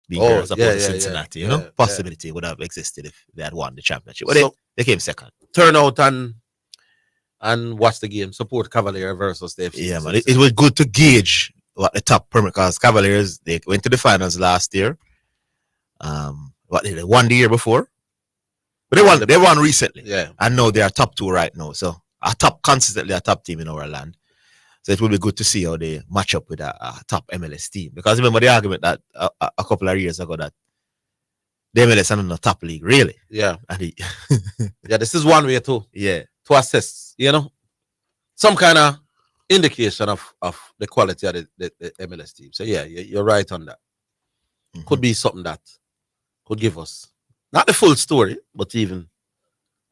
being here as opposed to yeah, Cincinnati. yeah, You know, yeah, yeah. possibility would have existed if they had won the championship. But So they came second. turn out and watch the game. Support Cavalier versus the FC Yeah, man. It Cincinnati. was good to gauge what the top permit because Cavaliers they went to the finals last year. What did they won the year before? But they won recently. Yeah. And now they are top two right now. So consistently a top team in our land. So it will be good to see how they match up with a top MLS team. Because remember the argument that a couple of years ago that the MLS are in the top league, really. Yeah. And Yeah, this is one way to yeah. assess, some kind of indication of the quality of the MLS team. So yeah, you're right on that. Mhm. Could be something that could give us not the full story, but even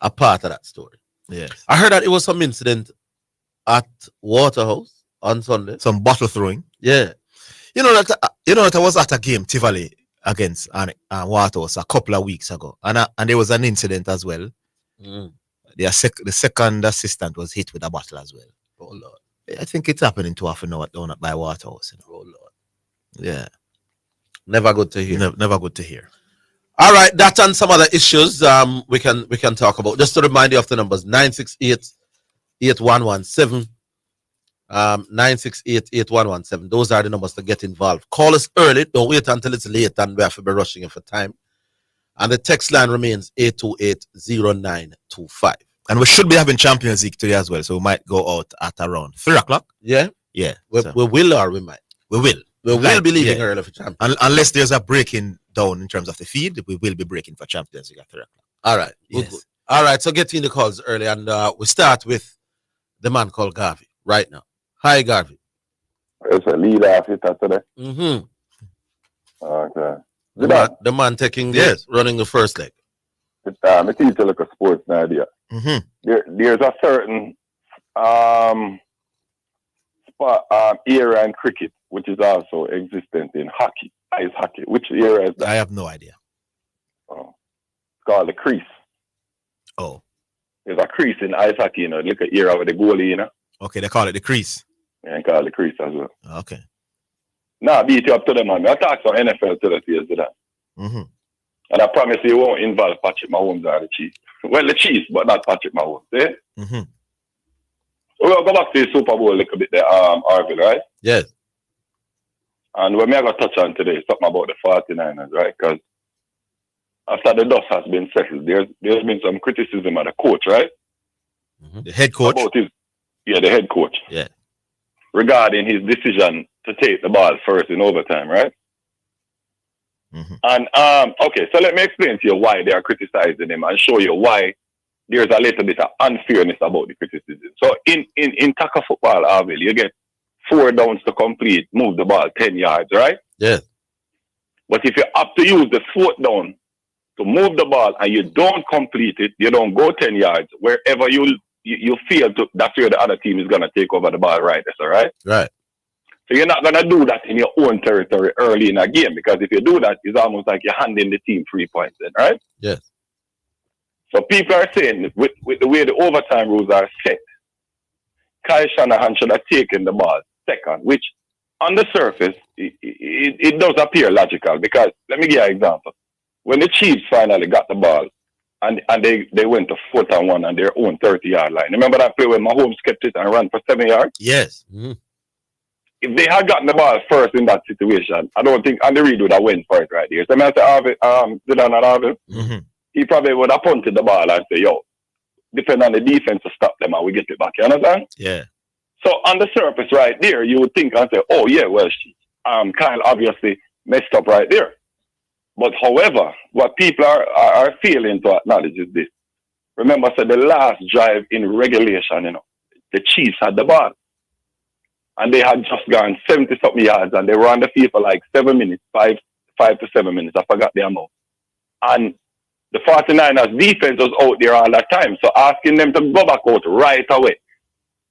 a part of that story. Yes. I heard that it was some incident at Waterhouse on Sunday. Some bottle throwing. Yeah. You know that I was at a game Tivoli against Waterhouse a couple of weeks ago, and there was an incident as well. Mm. The second assistant was hit with a bottle as well. Oh Lord. I think it's happening too often now down by Waterhouse. Oh Lord. Yeah. Never good to hear. Never good to hear. All right, that and some other issues we can talk about. Just to remind you of the numbers 968-8117. 968-8117. Those are the numbers to get involved. Call us early. Don't wait until it's late and we have to be rushing it for time. And the text line remains 828-0925. And we should be having Champions League today as well, so we might go out at around 3 o'clock. Yeah? Yeah. We will or we might? We will. We will be leaving early for Champions. Unless there's a breaking down in terms of the feed, we will be breaking for Champions League at 3 o'clock. All right. Yes. Good. All right, so get in the calls early, and we start with the man called Garvey right now. Hi, Garvey. It's a lead off it today. Mm-hmm. Okay. The man taking running the first leg. I teach you like a sports idea. Mm-hmm. There's a certain spot era in cricket which is also existent in hockey, ice hockey. Which era is that? I have no idea. Oh. It's called the crease. Oh. There's a crease in ice hockey, look at era with the goalie, Okay, they call it the crease. Yeah, they call it the crease as well. Okay. Nah, beat you up to them, man. I talk some NFL to the years to that. Mm-hmm. And I promise you won't involve Patrick Mahomes or the Chiefs. Well, the Chiefs, but not Patrick Mahomes. Eh? Mm-hmm. We'll go back to the Super Bowl a little bit there, Orville, right? Yes. And what I'm going to touch on today is something about the 49ers, right? Because after the dust has been settled, there's been some criticism of the coach, right? Mm-hmm. The head coach? About the head coach. Yeah. Regarding his decision to take the ball first in overtime, right? Mm-hmm. And, okay, so let me explain to you why they are criticizing him and show you why there's a little bit of unfairness about the criticism. So in tackle football, Orville, you get 4 downs to complete, move the ball 10 yards, right? Yes. But if you have to use the 4th down to move the ball and you don't complete it, you don't go 10 yards, wherever you feel to, that's where the other team is going to take over the ball, right? That's all right? Right. So you're not going to do that in your own territory early in a game, because if you do that, it's almost like you're handing the team 3 points then, right? Yes. So people are saying, with the way the overtime rules are set, Kyle Shanahan should have taken the ball second, which on the surface, it does appear logical, because let me give you an example. When the Chiefs finally got the ball and they went to 4th and 1 on their own 30-yard line. Remember that play when Mahomes kept it and ran for 7 yards? Yes. Mm-hmm. If they had gotten the ball first in that situation, I don't think Andy Reid would have went for it right here. So I say, Zidane and Orville, Mm-hmm. he probably would have punted the ball and say, yo, depend on the defense to stop them and we get it back. You understand? Yeah. So on the surface right there, you would think and say, oh yeah, well, Kyle obviously messed up right there. But however, what people are failing to acknowledge is this. Remember, I said the last drive in regulation, the Chiefs had the ball. And they had just gone 70-something yards and they were on the field for like 7 minutes, 5 to 7 minutes. I forgot the amount. And the 49ers defense was out there all that time. So asking them to go back out right away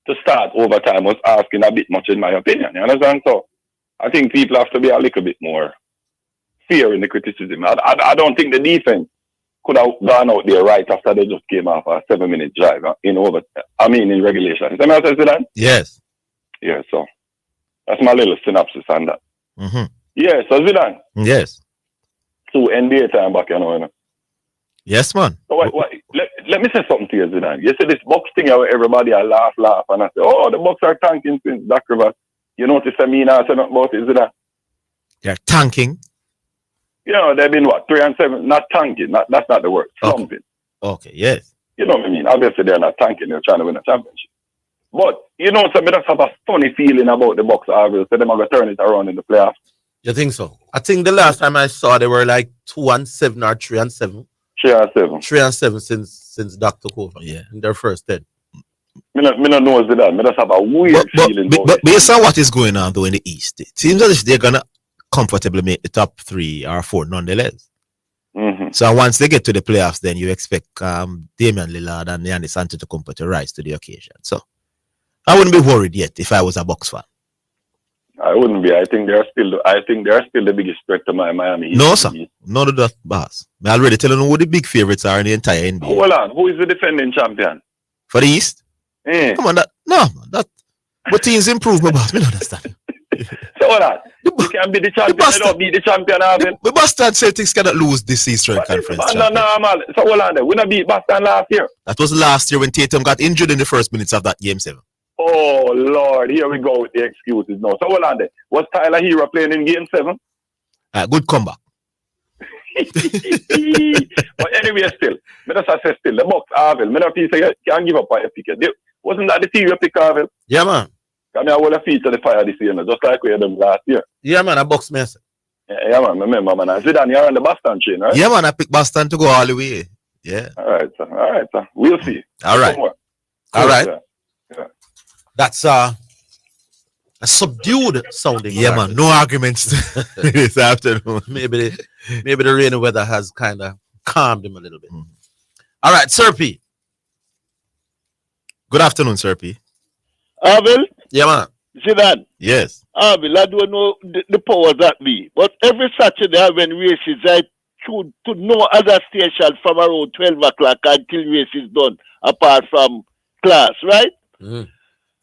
to start overtime was asking a bit much, in my opinion. You understand? So I think people have to be a little bit more fair in the criticism. I don't think the defense could have gone out there right after they just came off a 7-minute drive in regulation. Is that what I said? Yes. Yeah, so that's my little synopsis on that. Mm-hmm. Yeah, so Zidane. Yes. 2 NBA time back, you know. Yes, man. So let me say something to you, Zidane. You see this box thing where everybody I laugh, and I say, oh, the Bucks are tanking since Doc Rivers. You notice I mean I said nothing about it, Zidane. They're tanking. You know, they've been 3-7, not tanking. That's not the word. Slumping. Okay, yes. You know what I mean? Obviously they're not tanking, they're trying to win a championship. But you know, so I just have a funny feeling about the Bucks, Orville, so they're gonna turn it around in the playoffs. You think so? I think the last time I saw they were like 2-7 or 3-7. 3-7. 3-7 since Doc took over. Yeah. In their first 10. Me not know that. I just have a weird feeling. But based on what is going on though in the East, it seems as if they're gonna comfortably make the top 3 or 4 nonetheless. Mm-hmm. So once they get to the playoffs, then you expect Damian Lillard and Giannis Antetokounmpo to rise to the occasion. So I wouldn't be worried yet if I was a Bucks fan. I wouldn't be. I think they're still the biggest threat to my Miami Heat. No, sir. None of that, boss. I already telling you who the big favorites are in the entire NBA. Hold on. Who is the defending champion? For the East? Come on, but teams improve, my boss. Me don't understand. So hold on. You can be the champion, you don't beat the champion, Orville. The Boston Celtics cannot lose this Eastern Conference. No, man. So hold on there. We not beat Boston last year. That was last year when Tatum got injured in the first minutes of that Game 7. Oh, Lord. Here we go with the excuses now. So hold on there. Was Tyler Hero playing in Game 7? Good comeback. But anyway, still. The Bucks, Orville. Me not feel say you can't give up on your pick. Wasn't that the team you pick, Orville? Yeah, man. I mean, I will have feet to the fire this year, just like we had them last year. Yeah, man, a Bucks mess. Yeah, man, remember, man. Zidane, you're on the Boston chain, right? Yeah, man, I picked Boston to go all the way. Yeah. All right, sir. We'll see. All right. All right. Yeah. That's a subdued sounding. Yeah, man. No arguments this afternoon. Maybe the rainy weather has kind of calmed him a little bit. All right, Sir P. Good afternoon, Sir P. Orville? Yeah, man. Zidane? Yes. Orville, I don't know the powers that be. But every Saturday when races, I choose to no other station from around 12 o'clock until race is done, apart from class, right? Mm.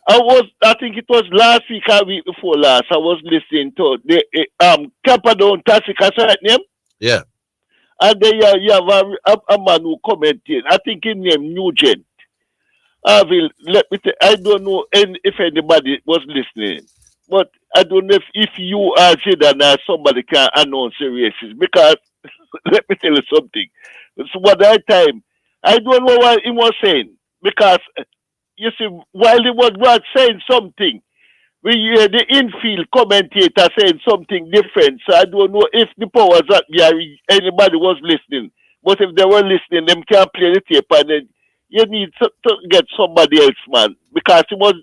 I think it was last week or week before last, I was listening to the Camperdown Classic, is that name? Yeah. And then you have a man who commented, I think his name Nugent. Orville, let me tell I don't know if anybody was listening, but I don't know if you or Zidane or somebody can announce the races, because let me tell you something. So what time, I don't know what he was saying, because you see, while he was saying something, we hear the infield commentator saying something different. So I don't know if the powers that anybody was listening, but if they were listening, them can play the tape, and then you need to get somebody else, man, because it was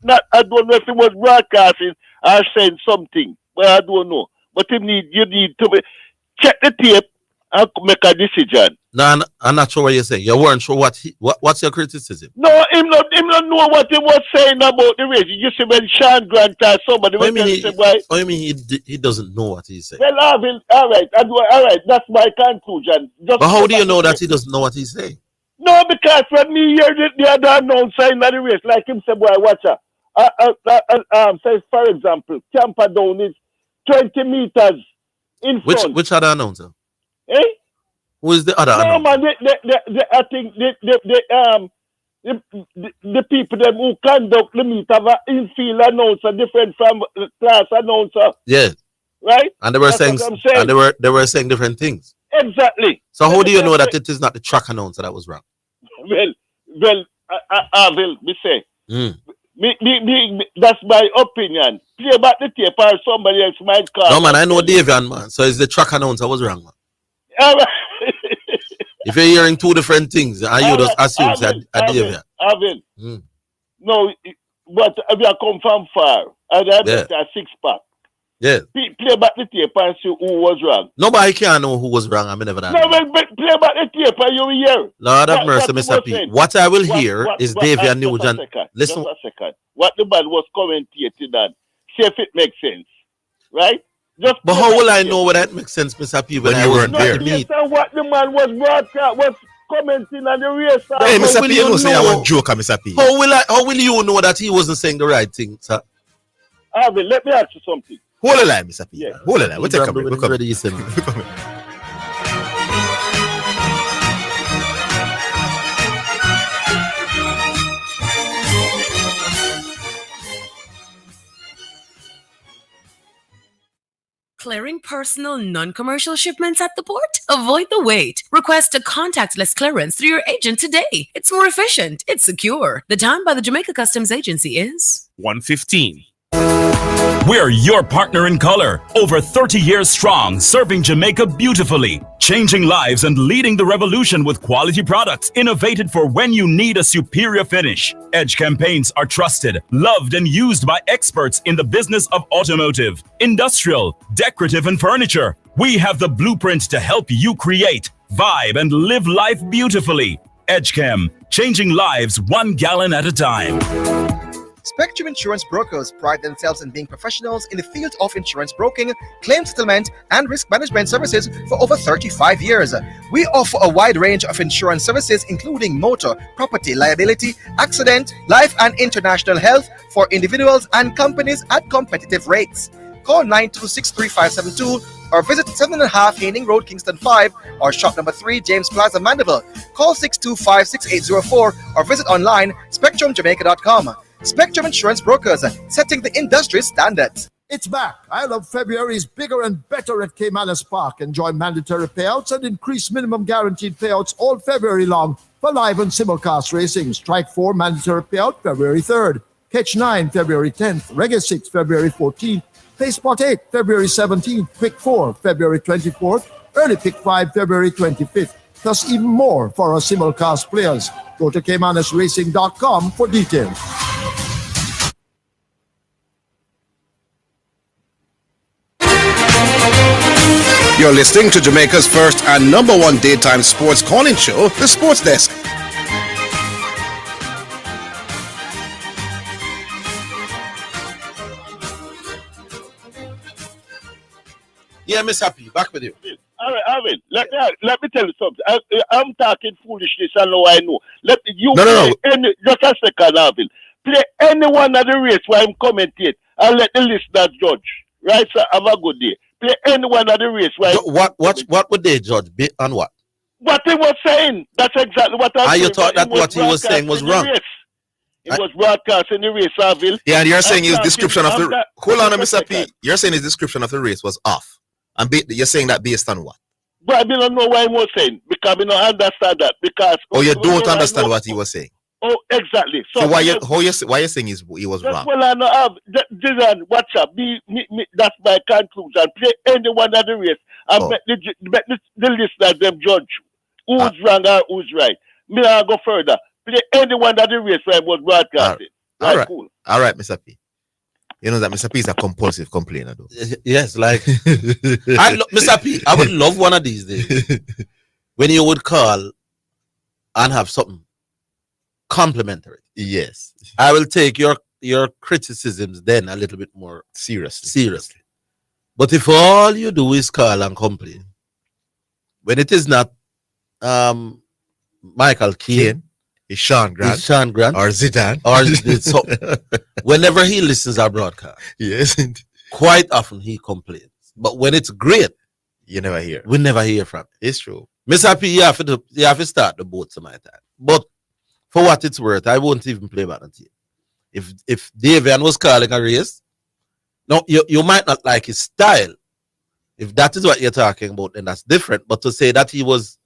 not. I don't know if it was broadcasting or saying something, but I don't know. But you need to check the tape and make a decision. No, I'm not sure what you're saying. You weren't sure what's your criticism? No, him not know what he was saying about the race. You see, when Sean Grant or somebody was saying, why? I mean, he doesn't know what he's saying. Well, all right. That's my conclusion. But how do you know that he doesn't know what he's saying? No, because when me hear the other announcer in the race, like him say, boy, watch out. Say, for example, Camperdown is 20 meters in front. Which other announcer? Eh? Who is the other announcer? No, announcer? man, I think the people them who conduct the meet have an infield announcer different from class announcer. Yes. Right? And they were saying they were saying different things. Exactly. So how do you know that it is not the track announcer that was wrong? Well, I will say. That's my opinion. Play back the tape or somebody else might call. No, man, I know Davian, man. So it's the track announcer was wrong, man. If you're hearing two different things, and you just assume that Davian. No, but we are come from far. And I bet a 6-pack. Yeah. Play back the tape and see who was wrong. Nobody can know who was wrong. I never done. No, but play back the tape and you will hear. Lord have mercy, Mr. P. What I will hear is Davian Nugent. Listen. Just a second. What the man was commentating on, see if it makes sense. Right? But how will I know whether it makes sense, Mr. P, when I weren't there? What the man was commenting on the race. Hey, Mr. P, you know say I want joke, Mr. P. How will you know that he wasn't saying the right thing, sir? Let me ask you something. Hold the line, Mr. P. Yeah. Hold the line. We'll take a break. We'll come. clearing personal, non-commercial shipments at the port? Avoid the wait. Request a contactless clearance through your agent today. It's more efficient. It's secure. The time by the Jamaica Customs Agency is 1:15. We're your partner in color, over 30 years strong, serving Jamaica beautifully, changing lives and leading the revolution with quality products innovated for when you need a superior finish. EdgeChem paints are trusted, loved and used by experts in the business of automotive, industrial, decorative and furniture. We have the blueprint to help you create, vibe and live life beautifully. EdgeChem, changing lives 1 gallon at a time. Spectrum Insurance Brokers pride themselves in being professionals in the field of insurance broking, claim settlement, and risk management services for over 35 years. We offer a wide range of insurance services including motor, property, liability, accident, life, and international health for individuals and companies at competitive rates. Call 926-3572 or visit 7.5 Haining Road, Kingston 5 or shop number 3, James Plaza, Mandeville. Call 625-6804 or visit online spectrumjamaica.com. Spectrum Insurance Brokers, setting the industry standards. It's back. I Love February is bigger and better at Caymanas Park. Enjoy mandatory payouts and increased minimum guaranteed payouts all February long for live and simulcast racing. Strike 4 mandatory payout February 3rd. Catch 9 February 10th. Reggae 6 February 14th. Pay Spot 8 February 17th. Quick 4 February 24th. Early Pick 5 February 25th. Plus even more for our simulcast players. Go to caymanasracing.com for details. You're listening to Jamaica's first and number one daytime sports calling show, The Sports Desk. Yeah, Miss Happy, back with you. All right, Alvin, let me tell you something. I'm talking foolishness, I know. Let you No. Just a second, Alvin. Play any one of the race where I'm commenting and let the listeners judge. Right, sir? Have a good day. Play any one of the race where What would they judge on what? What he was saying. That's exactly what I'm saying. You thought that what he was saying was wrong? It was broadcast in the race, Orville. Yeah, and you're saying his description of the... Hold on, Mr. P. You're saying his description of the race was off. And you're saying that based on what? But I don't know what he was saying. Because I don't understand that. Because... Oh, you don't understand what he was saying? Oh, exactly. So why you saying he was wrong? Well, I know Zidane, watch up. That's my conclusion. Play any one of the race and let the listeners them judge who's wrong or who's right. Me I'll go further. Play any one of the race where I was broadcasting. All right. Cool. All right, Mr. P. You know that Mr. P is a compulsive complainer, though. Yes, like Mr. P, I would love one of these days when you would call and have something complimentary. Yes. I will take your criticisms then a little bit more seriously. But if all you do is call and complain, when it is not Michael Keane, it's Sean Grant, or Zidane, or whenever he listens to our broadcast, yes, quite often he complains. But when it's great, you never hear. We never hear from him. It's true. Mr. P, you have to start the boat some time. But for what it's worth, I won't even play back until if Davian was calling a race, no, you might not like his style. If that is what you're talking about, then that's different. But to say that he was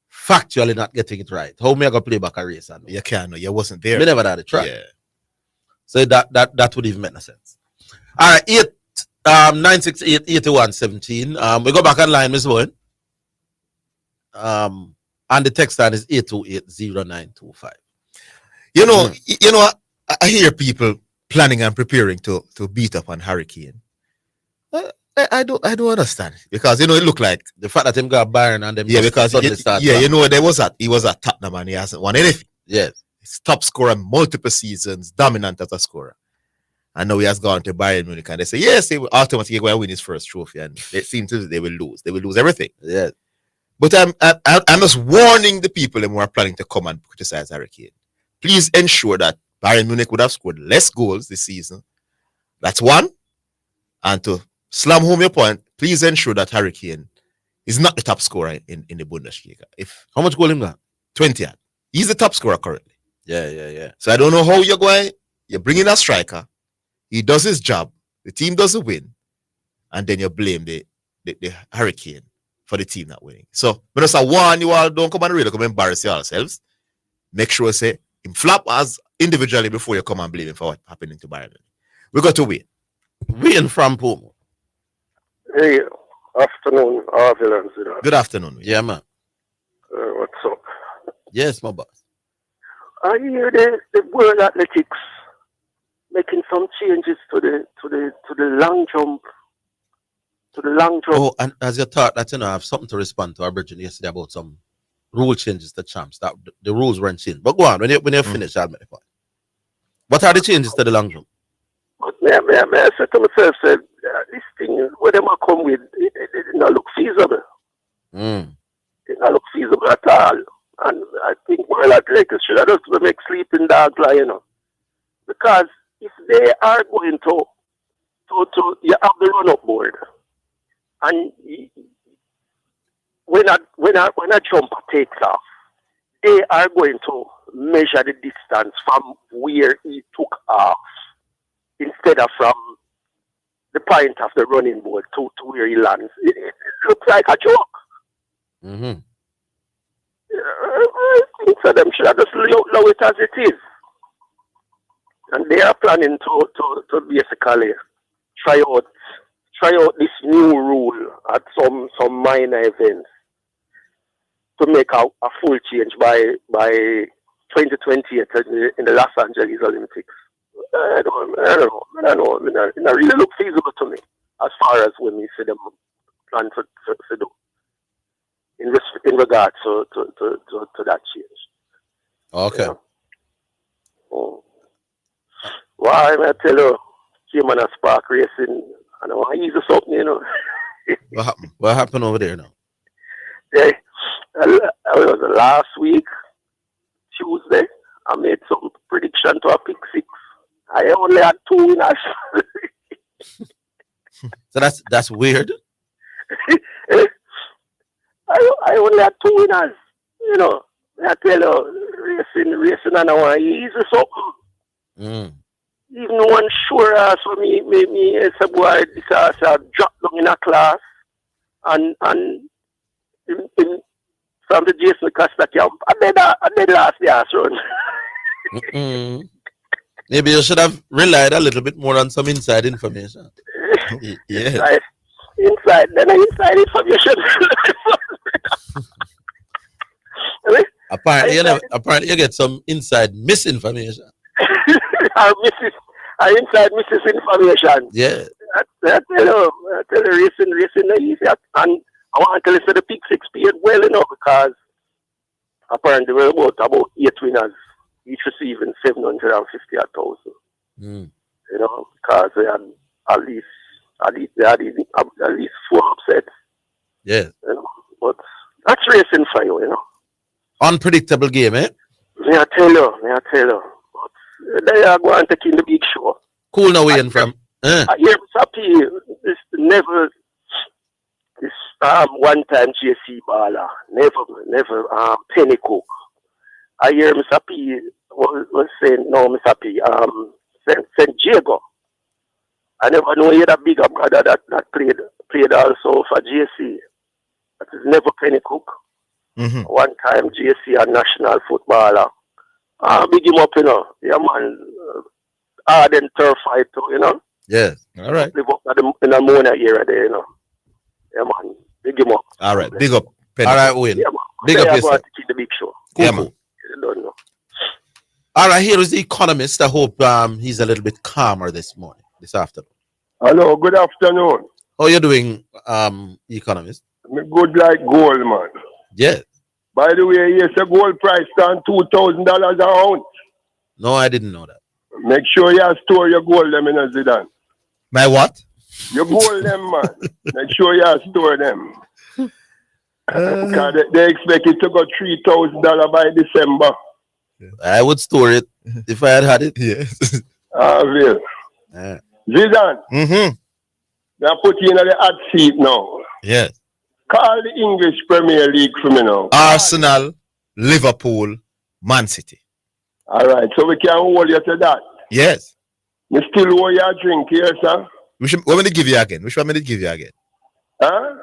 factually not getting it right, how may I go play back a race? You can't. No, you wasn't there. We never had a try. Yeah. So that would even make no sense. All right, 968-8117. We go back online, Miss Bowen. And the text line is 828-0925. You know, I hear people planning and preparing to beat up on Hurricane. I don't understand, because it looked like the fact that him got Byron and them. Yeah, because there was he was at Tottenham and he hasn't won anything. Yes, he's top scorer multiple seasons, dominant as a scorer. And now he has gone to Bayern Munich and they say yes, he will ultimately going to win his first trophy, and it seems they will lose. They will lose everything. Yeah. But I'm just warning the people who are planning to come and criticize Hurricane. Please ensure that Bayern Munich would have scored less goals this season. That's one. And to slam home your point, please ensure that Hurricane is not the top scorer in the Bundesliga. How much goal him got? 20. He's the top scorer currently. Yeah. So I don't know how you're going. You're bringing a striker. He does his job. The team doesn't win. and then you blame the hurricane for the team not winning. So when I say one, you all don't come and really come embarrass yourselves. Make sure say him flop as individually before you come and blame him for what happened to Bayern. We got to wait. Wayne from Pomo. Hey, afternoon, Orville and Zidane. Good afternoon. Yeah, man. What's up? Yes, my boss. I hear the World Athletics making some changes to the long jump. To the long jump. Oh, and as you thought that, I have something to respond to our Virgin yesterday about some rule changes to champs. That the rules weren't changed. But go on, when you finish, I'll make the point. What are the changes to the long jump? But I said to myself, this thing, where they might come with, it not look feasible. It not look feasible at all. And I think World Athletics should have just make sleeping dogs lie, Because if they are going to you have the run-up board, and when a jumper takes off, they are going to measure the distance from where he took off instead of from the point of the running board to where he lands. It looks like a joke. I think so them should have just allow it as it is. And they are planning to basically try out this new rule at some minor events to make a full change by 2028 in the Los Angeles Olympics. I don't know. It not really look feasible to me as far as when we see them plan to do in regards to that change. Okay. Why I tell you, came on a spark racing, and I want to ease something, What happened over there now? Yeah, it was last week, Tuesday. I made some prediction to a pick six. I only had 2 winners. So that's weird. I only had 2 winners. I tell you, racing, and I want to ease something. Even one sure ass for me a boy because I dropped down in a class and from the Jason Costa camp. I made last year's run. Maybe you should have relied a little bit more on some inside information. Yeah. Inside information. Apparently you get some inside misinformation. Inside misinformation. Yeah. I tell you, racing is easy. And I want to tell you, the pick six paid well enough because apparently we were about 8 winners, each receiving 750,000. Because they had at least 4 upsets. Yeah. But that's racing for you, Unpredictable game, eh? May I tell you. They are going to kill the big show. Cool now, Ian from. I hear Sapi is never this one-time JC baller, never Penny Cook. I hear Mr. P was saying no, Mr. P St. Diego. I never know he had a bigger brother that played also for JC. That is never Penny Cook. One time JC a national footballer. Big him up, Yeah, man. Arden turf fight too, Yes. All right. Live up in the Mona area there, Yeah, man. Big him up. All right. Big up. Penny. All right, Wayne. Yeah, man. Big up yourself. To the big show. Cool, Yeah, cool. man. You don't know. All right, here is the Economist. I hope he's a little bit calmer this afternoon. Hello, good afternoon. How you doing, Economist? Me good like gold, man. Yes. By the way, yes, the gold price stand $2,000 an ounce. No, I didn't know that. Make sure you store your gold them in a Zidane. My what? Your gold them, man. Make sure you store them. Because they expect it to go $3,000 by December. I would store it if I had it. Yes. Orville. Yeah. Zidane. Now put you in the hot seat now. Yes. Call the English Premier League for me now. Arsenal, Liverpool, Man City. All right, so we can hold you to that. Yes. Me still owe you a drink here, sir. What will they give you again? Which one will they give you again? Huh?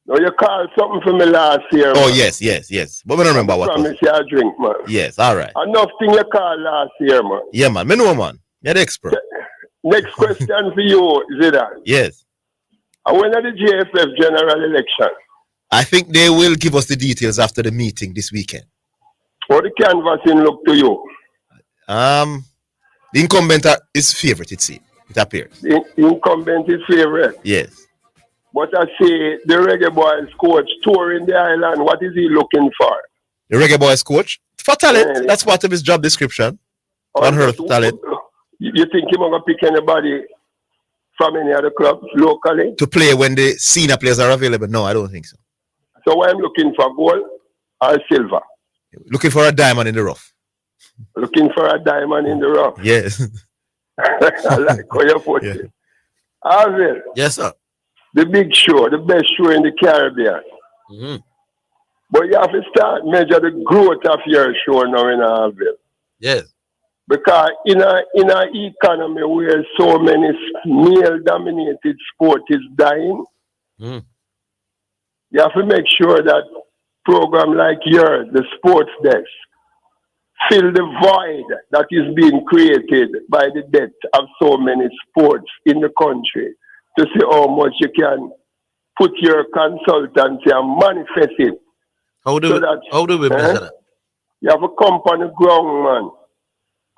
No, you called something for me last year. Oh, man. yes. But I don't remember what was promise it. you a drink, man. Yes, all right. Enough thing you called last year, man. Yeah, man. Me know, man. You're the expert. Next question for you, Zidane. Yes. And when are the JFF general election? I think they will give us the details after the meeting this weekend. How the canvassing look to you? The incumbent is favorite, it appears. The incumbent is favorite. Yes. But I say the Reggae Boys coach touring the island, what is he looking for? The Reggae Boys coach? For talent. Yeah. That's part of his job description. Unheard of talent. You think he's going to pick anybody from any other clubs locally? To play when the senior players are available? No, I don't think so. So I'm looking for gold or silver? Looking for a diamond in the rough. Looking for a diamond in the rough. Yes. I like how you put it. Orville, Yes, sir. the big show, the best show in the Caribbean. Mm-hmm. But you have to start measure the growth of your show now in Orville. Yes. Because in a economy where so many male-dominated sport is dying, you have to make sure that program like yours, the sports desk, fill the void that is being created by the death of so many sports in the country, to see how much you can put your consultancy and manifest it. How do we measure that? You have a company ground, man.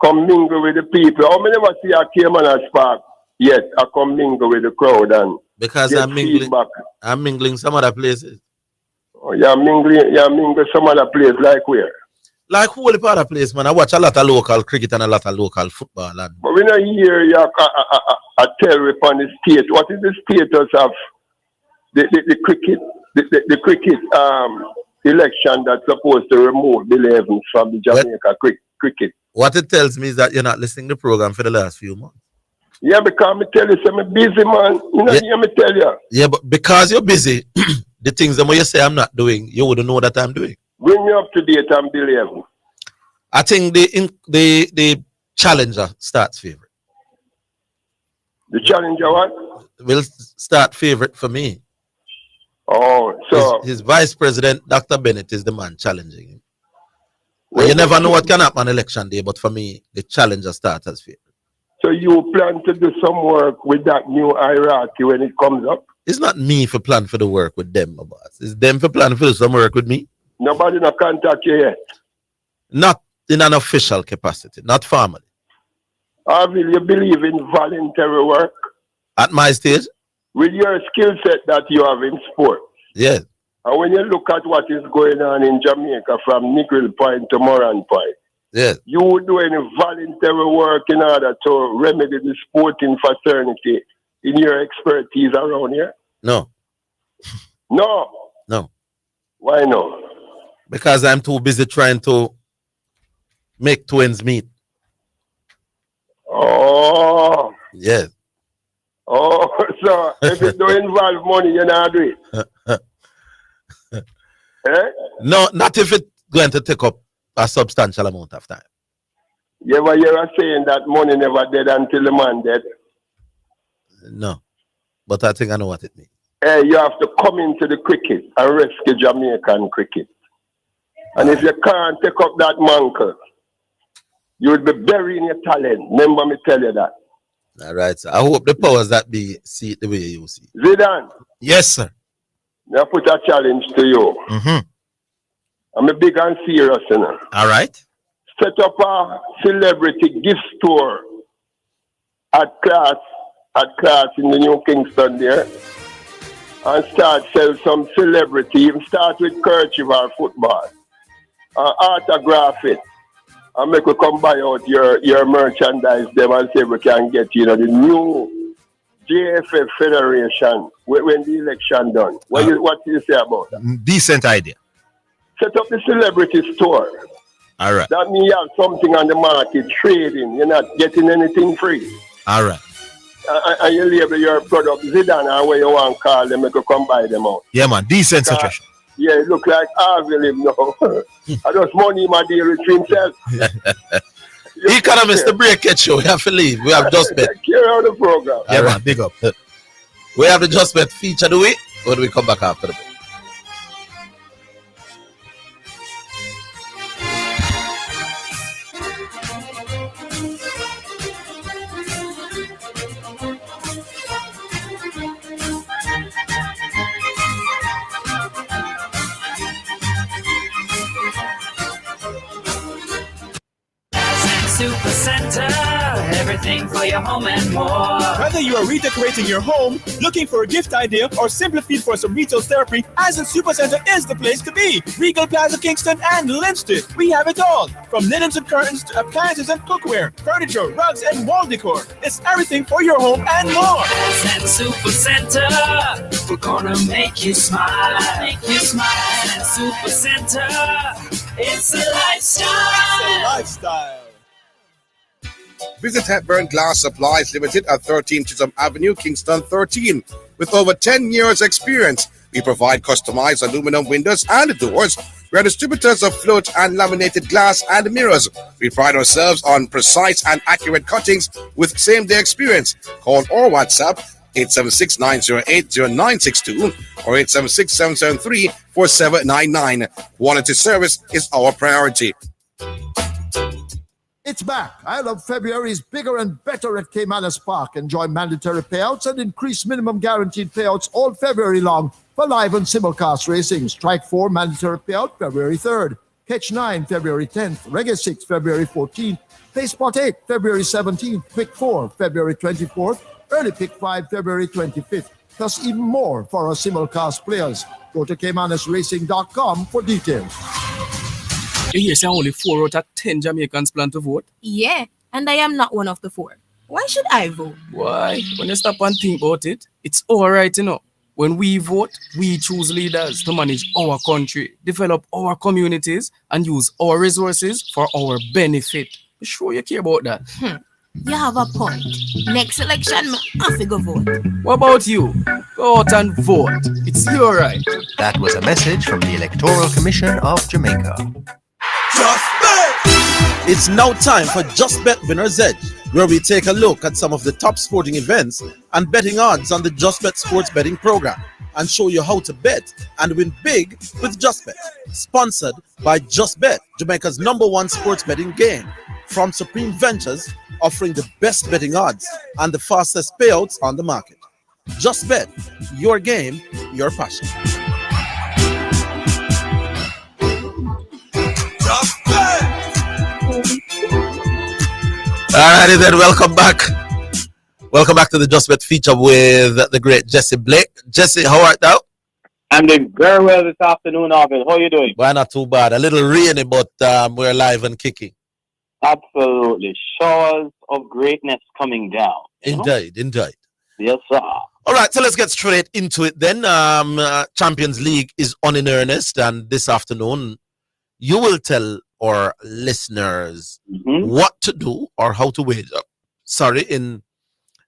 Come mingle with the people. How many of us see a Cayman Spark yet? I come mingle with the crowd and Because get I'm mingling. feedback. I'm mingling some other places. Oh, you're mingling some other place like where? Like whole other place, man. I watch a lot of local cricket and a lot of local football. And But we don't hear you tell upon the state. What is the status of the cricket election that's supposed to remove Bill Evans from the Jamaica cricket? what it tells me is that you're not listening to the program for the last few months. Yeah, because me tell you, I'm busy, man. You know, hear me tell you. Yeah, but because you're busy, the things that you say I'm not doing, you wouldn't know that I'm doing. Bring me up to date on Bill Evans. I think the challenger starts favorite. The challenger what? Will start favorite for me. Oh, so His vice president, Dr. Bennett, is the man challenging him. And you never know what can happen on election day, but for me, the challenger starts as favorite. So you plan to do some work with that new hierarchy when it comes up? It's not me for plan for the work with them, my boss. It's them for plan for some work with me. Nobody not contact you yet? Not in an official capacity, not formally. Orville, you believe in voluntary work? At my stage? With your skill set that you have in sports? Yes. And when you look at what is going on in Jamaica from Negril Point to Moran Point, yes, you would do any voluntary work in order to remedy the sporting fraternity in your expertise around here? No. No. No. Why no? Because I'm too busy trying to make twins meet. Oh. Yes. Oh, so if it don't involve money, you're not do it. Eh? No, not if it's going to take up a substantial amount of time. You ever hear us saying that money never dead until the man dead? No. But I think I know what it means. Hey, you have to come into the cricket and rescue Jamaican cricket. And if you can't take up that mantle, you would be burying your talent. Remember me tell you that. All right, sir. I hope the powers that be see it the way you see it. Zidane, Yes, sir. I put a challenge to you. Mm-hmm. I'm a big and serious, you know. All right. Set up a celebrity gift store at class in the New Kingston there. And start sell some celebrity. Even start with kerchief or football. Autograph it. And make we come buy out your merchandise them and say we can get, the new JFF Federation when the election done. What do you say about that? Decent idea. Set up the celebrity store. All right. That means you have something on the market, trading. You're not getting anything free. All right. And you label your product Zidane or where you want to call them, make you come buy them out. Yeah, man. Decent suggestion. Yeah, it look like Orville him now. I just money in my deal with himself. Economist, the break it show. We have to leave. We have just bet. Take care of the program. Yeah, man, big up. We have the just bet feature, do we? Or do we come back after the break? Super Center, everything for your home and more. Whether you are redecorating your home, looking for a gift idea, or simply feel for some retail therapy, Asden Super Center is the place to be. Regal Plaza, Kingston, and Linstead. We have it all. From linens and curtains to appliances and cookware, furniture, rugs, and wall decor. It's everything for your home and more. Asden Super Center, we're gonna make you smile. Make you smile. Asden Super Center, it's a lifestyle. It's a lifestyle. Visit Hepburn Glass Supplies Limited at 13 Chisholm Avenue, Kingston 13. With over 10 years experience, we provide customized aluminum windows and doors. We are distributors of float and laminated glass and mirrors. We pride ourselves on precise and accurate cuttings with same-day experience. Call or WhatsApp 876-908-0962 or 876-773-4799. Quality service is our priority. It's back. I Love February is bigger and better at Caymanas Park. Enjoy mandatory payouts and increased minimum guaranteed payouts all February long for live and simulcast racing. Strike 4 mandatory payout February 3rd. Catch 9 February 10th. Reggae 6 February 14th. Play Spot 8 February 17th. Pick 4 February 24th. Early Pick 5 February 25th. Plus even more for our simulcast players. Go to caymanasracing.com for details. You hear say only 4 out of 10 Jamaicans plan to vote? Yeah, and I am not one of the 4. Why should I vote? Why? When you stop and think about it, it's all right, you know. When we vote, we choose leaders to manage our country, develop our communities, and use our resources for our benefit. You sure you care about that? You have a point. Next election, I have to go vote. What about you? Go out and vote. It's your right. That was a message from the Electoral Commission of Jamaica. Just Bet! It's now time for Just Bet Winner's Edge, where we take a look at some of the top sporting events and betting odds on the Just Bet sports betting program and show you how to bet and win big with Just Bet. Sponsored by Just Bet, Jamaica's #1 sports betting game, from Supreme Ventures, offering the best betting odds and the fastest payouts on the market. Just Bet, your game, your passion. Alrighty then, welcome back. Welcome back to the Just Bet feature with the great Jesse Blake. Jesse, how art thou? I'm doing very well this afternoon, Orville. How are you doing? Well, not too bad. A little rainy, but we're live and kicking. Absolutely. Showers of greatness coming down. Indeed. Yes, sir. All right, so let's get straight into it then. Champions League is on in earnest, and this afternoon you will tell our listeners what to do or how to wager. In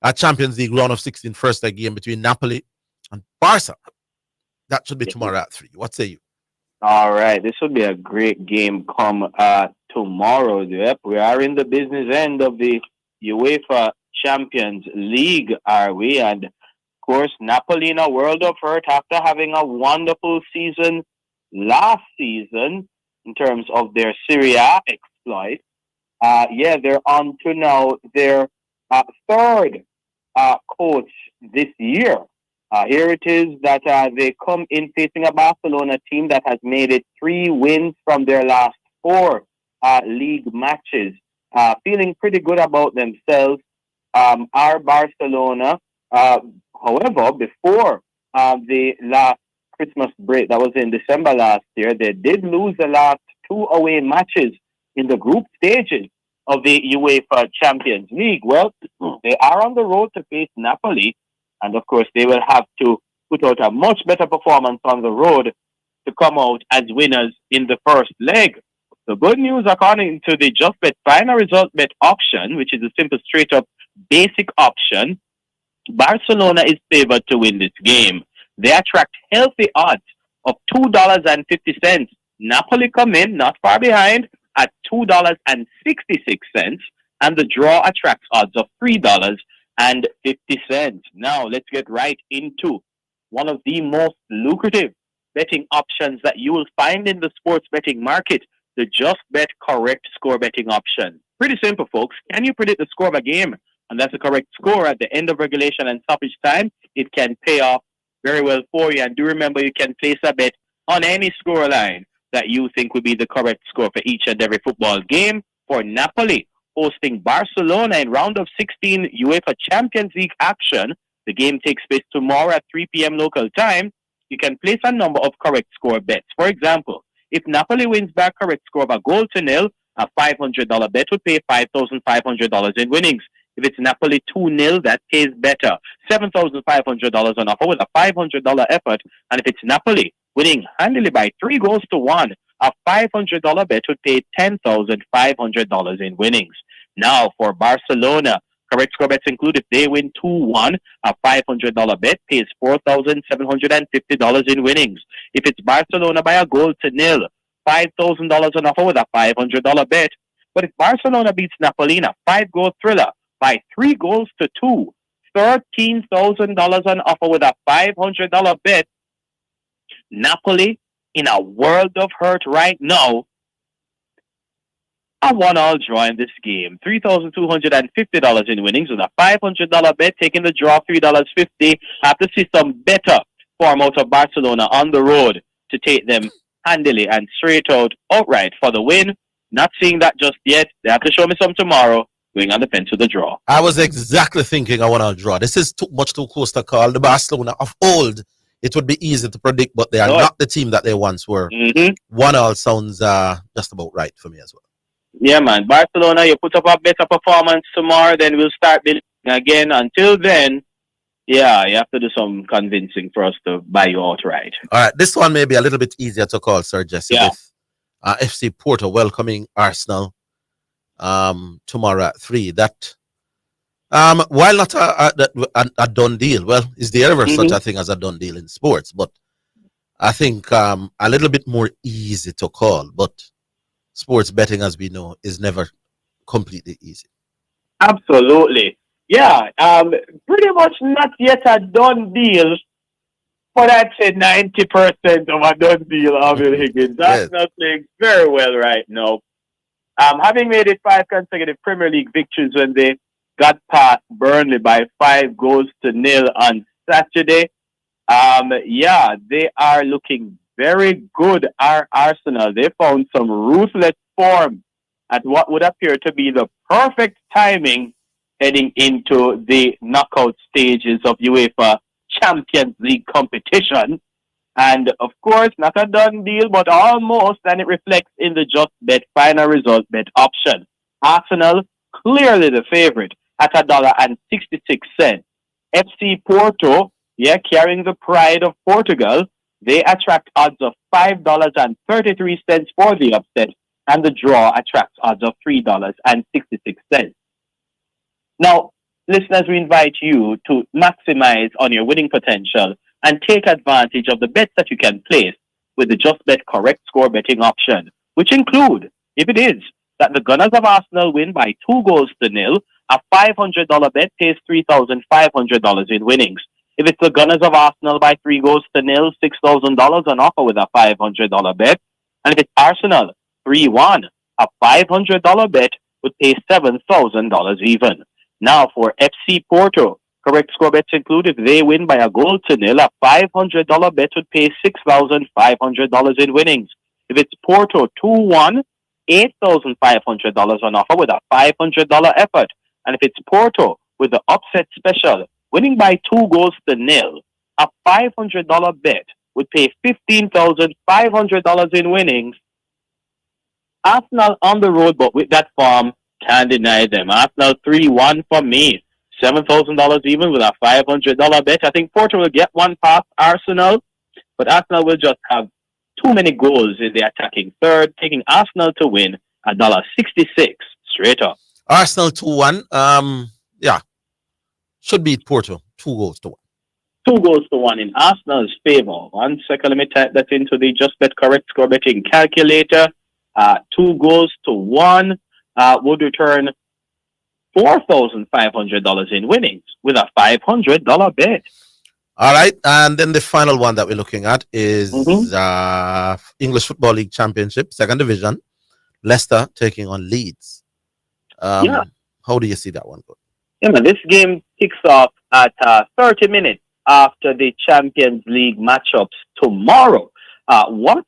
a Champions League round of 16 first leg game between Napoli and Barca. That should be tomorrow at 3. What say you? All right, this will be a great game come tomorrow. Yep, we are in the business end of the UEFA Champions League, are we? And of course, Napoli in a world of hurt after having a wonderful season last season in terms of their Serie A exploit. They're on to now their third coach this year. Here it is that they come in facing a Barcelona team that has made it 3 wins from their last 4 league matches. Feeling pretty good about themselves. Our Barcelona, however, before the last Christmas break, that was in December last year, they did lose the last 2 away matches in the group stages of the UEFA Champions League. Well, they are on the road to face Napoli, and of course they will have to put out a much better performance on the road to come out as winners in the first leg. The good news, according to the Just Bet final result bet option, which is a simple straight up basic option, Barcelona is favored to win this game. They attract healthy odds of $2.50. Napoli come in not far behind at $2.66, and the draw attracts odds of $3.50. Now, let's get right into one of the most lucrative betting options that you will find in the sports betting market, the Just Bet Correct Score betting option. Pretty simple, folks. Can you predict the score of a game? And that's the correct score at the end of regulation and stoppage time. It can pay off very well for you. And do remember, you can place a bet on any score line that you think would be the correct score for each and every football game. For Napoli hosting Barcelona in round of 16 UEFA Champions League action, the game takes place tomorrow at 3 p.m. local time. You can place a number of correct score bets. For example, if Napoli wins by a correct score of a goal to nil, a $500 bet would pay $5,500 in winnings. If it's Napoli 2-0, that pays better, $7,500 on offer with a $500 effort. And if it's Napoli winning handily by 3-1, a $500 bet would pay $10,500 in winnings. Now for Barcelona, correct score bets include if they win 2-1, a $500 bet pays $4,750 in winnings. If it's Barcelona by a goal to nil, $5,000 on offer with a $500 bet. But if Barcelona beats Napoli in a 5-goal thriller by 3-2, $13,000 on offer with a $500 bet. Napoli in a world of hurt right now. A 1-all draw in this game. $3,250 in winnings with a $500 bet, taking the draw $3.50. Have to see some better form out of Barcelona on the road to take them handily and straight out outright for the win. Not seeing that just yet. They have to show me some tomorrow. Going on the fence with the draw. I was exactly thinking I want to draw. This is too close to call. The Barcelona of old, it would be easy to predict, but they are not the team that they once were. 1-all sounds just about right for me as well. Yeah, man. Barcelona, you put up a better performance tomorrow, then we'll start building again. Until then, yeah, you have to do some convincing for us to buy you outright. All right, this one may be a little bit easier to call, Sir Jesse. Yeah. With FC Porto welcoming Arsenal tomorrow at 3. That, while not a done deal, well, is there ever such a thing as a done deal in sports? But I think a little bit more easy to call. But sports betting, as we know, is never completely easy. Absolutely. Yeah, pretty much not yet a done deal, but I'd say 90% of a done deal, Orville Higgins. That's not playing very well right now. Having made it 5 consecutive Premier League victories when they got past Burnley by 5-0 on Saturday. Yeah, they are looking very good. Our Arsenal, they found some ruthless form at what would appear to be the perfect timing heading into the knockout stages of UEFA Champions League competition. And of course, not a done deal, but almost, and it reflects in the Just Bet final result bet option. Arsenal, clearly the favorite at $1.66. FC Porto, carrying the pride of Portugal, they attract odds of $5.33 for the upset, and the draw attracts odds of $3.66. Now, listeners, we invite you to maximize on your winning potential and take advantage of the bets that you can place with the Just Bet Correct Score betting option, which include, if it is that the Gunners of Arsenal win by 2-0, a $500 bet pays $3,500 in winnings. If it's the Gunners of Arsenal by 3-0, $6,000 on offer with a $500 bet. And if it's Arsenal 3-1, a $500 bet would pay $7,000 even. Now for FC Porto, correct score bets include if they win by 1-0, a $500 bet would pay $6,500 in winnings. If it's Porto 2-1, $8,500 on offer with a $500 effort. And if it's Porto with the upset special, winning by 2-0, a $500 bet would pay $15,500 in winnings. Arsenal on the road, but with that form, can't deny them. Arsenal 3-1 for me. $7,000 even with a $500 bet. I think Porto will get one past Arsenal, but Arsenal will just have too many goals in the attacking third, taking Arsenal to win $1.66 straight up. Arsenal 2-1. Should beat Porto 2-1. 2-1 in Arsenal's favor. 1 second, let me type that into the Just Bet Correct Score betting calculator. 2-1 would return $4,500 in winnings with a $500 bet. All right, and then the final one that we're looking at is English Football League Championship, Second Division. Leicester taking on Leeds. Yeah. How do you see that one go? Yeah, man, this game kicks off at 30 minutes after the Champions League matchups tomorrow. What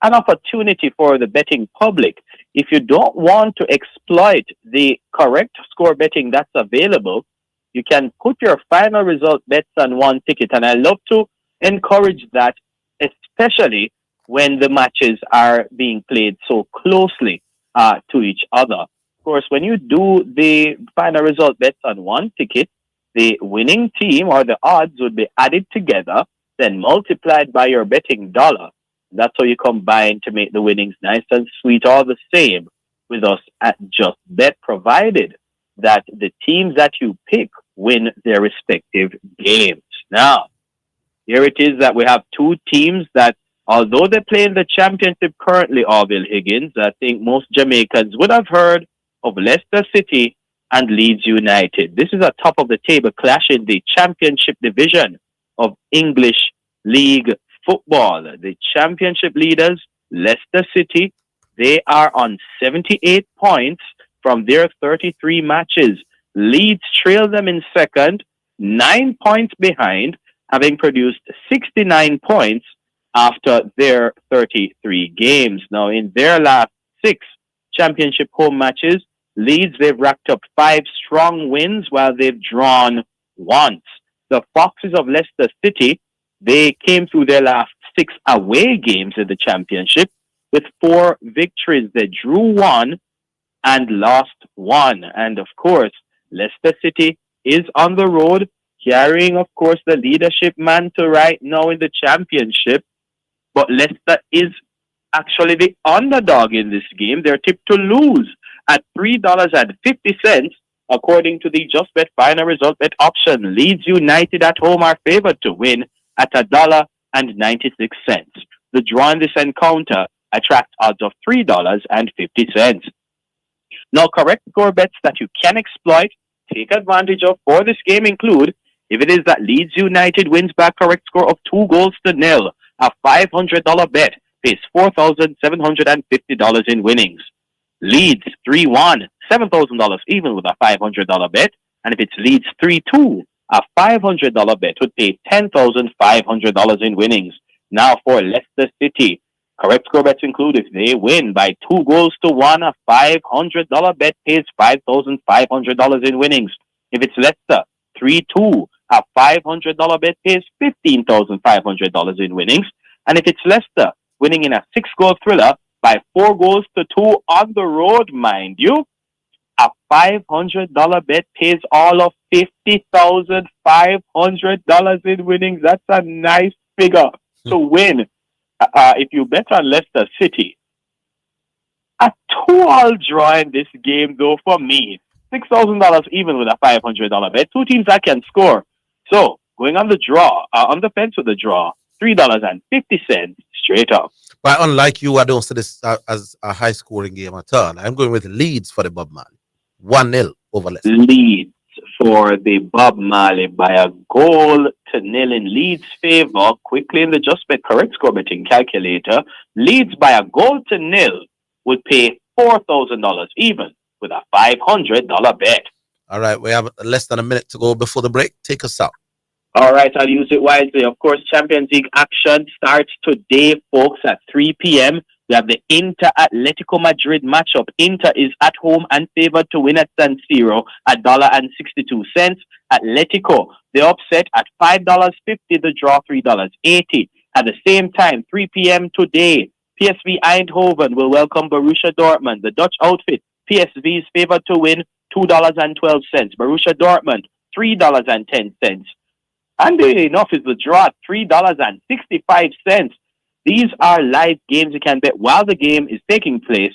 an opportunity for the betting public. If you don't want to exploit the correct score betting that's available, you can put your final result bets on one ticket. And I love to encourage that, especially when the matches are being played so closely to each other. Of course, when you do the final result bets on one ticket, the winning team or the odds would be added together, then multiplied by your betting dollar. That's how you combine to make the winnings nice and sweet, all the same with us at Just Bet, provided that the teams that you pick win their respective games. Now, here it is that we have two teams that, although they play in the championship currently, Orville Higgins, I think most Jamaicans would have heard of Leicester City and Leeds United. This is a top of the table clash in the championship division of English League football. The championship leaders, Leicester City, they are on 78 points from their 33 matches. Leeds trail them in second, 9 points behind, having produced 69 points after their 33 games. Now, in their last 6 championship home matches, Leeds, they've racked up 5 strong wins while they've drawn once. The Foxes of Leicester City, they came through their last 6 away games in the championship with 4 victories. They drew 1 and lost 1. And of course, Leicester City is on the road, carrying, of course, the leadership mantle right now in the championship. But Leicester is actually the underdog in this game. They're tipped to lose at $3.50, according to the Just Bet final result bet option. Leeds United at home are favored to win at $1.96. The draw in this encounter attracts odds of $3.50. Now, correct score bets that you can exploit, take advantage of for this game include, if it is that Leeds United wins by a correct score of 2-0, a $500 bet pays $4,750 in winnings. Leeds 3-1, $7,000 even with a $500 bet. And if it's Leeds 3-2, a $500 bet would pay $10,500 in winnings. Now for Leicester City, correct score bets include, if they win by 2-1, a $500 bet pays $5,500 in winnings. If it's Leicester 3-2, a $500 bet pays $15,500 in winnings. And if it's Leicester winning in a 6-goal thriller by 4-2 on the road, mind you, a $500 bet pays all of $50,500 in winnings. That's a nice figure to win. If you bet on Leicester City, a 2-all draw in this game, though, for me, $6,000 even with a $500 bet. 2 teams that can score. So, going on the draw, on the fence with the draw, $3.50 straight up. But unlike you, I don't see this as a high-scoring game at all. I'm going with Leeds for the Bob Marley. 1-0 over Leicester. Leeds for the Bob Marley by a 1-0 in Leeds' favor. Quickly in the Just Bet correct score betting calculator, Leeds by a 1-0 would pay $4,000 even with a $500 bet. All right, we have less than a minute to go before the break. Take us out. All right, I'll use it wisely. Of course, Champions League action starts today, folks, at 3 p.m. We have the Inter-Atletico Madrid matchup. Inter is at home and favored to win at San Siro at $1.62. Atletico, the upset at $5.50, the draw $3.80. At the same time, 3 p.m. today, PSV Eindhoven will welcome Borussia Dortmund. The Dutch outfit, PSV, is favored to win $2.12. Borussia Dortmund, $3.10. And enough is the draw at $3.65. These are live games you can bet while the game is taking place.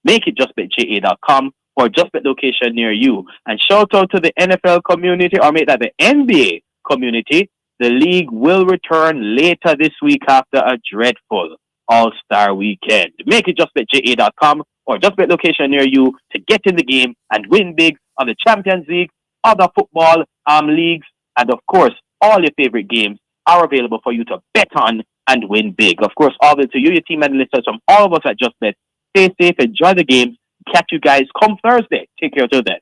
Make it justbetja.com or justbet location near you. And shout out to the NFL community, or make that the NBA community. The league will return later this week after a dreadful All-Star Weekend. Make it justbetja.com or just bet location near you to get in the game and win big on the Champions League, other football leagues, and of course, all your favorite games are available for you to bet on and win big. Of course, Orville, to you, your team and listeners from all of us at Just Bet, stay safe, enjoy the games. Catch you guys come Thursday. Take care till then.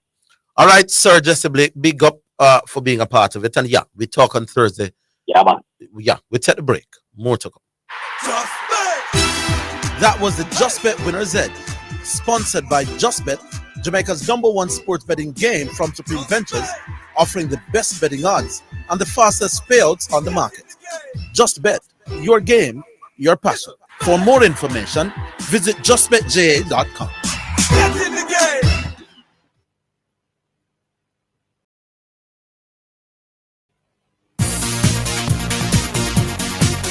All right, Sir Jesse Blake, big up for being a part of it. And yeah, we talk on Thursday. Yeah, man. Yeah, we take the break. More to come. That was the Just Bet Winners Edge, sponsored by Just Bet, Jamaica's #1 sports betting game from Supreme Ventures, offering the best betting odds and the fastest payouts on the market. Just Bet, your game, your passion. For more information, visit justbetja.com.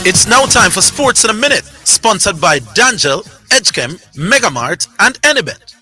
It's now time for Sports in a Minute, sponsored by D'Angel, Edgechem, Megamart, and Anybet.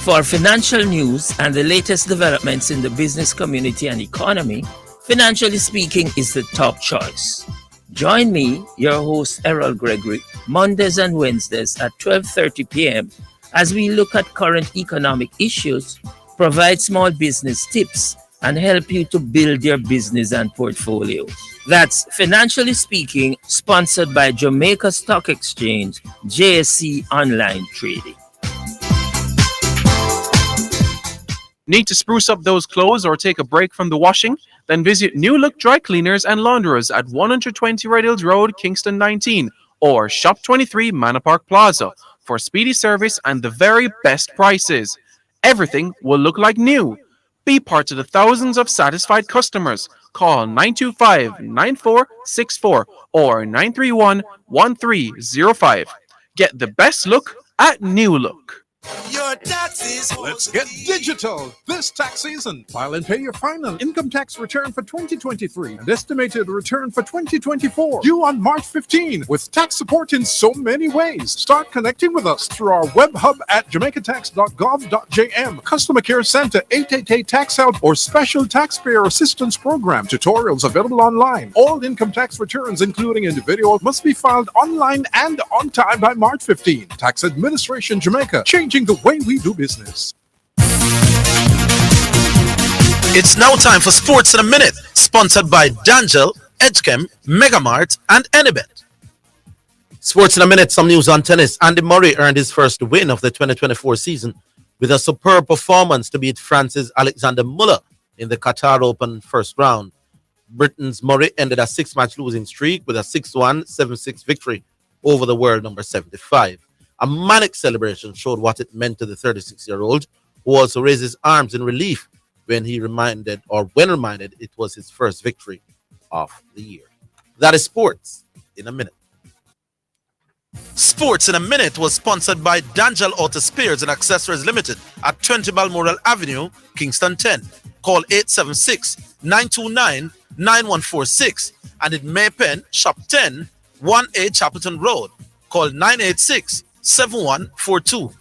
For financial news and the latest developments in the business community and economy, Financially Speaking is the top choice. Join me, your host Errol Gregory, Mondays and Wednesdays at 12:30 p.m. as we look at current economic issues, provide small business tips, and help you to build your business and portfolio. That's Financially Speaking, sponsored by Jamaica Stock Exchange, JSC Online Trading. Need to spruce up those clothes or take a break from the washing? Then visit New Look Dry Cleaners and Launderers at 120 Red Hills Road, Kingston 19, or Shop 23 Manor Park Plaza for speedy service and the very best prices. Everything will look like new. Be part of the thousands of satisfied customers. Call 925-9464 or 931-1305. Get the best look at New Look. Your taxes. Let's get digital this tax season. File and pay your final income tax return for 2023 and estimated return for 2024 due on March 15 with tax support in so many ways. Start connecting with us through our web hub at jamaicatax.gov.jm, Customer Care Center 888 Tax Help, or Special Taxpayer Assistance Program. Tutorials available online. All income tax returns, including individual, must be filed online and on time by March 15. Tax Administration Jamaica, changing the way we do business. It's now time for Sports in a Minute, sponsored by D'Angel, Edgechem, Megamart, and Anybet. Sports in a Minute, some news on tennis. Andy Murray earned his first win of the 2024 season with a superb performance to beat France's Alexander Muller in the Qatar Open first round. Britain's Murray ended a 6-match losing streak with a 6-1, 7-6 victory over the world number 75. A manic celebration showed what it meant to the 36-year-old, who also raised his arms in relief when reminded it was his first victory of the year. That is Sports in a Minute. Sports in a Minute was sponsored by D'Angel Auto Spares and Accessories Limited at 20 Balmoral Avenue, Kingston 10. Call 876-929-9146 and in Maypen, Shop 10, 1A Chapelton Road. Call 986-7142.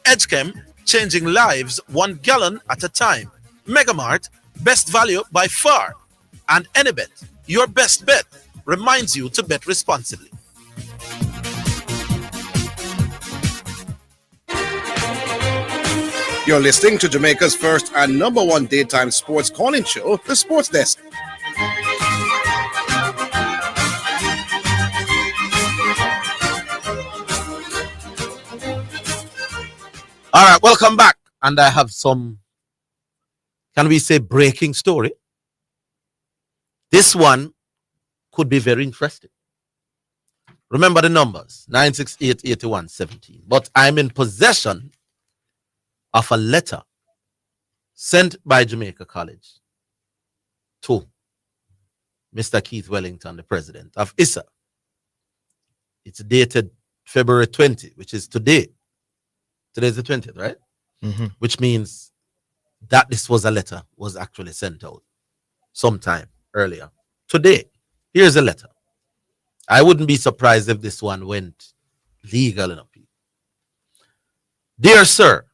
Edgechem, changing lives 1 gallon at a time. Megamart, best value by far. And Anybet, your best bet, reminds you to bet responsibly. You're listening to Jamaica's first and #1 daytime sports calling show, The Sports Desk. All right, welcome back. And I have some, can we say, breaking story. This one could be very interesting. Remember the numbers, 968-8117. But I'm in possession of a letter sent by Jamaica College to Mr. Keith Wellington, the president of ISA. It's dated February 20, which is today. Today's the 20th, right? Mm-hmm. Which means that this was a letter was actually sent out sometime earlier. Today, here's a letter. I wouldn't be surprised if this one went legal enough. Dear sir,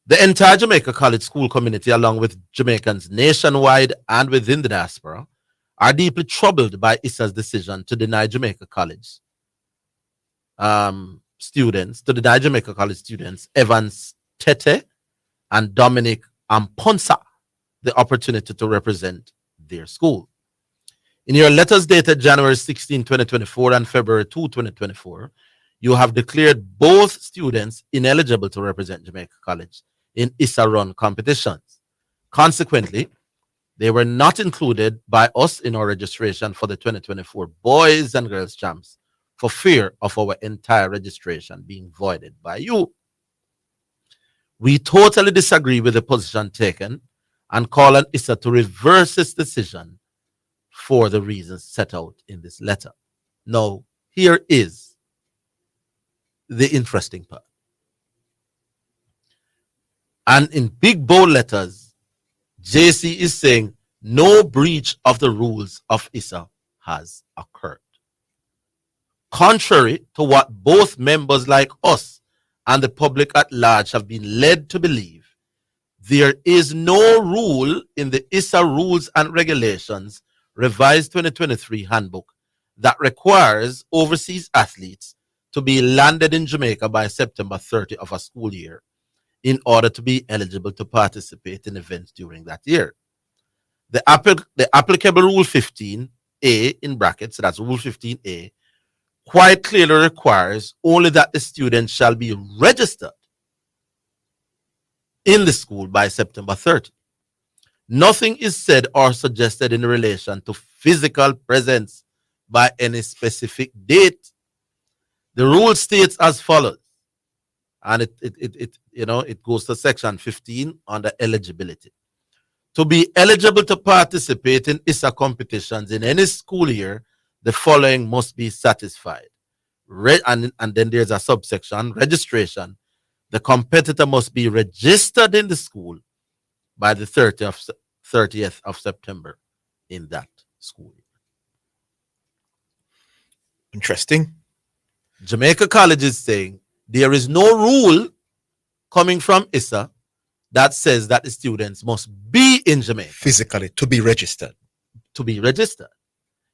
the entire Jamaica College school community, along with Jamaicans nationwide and within the diaspora, are deeply troubled by ISA's decision to deny Jamaica College students, Evans Tete and Dominic Amponsa the opportunity to represent their school. In your letters dated January 16, 2024 and February 2, 2024, you have declared both students ineligible to represent Jamaica College in ISA-run competitions. Consequently, they were not included by us in our registration for the 2024 Boys and Girls Champs for fear of our entire registration being voided by you. We totally disagree with the position taken and call on ISA to reverse its decision for the reasons set out in this letter. Now, here is the interesting part. And in big bold letters, JC is saying no breach of the rules of ISA has occurred. Contrary to what both members like us and the public at large have been led to believe, there is no rule in the ISA Rules and Regulations revised 2023 handbook that requires overseas athletes to be landed in Jamaica by September 30 of a school year in order to be eligible to participate in events during that year. The applicable Rule 15A in brackets, so that's Rule 15A, quite clearly requires only that the student shall be registered in the school by September 30. Nothing is said or suggested in relation to physical presence by any specific date. The rule states as follows, and it goes to section 15 under eligibility. To be eligible to participate in ISA competitions in any school year, the following must be satisfied. And then there's a subsection, registration. The competitor must be registered in the school by the 30th of September in that school year. Interesting. Jamaica College is saying there is no rule coming from ISA that says that the students must be in Jamaica. Physically, to be registered. To be registered.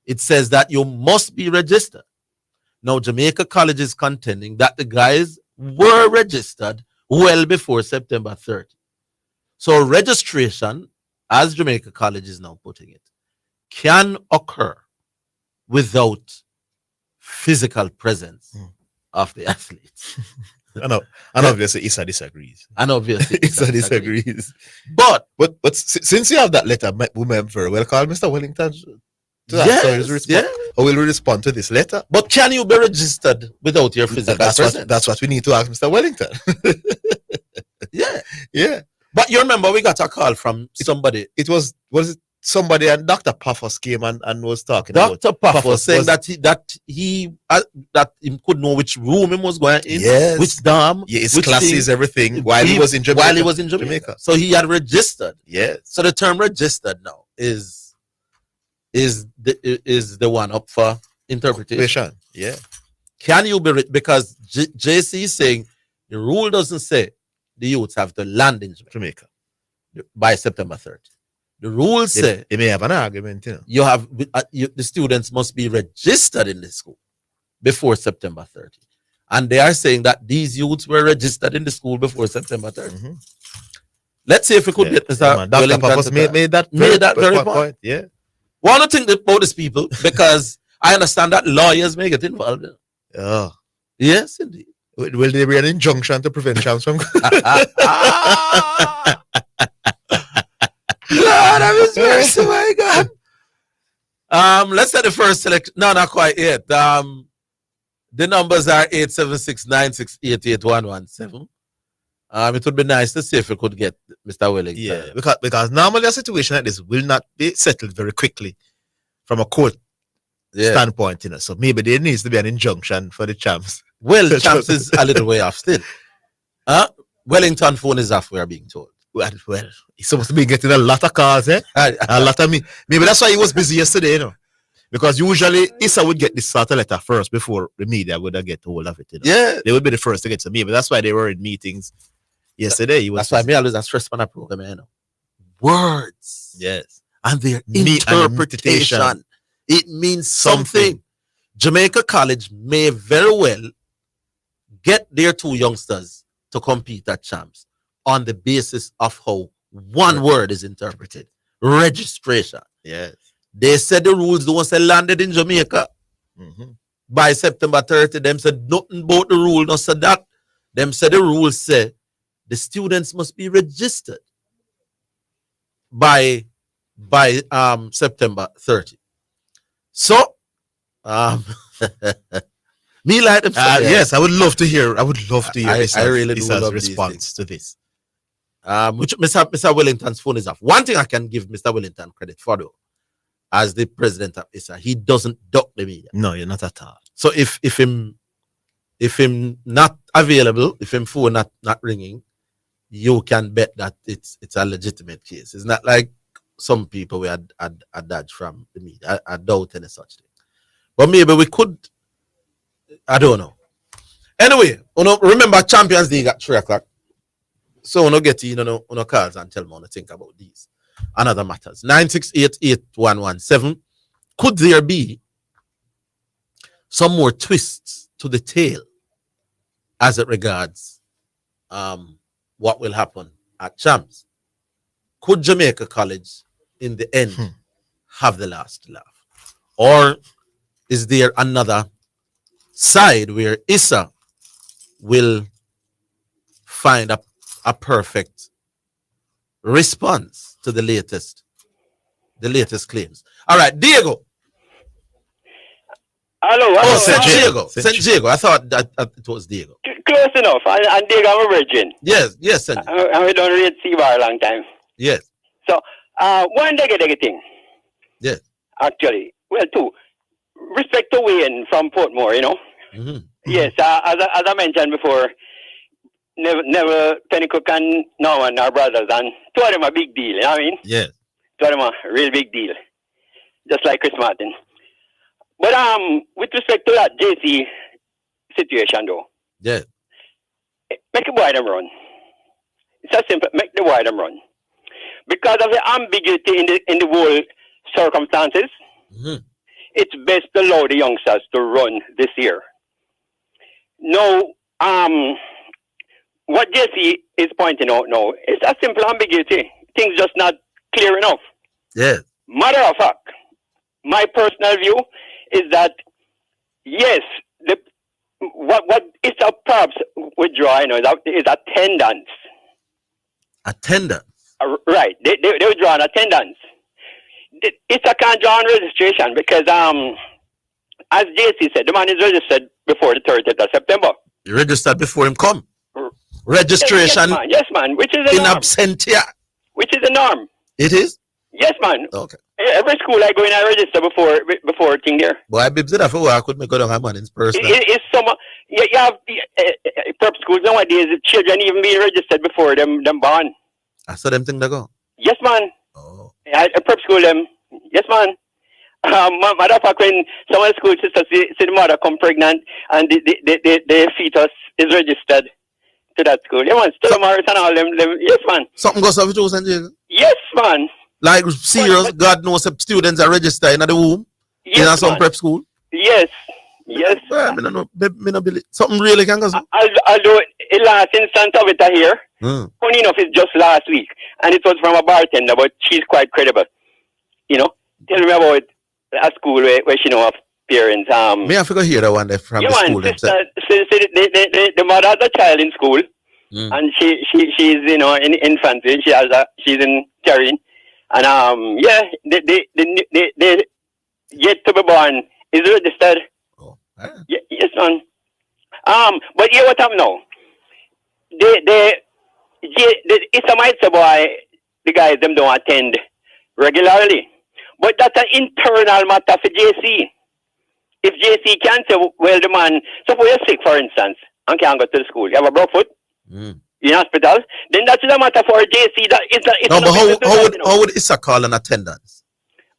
It says that you must be registered. Now, Jamaica College is contending that the guys were registered well before September 30. So registration, as Jamaica College is now putting it, can occur without physical presence of the athletes. And obviously ISA disagrees. And obviously ISA disagrees. But since you have that letter, we may very well call Mr. Wellington to that. Yes, or will we respond to this letter? But can you be registered without your physical presence? That's what we need to ask Mr. Wellington. Yeah. But you remember we got a call from somebody. It was it somebody, and Dr. Paphos came and was talking. Dr. Paphos saying that he could know which room he was going in, yes, which dorm, his classes, everything while he was in Jamaica. While he was in Jamaica. So he had registered. Yes. So the term registered now is the one up for interpretation. Yeah. Can you be because JC is saying the rule doesn't say the youths have to land in Jamaica by September 30. The rules say they may have an argument. You have the students must be registered in the school before September 30, and they are saying that these youths were registered in the school before September 30. Mm-hmm. Let's see if we could get Mr. Dr. Paphos made that very point. Yeah. One of the things about these people, because I understand that lawyers may get involved. Oh. Yes, indeed. Will there be an injunction to prevent champs from? God, I was mercy, my God. Let's say the first selection. No, not quite yet. The numbers are 876-968-8117. It would be nice to see if we could get Mr. Wellington. Yeah, because normally a situation like this will not be settled very quickly from a court standpoint, So maybe there needs to be an injunction for the champs. Well, champs is a little way off still. Wellington phone is off, we are being told. Well, he's supposed to be getting a lot of calls, a lot of me. Maybe that's why he was busy yesterday, Because usually ISA would get this sort of letter first before the media would get hold of it. Yeah. They would be the first to get to me, but that's why they were in meetings yesterday. That's why me always stress on a program, Words. Yes. and their Meet an interpretation. It means something. Jamaica College may very well get their 2 youngsters to compete at champs on the basis of how one word is interpreted. Registration. Yes. They said the rules don't say landed in Jamaica. By September 30, them said nothing about the rule, no said that. Them said the rules say the students must be registered by September 30. So me like them yes, I would love to hear. I really do love response to this. Which Mr. Wellington's phone is off. One thing I can give Mr. Wellington credit for, though, as the president of ISA, he doesn't duck the media. No, you're not at all. So if him not available, if him phone not ringing, you can bet that it's a legitimate case. It's not like some people we had dodge from the media. I doubt any such thing. But maybe we could. I don't know. Anyway, remember Champions League at 3 o'clock. So get calls and tell me what to think about these and other matters. 9688117. Could there be some more twists to the tale as it regards what will happen at champs? Could Jamaica College in the end have the last laugh? Or is there another side where ISA will find a perfect response to the latest claims? All right, Diego. Hello. Oh, St. Diego. I thought that it was Diego. Close enough. And Diego, I'm a virgin. Yes, St. Diego. And we don't read C-Bar a long time. Yes. So, one dege thing. Yes. Actually. Well, 2. Respect to Wayne from Portmore, Yes, as I mentioned before, never Pennycook and Norman are brothers, and 2 of them a big deal, you know what I mean? Yes. 2 of them a real big deal. Just like Chris Martin. But with respect to that JC situation though. Yes. Make the boy them run. It's as simple, make the boy them run. Because of the ambiguity in the whole circumstances, it's best to allow the youngsters to run this year. No, what JC is pointing out now is a simple ambiguity. Things just not clear enough. Yes. Matter of fact, my personal view is that yes, what is a perhaps withdraw, is attendance. Attendance. Right. They withdraw an attendance. It's a can't draw on registration because as JC said, the man is registered before the 30th of September. You registered before him come. Registration. Yes, man. Which is a in norm. absentia. Which is a norm. It is? Yes, man. Okay. Every school I go in, I register before thing there. Boy, Bibs did that for I could make go down a man in person. It's some you have prep schools nowadays. The children even being registered before them born. I saw them thing they go. Yes, man. Oh. I prep school them. Yes, man. Matter of fact, when some of the school sisters see the mother come pregnant and the fetus is registered to that school. Yeah, man. Still Morris and all them. Yes, man. Something goes off with you, St. Diego? Yes, man. Like serious, God knows if students are registered in the womb. Yes, in some man. prep school. Yes. Yes. Well, I don't know. Something really can go. Although the last instance of it here, funny enough, it's just last week. And it was from a bartender, but she's quite credible. Tell me about a school where she know of parents. May I forget hear that one there from the school themselves? The mother has a child in school, and she's in infancy. She's in carrying, and they yet to be born is registered. Yes, son. But here what happened now? It's a might say boy, the guys them don't attend regularly. But that's an internal matter for JC. If JC can't say, well, the man, suppose you're sick, for instance, and can't go to the school, you have a broke foot in hospital, then that is a matter for JC. How would ISA call an attendance?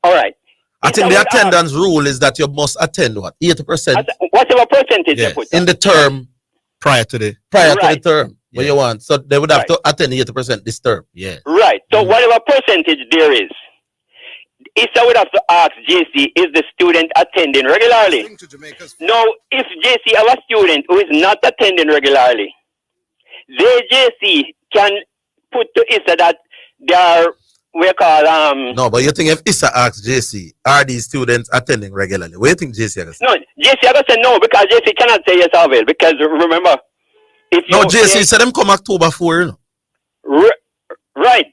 All right. I think the attendance rule is that you must attend what? 80%? Whatever percentage you put. In the term prior to the term. What you want. So they would have to attend 80% this term. Yeah. Right. So whatever percentage there is, Issa would have to ask JC, is the student attending regularly? Now, if JC have a student who is not attending regularly, the JC can put to Issa that they are, we call, No, but you think if Issa asks JC, are these students attending regularly? What do you think JC is? No, JC I gonna say no, because JC cannot say yes, Orville, because remember, if you... No, JC said them come October 4, you know? Right.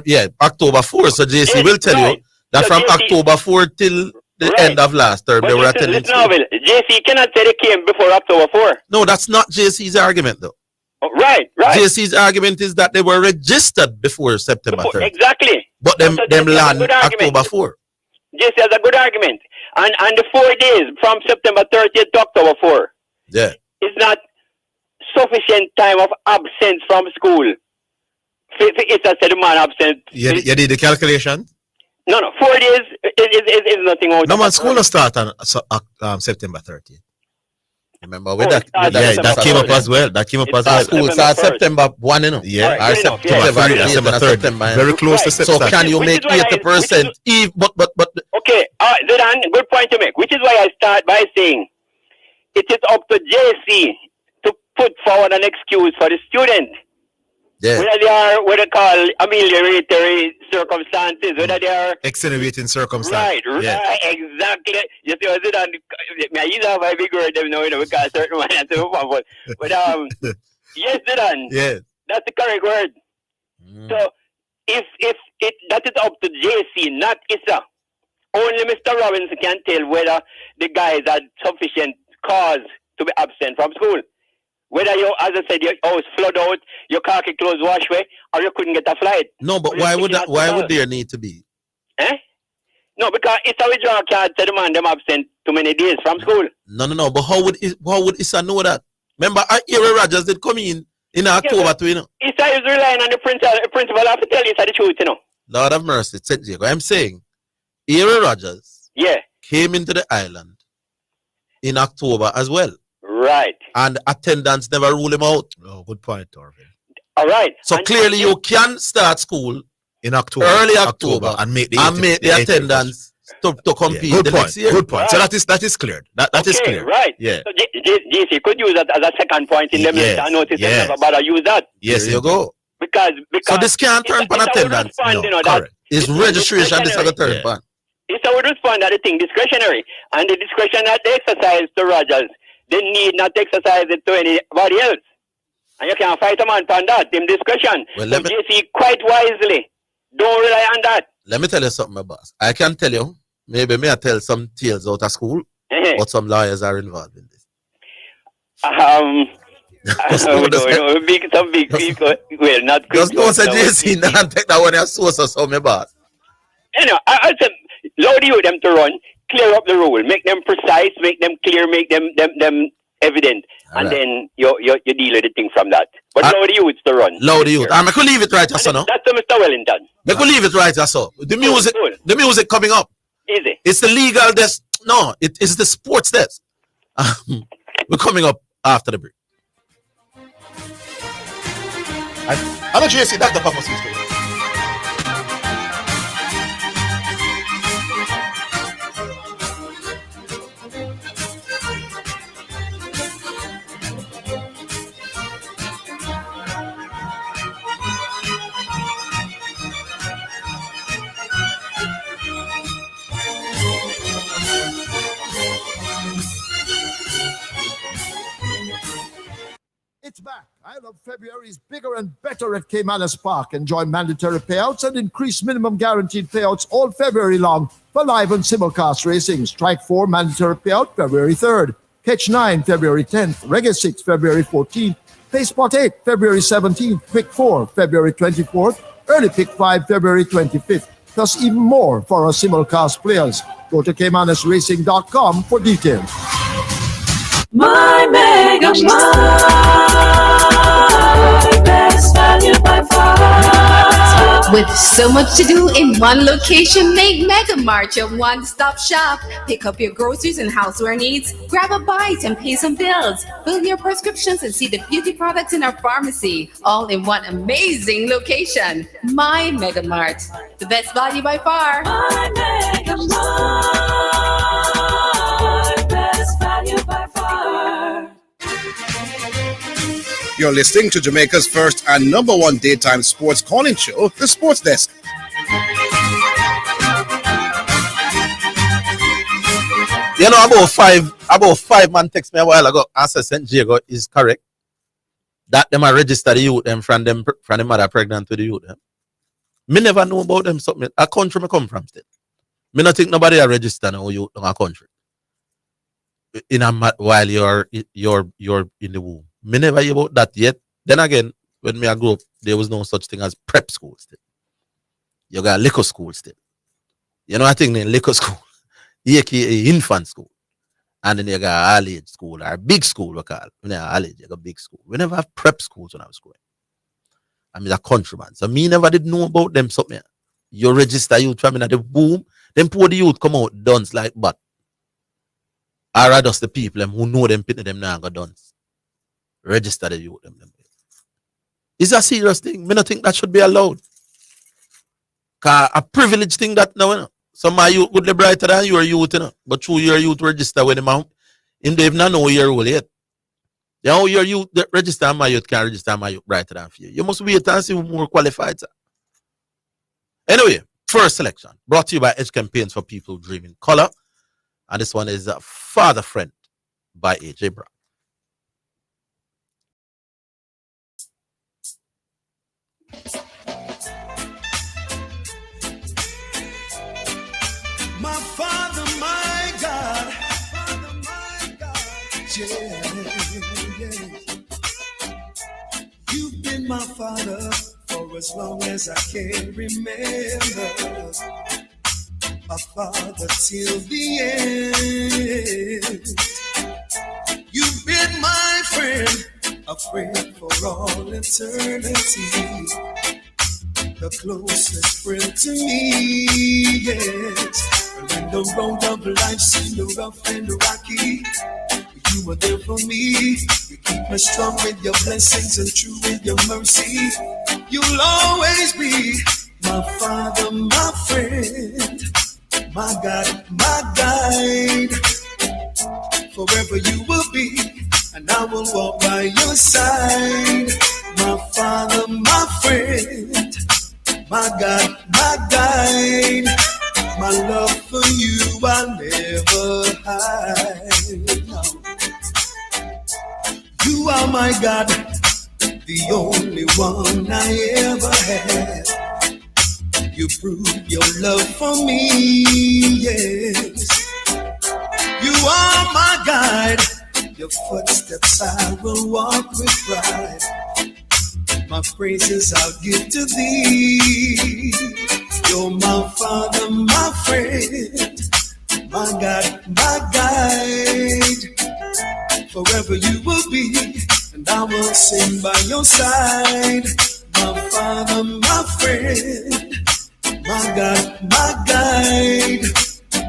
Yeah, October 4, so JC will tell you that So from JC October 4 till the end of last term, But they were listen, attending listen, school. Orville, JC cannot say they came before October 4. No, that's not JC's argument, though. Oh, right. JC's argument is that they were registered before September 3rd. Exactly. But them So them JC has a land good argument. October 4. JC has a good argument. And the 4 days from September 30th to October 4 Yeah. is not sufficient time of absence from school. It's a said man absent. You did the calculation? No, 4 days is nothing out. No, man, school will start on September 30th. Remember, with that, that came up as well. That came up as well. School starts September 1, you know? Yeah, Or September 3rd. Very close to So September. can you make 80% Eve? But Okay, Zidane, good point to make. Which is why I start by saying it is up to JC to put forward an excuse for the student. Yeah. Whether they are what they call amelioratory circumstances, whether they are Extenuating circumstances. right, exactly. You see, Zidane, I use have a big word them now, you know, because certain one has to move on. But yes, Zidane. Yes. That's the correct word. So if it that is up to JC, not Issa. Only Mr. Robinson can tell whether the guys had sufficient cause to be absent from school. Whether you, as I said, your house flood out, your car can close washway, or you couldn't get a flight. No, but why would there need to be? No, because it's a withdrawal card to the man them absent too many days from school. No. But how would Issa know that? Remember, Aaron Rodgers did come in October too, you know. Issa is relying on the principal have to tell Issa the truth, you know. Lord have mercy, St. Jacob. I'm saying, Aaron Rodgers came into the island in October as well. Right. And attendance never ruled him out. Oh, good point, Orville. All right. So clearly you can start school in October, early October, and make the attendance to compete good the point. next year. Good point. Right. So that is clear. That is clear. Right. Yeah. So JC could use that as a second point in the list. I noticed yes. never bother use that. Yes, There you go. Because So this can't turn for attendance. No, you know, Correct. It's registration. This is the third point. Issa would respond that the thing discretionary, and the discretion that they exercise to Rogers, they need not exercise it to anybody else. And you can't fight a man on that, in discretion. Well, so JC quite wisely, don't rely on that. Let me tell you something, my boss. I can tell you, maybe I tell some tales out of school, but some lawyers are involved in this. Some big people, well, not just don't say JC, and take that one as source or so, my boss. You know, I said, allow them to run, clear up the rule, make them precise, make them clear, make them evident, all and right. then you deal with the thing from that. But allow the youths to run. Allow the youth. I could leave it right as so, no? That's Mr. Wellington. I could leave it right as so. The music coming up. Easy. It's the legal desk. No, it is the sports desk. We're coming up after the break. I don't JC, that's the purpose of this. It's back. I Love February is bigger and better at Caymanas Park. Enjoy mandatory payouts and increased minimum guaranteed payouts all February long for live and simulcast racing. Strike 4 mandatory payout February 3rd. Catch 9 February 10th. Reggae 6 February 14th. Pay Spot 8 February 17th. Pick 4 February 24th. Early Pick 5 February 25th. Plus even more for our simulcast players. Go to caymanasracing.com for details. My Mega, my best best value by far. With so much to do in one location, make Mega Mart your one-stop shop. Pick up your groceries and houseware needs, grab a bite and pay some bills, fill your prescriptions and see the beauty products in our pharmacy, all in one amazing location. My Mega Mart, the best value by far. My Mega Mart, best value by far. You're listening to Jamaica's first and #1 daytime sports calling show, The Sports Desk. You know, about five man text me a while ago. Answer St. Diego is correct. That them are registered the youth them from the mother pregnant with the youth them. Me never know about them something. A country me come from still. Me not think nobody are registered now youth in a country. While you're in the womb. Me never hear about that yet. Then again, when me I grew up, there was no such thing as prep school still. You got liquor school still. You know I think in liquor school, aka infant school. And then you got all age school or big school we call. When you have all age, you got big school. We never have prep schools when I was growing. I mean a countryman. So me never did know about them something. You register youth from in the boom, then pour the youth come out dance like but. Or are just the people them who know them pitting them now go dance. Register the youth them. It's a serious thing. Me not think that should be allowed. Cause a privilege thing that now, you know. Some of you would be brighter than your youth, you know. But through your youth register when him they have not know your role yet. You know your youth register and my youth can register my youth brighter than for you. You must wait and see who more qualified. Sir. Anyway, first selection brought to you by Edge Campaigns for People Who Dream in Color. And this one is Father Friend by AJ Brown. My Father, my God, yeah. You've been my Father for as long as I can remember. A Father till the end. You've been my friend, a friend for all eternity. The closest friend to me, yes. When the road of life seemed rough and rocky, you were there for me. You keep me strong with your blessings and true with your mercy. You'll always be my Father, my friend, my God, my guide. Forever you will be, and I will walk by your side. My Father, my friend, my God, my guide. My love for you I'll never hide. No. You are my God, the only one I ever had. You prove your love for me, yes. You are my guide, your footsteps I will walk with pride. My praises I'll give to thee. You're my Father, my friend, my God, my guide. Forever you will be, and I will sing by your side. My Father, my friend, my God, my guide.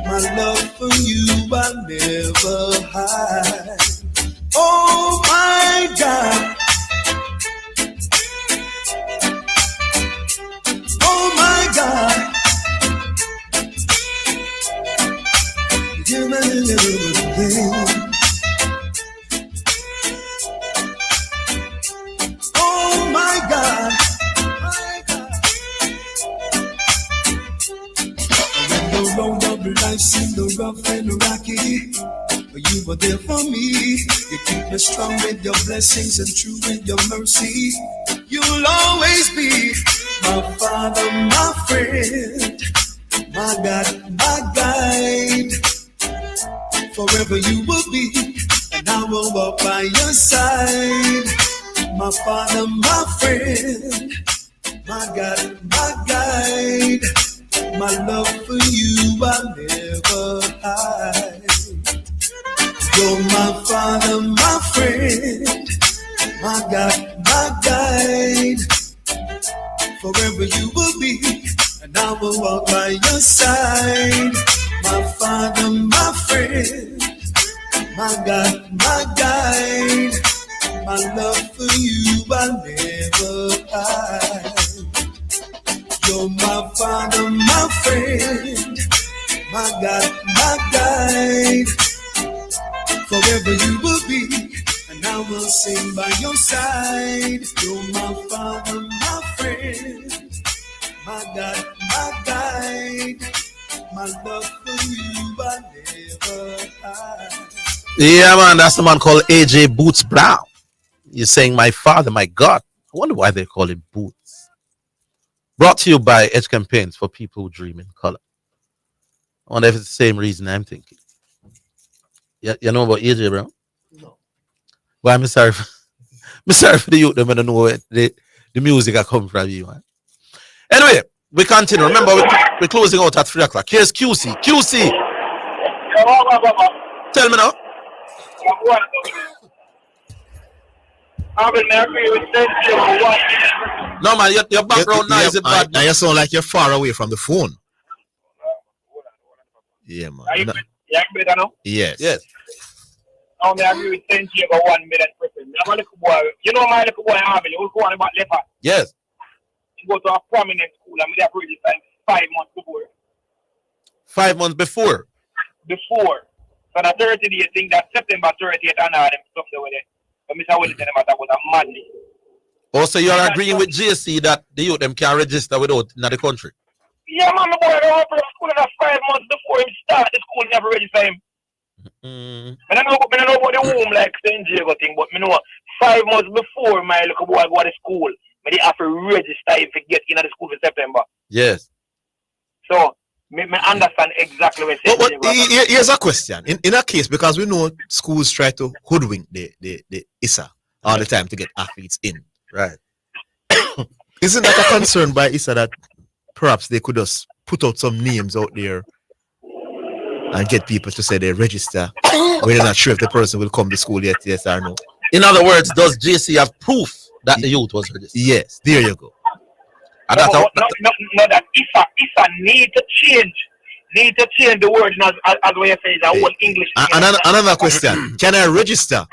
My love for you I'll never hide. Oh my God. Oh my God. Give me a little thing. Oh my God. When the road of life seemed rough and rocky, but you were there for me. You keep me strong with your blessings and true with your mercy. You'll always be my Father, my friend, my God, my guide. Forever you will be, and I will walk by your side. My Father, my friend, my God, my guide. My love for you I'll never hide. You're my Father, my friend, my God, my guide. Forever you will be, and I will walk by your side. My Father, my friend, my God, my guide. My love for you I'll never hide. You're my Father, my friend, my God, my guide. Forever you will be, and I will sing by your side. You're my Father, my friend, my God, my guide. My love for you I never hide. Yeah, man, that's the man called AJ Boots Brown. You're saying my father, my God. I wonder why they call him Boots. Brought to you by Edge Campaigns for people who dream in color. I wonder if it's the same reason I'm thinking. Yeah, you know about AJ Brown? No. Well, I'm sorry for the youth. Them don't know where the music I come from you, man. Anyway, we continue. Remember, we're closing out at 3 o'clock. Here's QC. QC. Tell me now. No, man, your background noise is bad. Now you sound like you're far away from the phone. Yeah, man. You better now? Yes. Yes. I agree with Senji about 1 million percent. I'm a little boy. You know my little boy Orville, who's going about leopard. Yes. He go to a prominent school. I'm there for 5 months before. 5 months before? Before. So the 30th thing, that September 30th, and all them stuff there with it. But Mr. Willis and them that was a madness. Also, you're agreeing with JC that the youth them can register without in the country? Yeah, man, my boy, I don't open school in 5 months before him start. The school never register him. I don't know about the home like St. Diego thing, but I know 5 months before my little boy go to school, but they have to register if he get into the school for September. Yes. So, I understand exactly what St. Diego is. Here's a question. In a case, because we know schools try to hoodwink the ISA all the time to get athletes in. Right. Isn't that a concern by ISA that perhaps they could just put out some names out there and get people to say they register when they're not sure if the person will come to school yet, yes or no? In other words, does JC have proof that the youth was registered? Yes, there you go. No, that ISA need to change the word as we say the whole English. Another question. Can I register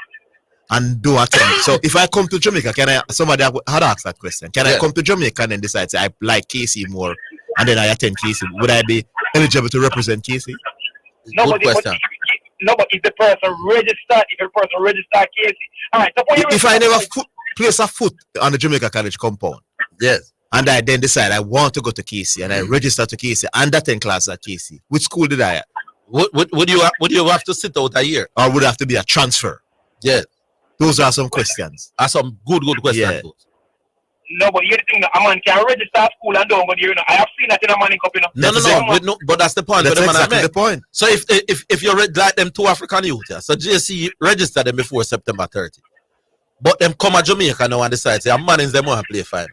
and do attend? So if I come to Jamaica, somebody had asked that question. Can I come to Jamaica and then decide I like Casey more and then I attend Casey? Would I be eligible to represent Casey? Good question. But if the person register Casey, all right. So if I never place a foot on the Jamaica College compound, yes, and I then decide I want to go to Casey and I register to Casey and attend class at Casey, which school did I at? Would you have to sit out a year, or would it have to be a transfer? Yes, those are some questions. Are some good questions. Yeah. No, but you think a man can register at school and don't go there, you know. I have seen that in a Manning Cup, you know. No, but that's the point. That's exactly the point. So if you read like them 2 African youth, yeah, so JC register them before September 30. But them come to Jamaica now and decide say, I'm manning them want to play fine.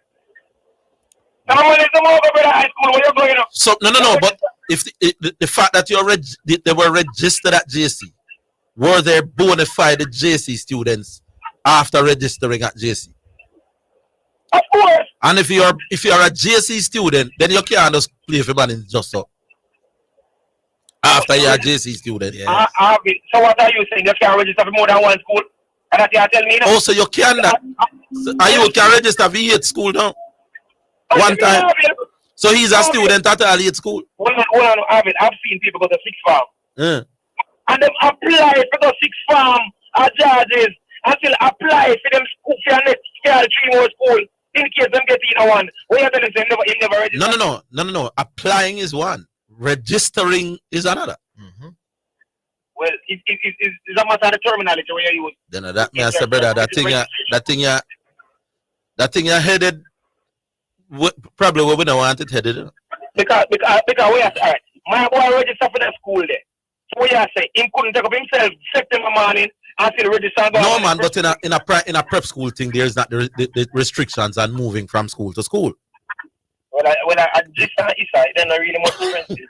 So no, but if the fact that they were registered at JC, were they bona fide JC students after registering at JC? Of course. And if you're a JC student, then you can't just play for man just so. After you're a JC student. Yeah. So what are you saying? You can't register for more than one school? And that you tell me now? Also, you can that. You can register for 8 school now. One time. So he's a student at all 8 school. Hold on, I've seen people go to 6th form. Yeah. And them apply for the 6th form judges and still apply for them school for next year 3 more school. In case them get in one. What you telling them never register? No. Applying is one. Registering is another. Mm-hmm. Well, it's a matter of the terminology where you use. Then that means, brother, that thing you're headed probably where we don't want it headed. Because we are alright. My boy registered for that school there. So what you say? He couldn't take up himself September morning and still register. No man, but in a prep school thing, there's not the restrictions on moving from school to school. When I just on the east side, then I really much difference.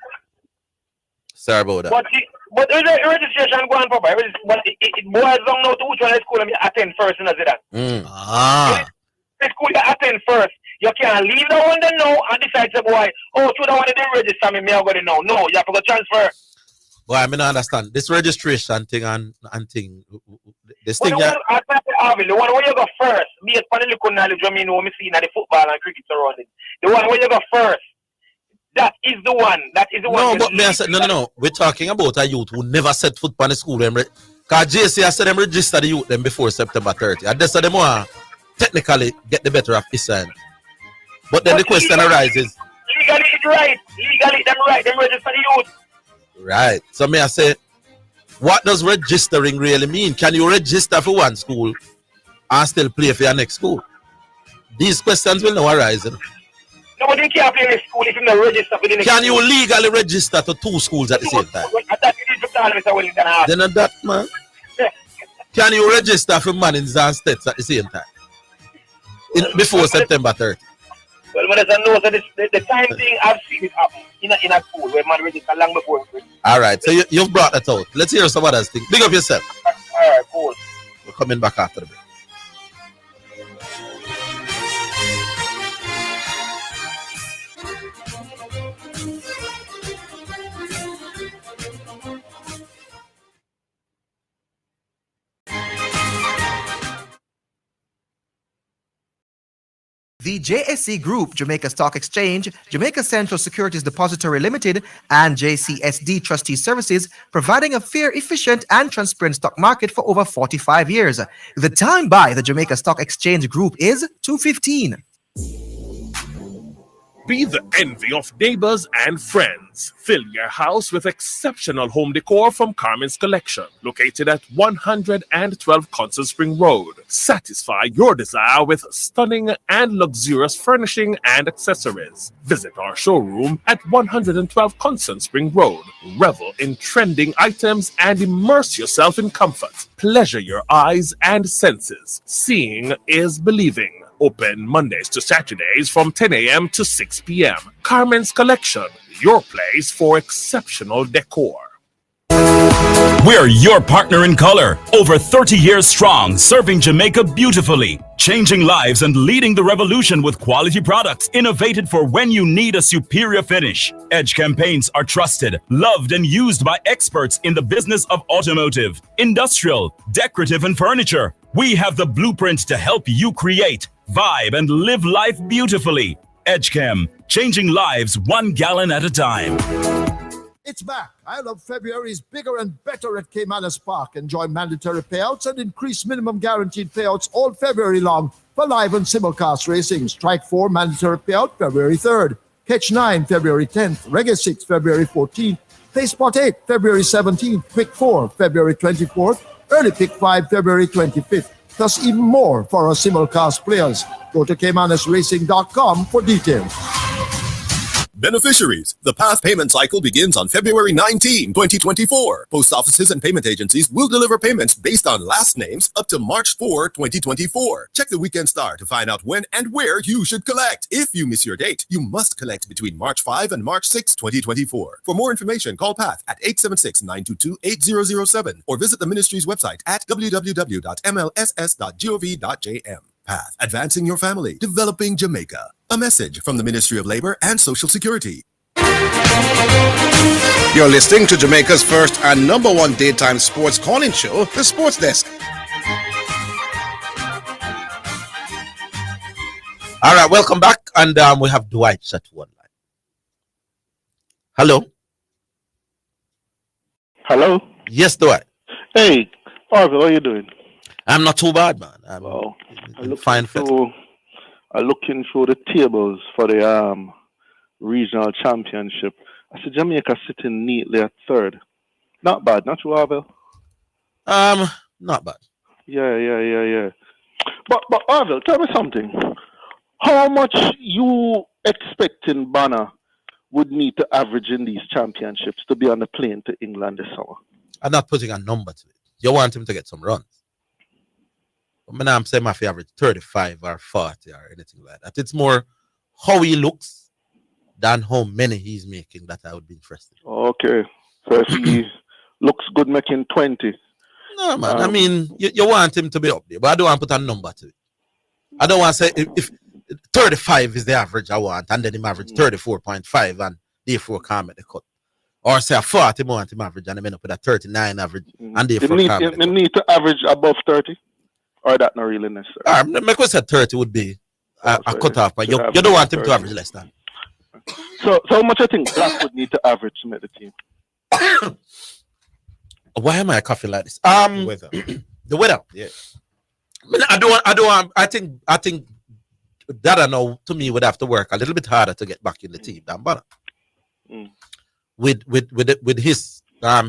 Sorry about that. But registration go on proper. But it boils down now to which one school I attend first in Zidane. The school you attend first. You can't leave the one there now and decide to boy, oh, should I want to register me, I go there now. No, you have to go transfer. Boy, I mean, I understand. This registration thing and thing. This But thing, the one where you go first, be it for the little knowledge of me know me see in the football and cricket surrounding. The one where you go first, that is the one. That is the one. No, but me I said, no. We're talking about a youth who never set foot on the school. Because JC, I said them register the youth them before September 30. And they said them want technically get the better of his sign. But then the question arises. Legally it's right. Legally them right. Them register the youth. Right. So may I say, what does registering really mean? Can you register for one school and still play for your next school? These questions will now arise. No, but you can't play in the school if you don't register for the next Can school. you legally register to two schools at the same time? Then that, man. Can you register for Mannings and Stets at the same time? Before September 30? Well, when there's a no, so the time thing I've seen it happen in a school where man register long before. All right, so you've brought that out. Let's hear some others things. Big up yourself. All right, cool. We're coming back after the break. The JSC Group, Jamaica Stock Exchange, Jamaica Central Securities Depository Limited, and JCSD Trustee Services, providing a fair, efficient, and transparent stock market for over 45 years. The time by the Jamaica Stock Exchange Group is 2:15. Be the envy of neighbors and friends. Fill your house with exceptional home decor from Carmen's Collection, located at 112 Constant Spring Road. Satisfy your desire with stunning and luxurious furnishing and accessories. Visit our showroom at 112 Constant Spring Road. Revel in trending items and immerse yourself in comfort. Pleasure your eyes and senses. Seeing is believing. Open Mondays to Saturdays from 10 a.m. to 6 p.m. Carmen's Collection, your place for exceptional decor. We're your partner in color, over 30 years strong, serving Jamaica beautifully, changing lives and leading the revolution with quality products innovated for when you need a superior finish. Edge campaigns are trusted, loved, and used by experts in the business of automotive, industrial, decorative, and furniture. We have the blueprint to help you create, vibe, and live life beautifully. EdgeChem, changing lives 1 gallon at a time. It's back. I Love February is bigger and better at Caymanas Park. Enjoy mandatory payouts and increased minimum guaranteed payouts all February long for live and simulcast racing. Strike 4 mandatory payout February 3rd. Catch 9 February 10th. Reggae 6 February 14th. Play Spot 8 February 17th. Quick 4 February 24th. Early Pick 5 February 25th. Plus even more for our simulcast players. Go to caymanasracing.com for details. Beneficiaries. The PATH payment cycle begins on February 19, 2024. Post offices and payment agencies will deliver payments based on last names up to March 4, 2024. Check the Weekend Star to find out when and where you should collect. If you miss your date, you must collect between March 5 and March 6, 2024. For more information, call PATH at 876-922-8007 or visit the ministry's website at www.mlss.gov.jm. PATH, advancing your family, developing Jamaica. A message from the Ministry of Labor and Social Security. You're listening to Jamaica's first and number one daytime sports calling show, The Sports Desk. All right, welcome back. And we have Dwight at one line. Hello. Hello. Yes, Dwight. Hey, Orville, how you doing? I'm not too bad, man. I'm fine. I'm looking through the tables for the regional championship. I see Jamaica sitting neatly at third. Not bad, not true, Orville? Not bad. Yeah. But Orville, tell me something. How much you expecting Banner would need to average in these championships to be on the plane to England this summer? I'm not putting a number to it. You want him to get some runs. But I'm saying my average 35 or 40 or anything like that. It's more how he looks than how many he's making that I would be interested in. Okay. So if he looks good making 20. No, man. I mean, you want him to be up there, but I don't want to put a number to it. I don't want to say if 35 is the average I want, and then him average 34.5, and therefore can't make the cut. Or say a 40 want him average, and him end up with a 39 average, and therefore can't make the cut. Need to average above 30, or that not really necessary. My question 30 would be a cut-off, but you don't want him to average less than. So how much I think Black would need to average to make the team? Why am I coughing like this? Weather. The weather. Yeah. I think that I know to me would have to work a little bit harder to get back in the team than Bonner. With his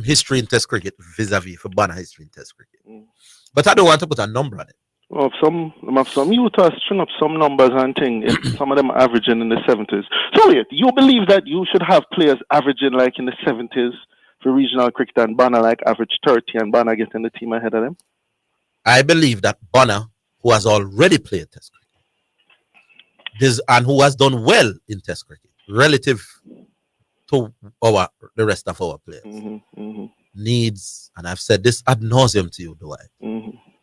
history in Test cricket vis-a-vis for Bonner history in Test cricket. But I don't want to put a number on it. Well, some youth are string up some numbers and things. Some of them are averaging in the 70s. So wait, you believe that you should have players averaging like in the 70s for regional cricket and Bonner like average 30 and Bonner getting the team ahead of them? I believe that Bonner, who has already played Test cricket, and who has done well in Test cricket, relative to the rest of our players, needs, and I've said this ad nauseum to you, Dwight,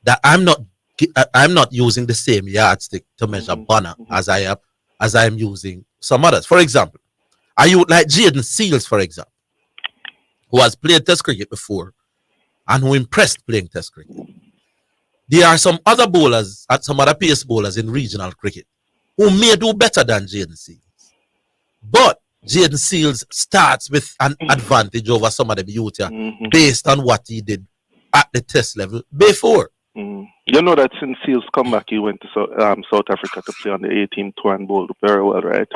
that I'm not using the same yardstick to measure Bonner as I am using some others. For example, are you like Jaden Seals, for example, who has played Test cricket before and who impressed playing Test cricket? There are some other bowlers, some other pace bowlers in regional cricket who may do better than Jaden Seals. But Jaden Seals starts with an advantage over some of the youth based on what he did at the Test level before. You know that since Seals come back, he went to South Africa to play on the A-team tour and bowled very well, right?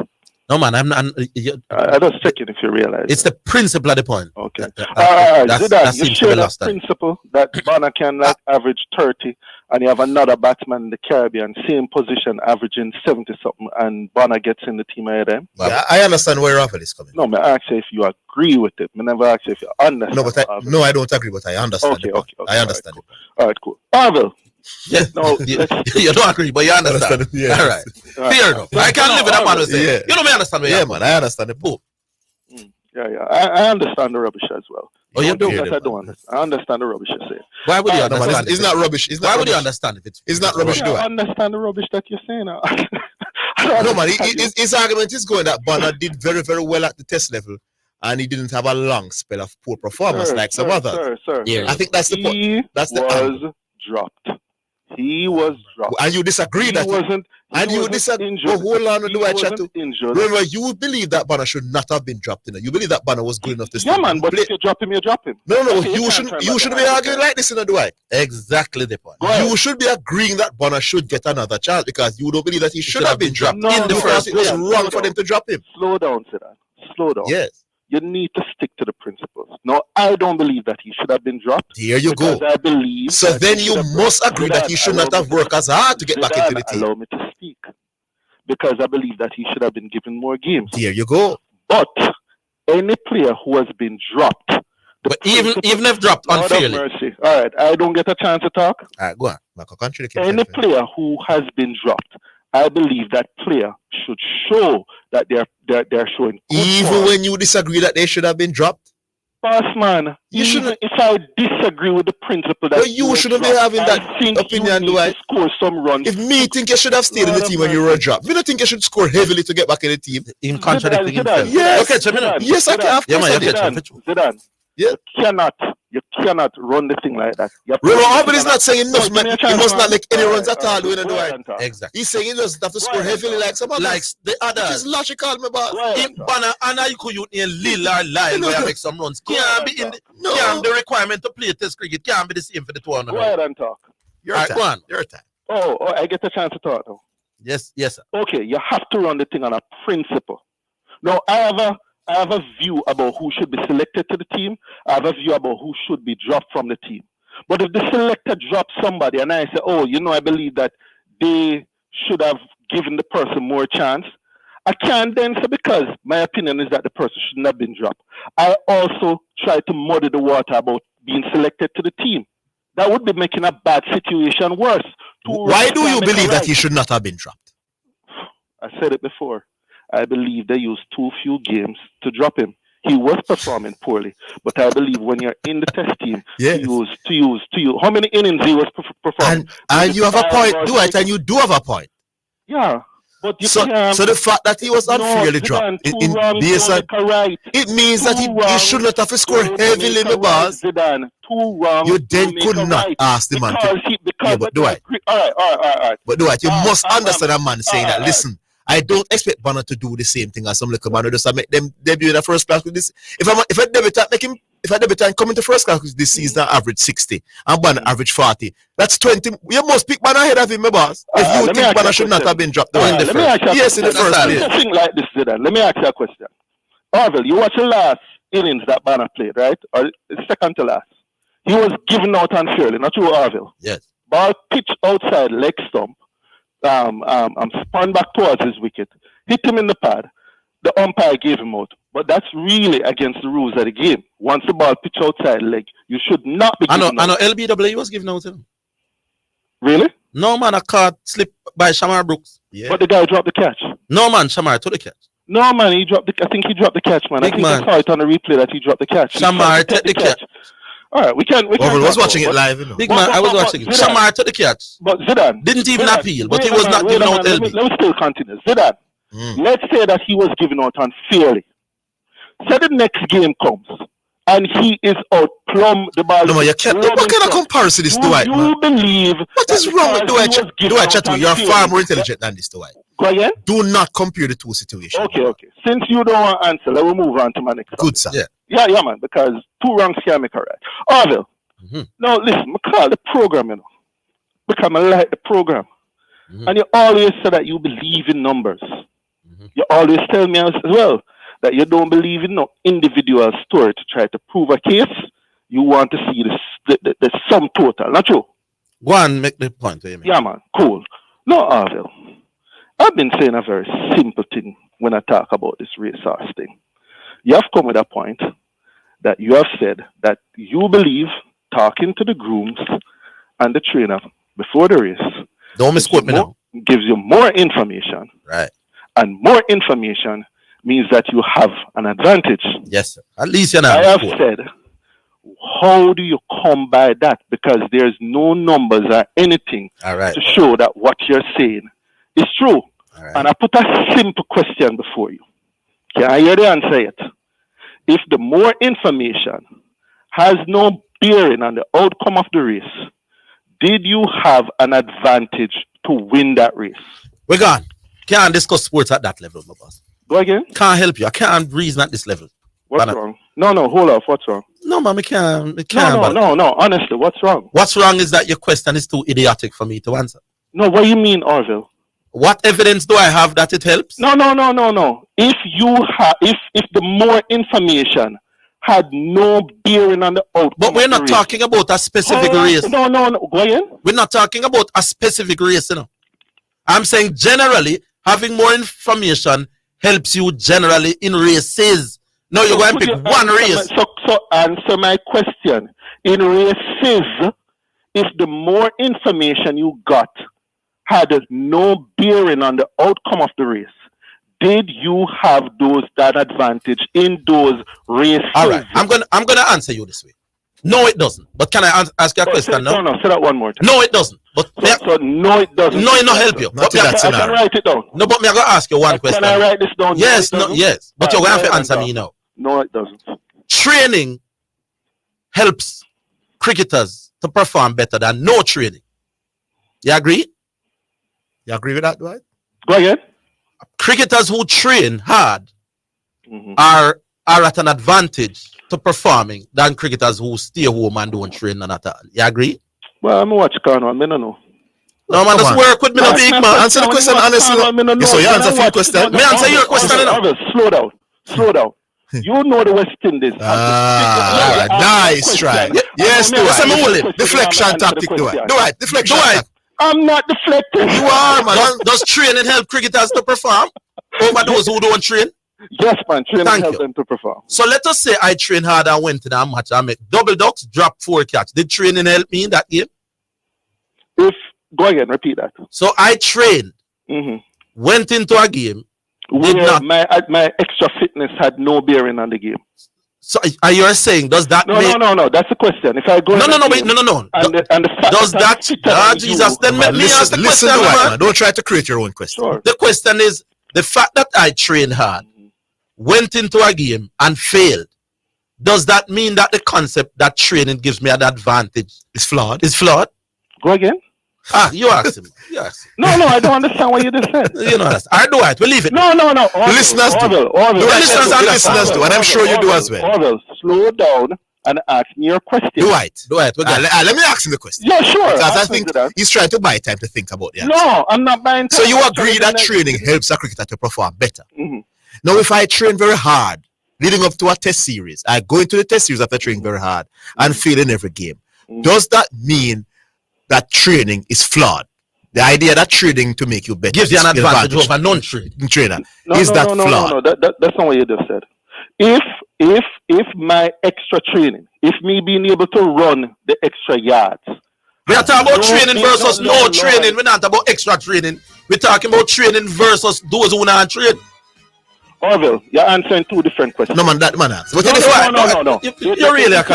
No, man, I'm just checking if you realize. It's the principle of the point. Okay. That you seems to share be that lost. principle that Bonner can average 30, and you have another batsman in the Caribbean, same position, averaging 70-something, and Bonner gets in the team ahead of him. Yeah, I understand where Orville is coming. No, I ask you if you agree with it. I never ask you if you understand. No, I don't agree, but I understand. Okay. I understand. All right, cool. Orville. Yes, no, you don't agree, but you understand. Yeah. All right. Fair enough. I can't live with that man who say, Yeah. you know me understand me. Yeah, man, I understand the poop. Yeah. I understand the rubbish as well. Oh, you do? I don't understand. I understand the rubbish you're saying. Why would you No, man, understand? it's not rubbish. It's not Why would you rubbish. understand if It's not rubbish, do I I? understand the rubbish that you're saying. No, man, his argument is going that Bonner did very, very well at the Test level, and he didn't have a long spell of poor performance like some others. Sir. I think that's the point. That's the was dropped. He was dropped. And you disagree that you disagree. Well, hold on, do I chat to? Remember, you believe that Bonner should not have been dropped. You believe that Bonner was good enough to stay. Yeah, man, but if you drop him, you drop him. No, Okay, you shouldn't be arguing like this, do I? Exactly the point. You should be agreeing that Bonner should get another chance because you don't believe that he should have been dropped in the first place. It was wrong for them to drop him. Slow down, Zidane. Slow down. Yes. You need to stick to the principles. No, I don't believe that he should have been dropped. There you go. I believe. So then you must agree that he should not have worked as hard to get back into the team. Allow me to speak. Because I believe that he should have been given more games. There you go. But any player who has been dropped. But even if dropped unfairly. Mercy. All right, I don't get a chance to talk. All right, go on. Any player who has been dropped, I believe that player should show that they're showing. Even when you disagree that they should have been dropped? Boss man, you shouldn't. If I disagree with the principle that you shouldn't be having that opinion, do I? Score some runs. If me think you should have stayed in the team when you were dropped, me don't think you should score heavily to get back in the team. In contradicting himself. Yes. Okay, yes, I can. Zidane, yeah. You cannot run the thing like that. Orville is not saying enough, man. He must not make any runs at all. Exactly. He's saying he doesn't have to score heavily like some others. Like the others. Which is logical, my boss. If Bonner and I could in Lille or Lyle where make some runs, can't be in the requirement to play Test cricket can't be the same for the 200. Go ahead and talk. Your time. Oh, I get a chance to talk now. Yes, sir. Okay, you have to run the thing on a principle. Now, I have a view about who should be selected to the team. I have a view about who should be dropped from the team. But if the selector drops somebody and I say, I believe that they should have given the person more chance, I can't then say because my opinion is that the person shouldn't have been dropped. I also try to muddy the water about being selected to the team. That would be making a bad situation worse. Why do you believe that he should not have been dropped? I said it before. I believe they used too few games to drop him. he was performing poorly. But I believe when you're in the test team, Yes. to use, how many innings he was performing? And you have a point, Dwight, and you do have a point. Yeah. But you So the fact that he was unfairly dropped in based on, it means that he should not have scored heavily in the bars. Zidane, 2 wrong. You then could not ask the man to. Yeah, but Dwight. All right. But Dwight, you must understand a man saying that. Listen, I don't expect Banner to do the same thing as some little man who just make them debut in the first class with this. If a debutant come into first class with this season, average 60 and Banner average 40. That's 20. You must pick Banner ahead of him, my boss. If you think Banner should not have been dropped in the first. Yes, in the first place. Something like this, Zidane. Let me ask you a question. Orville, you watch the last innings that Banner played, right? Or second to last. He was given out unfairly, not you, Orville. Yes. Ball pitch outside leg stump. Spun back towards his wicket, hit him in the pad. The umpire gave him out, but that's really against the rules of the game. Once the ball pitch outside leg, you should not be. I know LBW was giving out to him. Really? No man, a card slip by Shamar Brooks. Yeah. But the guy dropped the catch. No man, Shamar took the catch. No man, I think he dropped the catch, man. I saw it on the replay that he dropped the catch. Shamar took the catch. All right, we can. I was watching it live. You know. Big man, I was watching it. Shamar took the catch. But Zidane didn't even appeal, but he was not giving out LB. Let me still continue. Zidane, let's say that he was given out unfairly. Say the next game comes and he is out plumb the ball. No, you can't. What kind of comparison is Dwight? You believe what is wrong with Dwight? Dwight, you're far more intelligent than this, Dwight. Go again? Do not compare the two situations. Okay. Since you don't want to answer, let me move on to my next. Good, sir. Yeah, man. Because 2 wrongs can make a right. Orville. Now listen, I call the program, you know, because I like the program. And you always say that you believe in numbers. You always tell me as well that you don't believe in no individual story to try to prove a case. You want to see the sum total, not true? Go on, make the point. Yeah, man. Cool. No, Orville. I've been saying a very simple thing when I talk about this racehorse thing. You have come with a point that you have said that you believe talking to the grooms and the trainer before the race don't misquote me now. Gives you more information. Right. And more information means that you have an advantage. Yes, sir. At least you're not. I have said, how do you come by that? Because there's no numbers or anything to show that what you're saying is true. And I put a simple question before you. Can I hear the answer yet? If the more information has no bearing on the outcome of the race, did you have an advantage to win that race? We're gone. Can't discuss sports at that level, my boss. Go again? Can't help you. I can't reason at this level. What's wrong? No, hold off. What's wrong? No, man, we can't. No. Honestly, what's wrong? What's wrong is that your question is too idiotic for me to answer. No, what do you mean, Orville? What evidence do I have that it helps? No. If the more information had no bearing on the outcome. But we're not talking about a specific race. No. Go ahead. We're not talking about a specific race, you know. I'm saying generally, having more information helps you generally in races. No, you're going to pick one race. So answer my question. In races, if the more information you got had no bearing on the outcome of the race, did you have that advantage in those races? All right, I'm gonna answer you this way. No, it doesn't. But can I ask you a question now? No, say that one more time. No, it doesn't. But so no, it doesn't. No, it not help you. I can write it down. No, but me I gotta ask you one question. Can I write this down? Yes, yes. But you're going to answer me now. No, it doesn't. Training helps cricketers to perform better than no training. You agree? You agree with that, Dwight? Go ahead. Cricketers who train hard are at an advantage to performing than cricketers who stay home and don't train none at all. You agree? Well, I'm watching Carno. I don't know. No, man, just work with me, no big man. Answer the question honestly. So you answer your question. Me answer your question now. Slow down. You know the West Indies. All right, nice try. Yes, Dwight. Deflection tactic, Dwight. Deflection tactic. I'm not deflecting. You are, man. Does training help cricketers to perform over those who don't train? Yes, man. Training helps them to perform. So let us say I train hard and went to that match. I make double ducks, drop 4 catch. Did training help me in that game? Go again, repeat that. So I trained, went into a game, where my extra fitness had no bearing on the game. So are you saying does that No, that's the question. If I go no. And the fact does that Jesus then let me ask the listen question? to it, don't try to create your own question. Sure. The question is the fact that I trained hard, went into a game and failed. Does that mean that the concept that training gives me an advantage is flawed? Go again. You asked him. No, I don't understand what you just said. You know, I do it. We leave it. No. The listeners do. The listeners do, and I'm sure you do as well. Orville, slow down and ask me your question. Do it. Let me ask him the question. Yeah, sure. Because I think he's trying to buy time to think about it. No, I'm not buying time. So you agree that training helps a cricketer to perform better? Mm-hmm. Now, if I train very hard leading up to a test series, I go into the test series after training very hard and fail in every game. Does that mean that training is flawed? The idea that training to make you better gives you an advantage over non-training trainer. Is that flawed? No. That's not what you just said. If my extra training, if me being able to run the extra yards. We are talking about training versus no training. We're not talking about extra training. We're talking about training versus those who not train. Orville, you're answering two different questions. No, man, that man asks. No. You're really a No.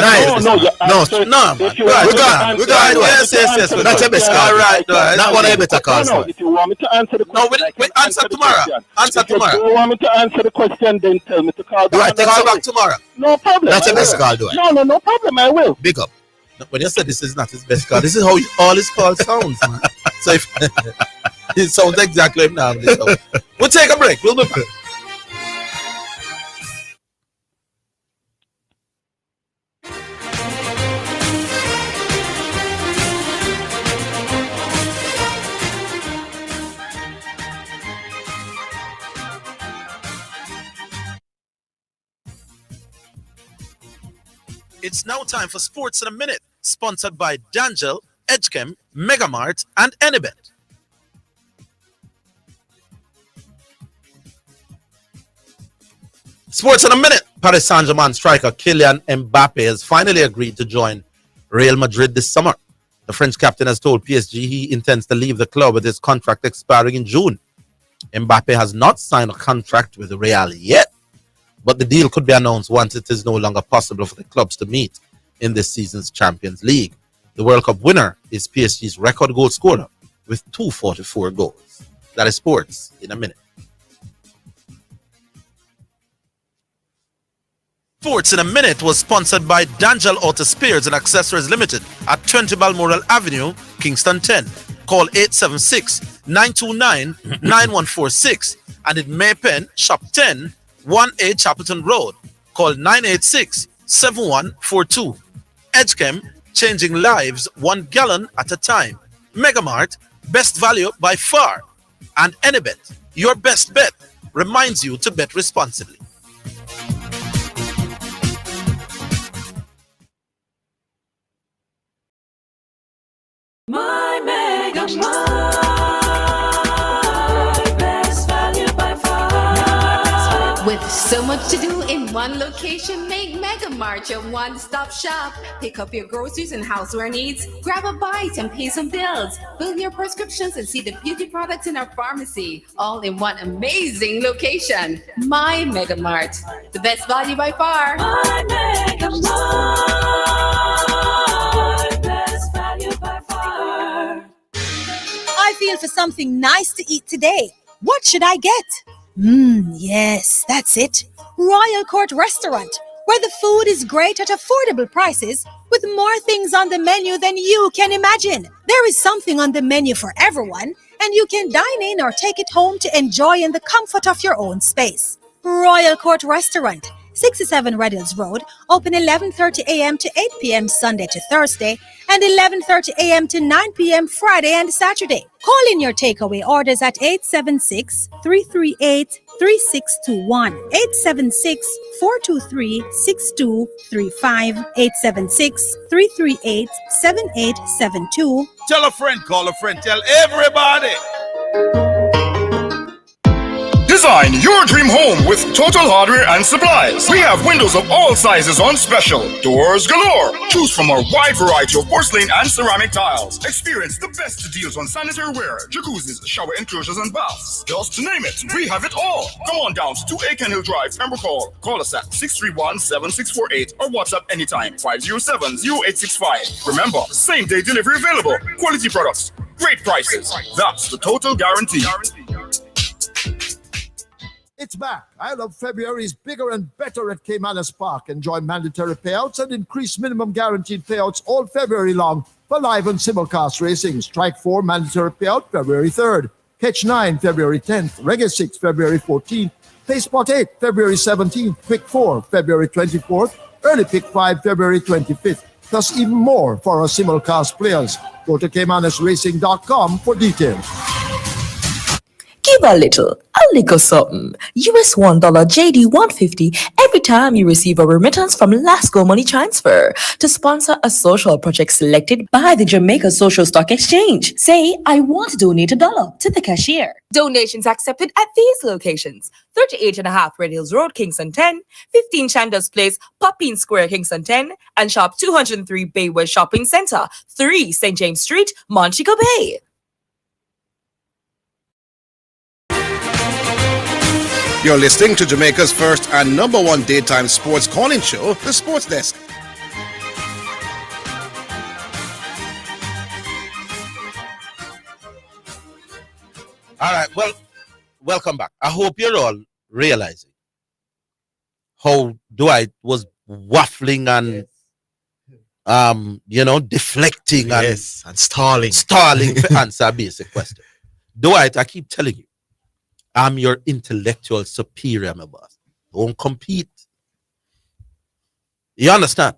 We got yes. That's a best call. All right. Not one of the better calls. No, if you want me to answer the question. No, we answer tomorrow. Answer tomorrow. If you want me to answer the question, then tell me to call back. Do I call back tomorrow? No problem. That's a best call, do I? No problem, I will. Big up. When you said this is not his best call, this is how all his calls sounds, man. So if it sounds exactly like now. We'll take a break. We'll be back. It's now time for Sports in a Minute, sponsored by Dangel, Edgechem, Megamart, and Anybet. Sports in a Minute. Paris Saint-Germain striker Kylian Mbappe has finally agreed to join Real Madrid this summer. The French captain has told PSG he intends to leave the club with his contract expiring in June. Mbappe has not signed a contract with Real yet, but the deal could be announced once it is no longer possible for the clubs to meet in this season's Champions League. The World Cup winner is PSG's record goal scorer with 244 goals. That is Sports in a Minute. Sports in a Minute was sponsored by Dangel Auto Spares and Accessories Limited at 20 Balmoral Avenue, Kingston 10. Call 876-929-9146 and in Maypen, Shop 10, 1A Chapelton Road. Call 986-7142. Edgechem, changing lives 1 gallon at a time. Megamart, best value by far. And Anybet, your best bet, reminds you to bet responsibly. My Megamart, best value by far. With so much to do in one location, make Megamart your one-stop shop. Pick up your groceries and houseware needs, grab a bite and pay some bills, fill your prescriptions and see the beauty products in our pharmacy, all in one amazing location. My Megamart, the best value by far. My Megamart, best value by far. I feel for something nice to eat today. What should I get? Yes, that's it. Royal Court Restaurant, where the food is great at affordable prices with more things on the menu than you can imagine. There is something on the menu for everyone, and you can dine in or take it home to enjoy in the comfort of your own space. Royal Court Restaurant, 67 Red Hills Road, open 11:30 a.m. to 8 p.m. Sunday to Thursday and 11:30 a.m. to 9 p.m. Friday and Saturday. Call in your takeaway orders at 876-338-3621, 876-423-6235, 876-338-7872. Tell a friend, call a friend, tell everybody. Design your dream home with Total Hardware and Supplies. We have windows of all sizes on special. Doors galore. Choose from our wide variety of porcelain and ceramic tiles. Experience the best deals on sanitary ware, jacuzzis, shower enclosures, and baths. Just to name it, we have it all. Come on down to 2 Aiken Hill Drive, Pembroke Hall. Call us at 631-7648 or WhatsApp anytime 507-0865. Remember, same-day delivery available. Quality products, great prices. That's the Total Guarantee. It's back. I Love February is bigger and better at Caymanas Park. Enjoy mandatory payouts and increased minimum guaranteed payouts all February long for live and simulcast racing. Strike 4 mandatory payout February 3rd. Catch 9 February 10th. Reggae 6 February 14th. Play Spot 8 February 17th. Quick 4 February 24th. Early Pick 5 February 25th. Plus even more for our simulcast players. Go to caymanasracing.com for details. Give a little something. US $1 JD 150 every time you receive a remittance from Lasco Money Transfer to sponsor a social project selected by the Jamaica Social Stock Exchange. Say, I want to donate $1 to the cashier. Donations accepted at these locations: 38.5 Red Hills Road, Kingston 10, 15 Chandos Place, Poppin Square, Kingston 10, and Shop 203 Bayway Shopping Center, 3 St. James Street, Montego Bay. You're listening to Jamaica's first and number one daytime sports calling show, The Sports Desk. All right, well, welcome back. I hope you're all realizing how Dwight was waffling and deflecting and stalling to answer a basic question. Dwight, I keep telling you, I'm your intellectual superior, my boss. Don't compete. You understand?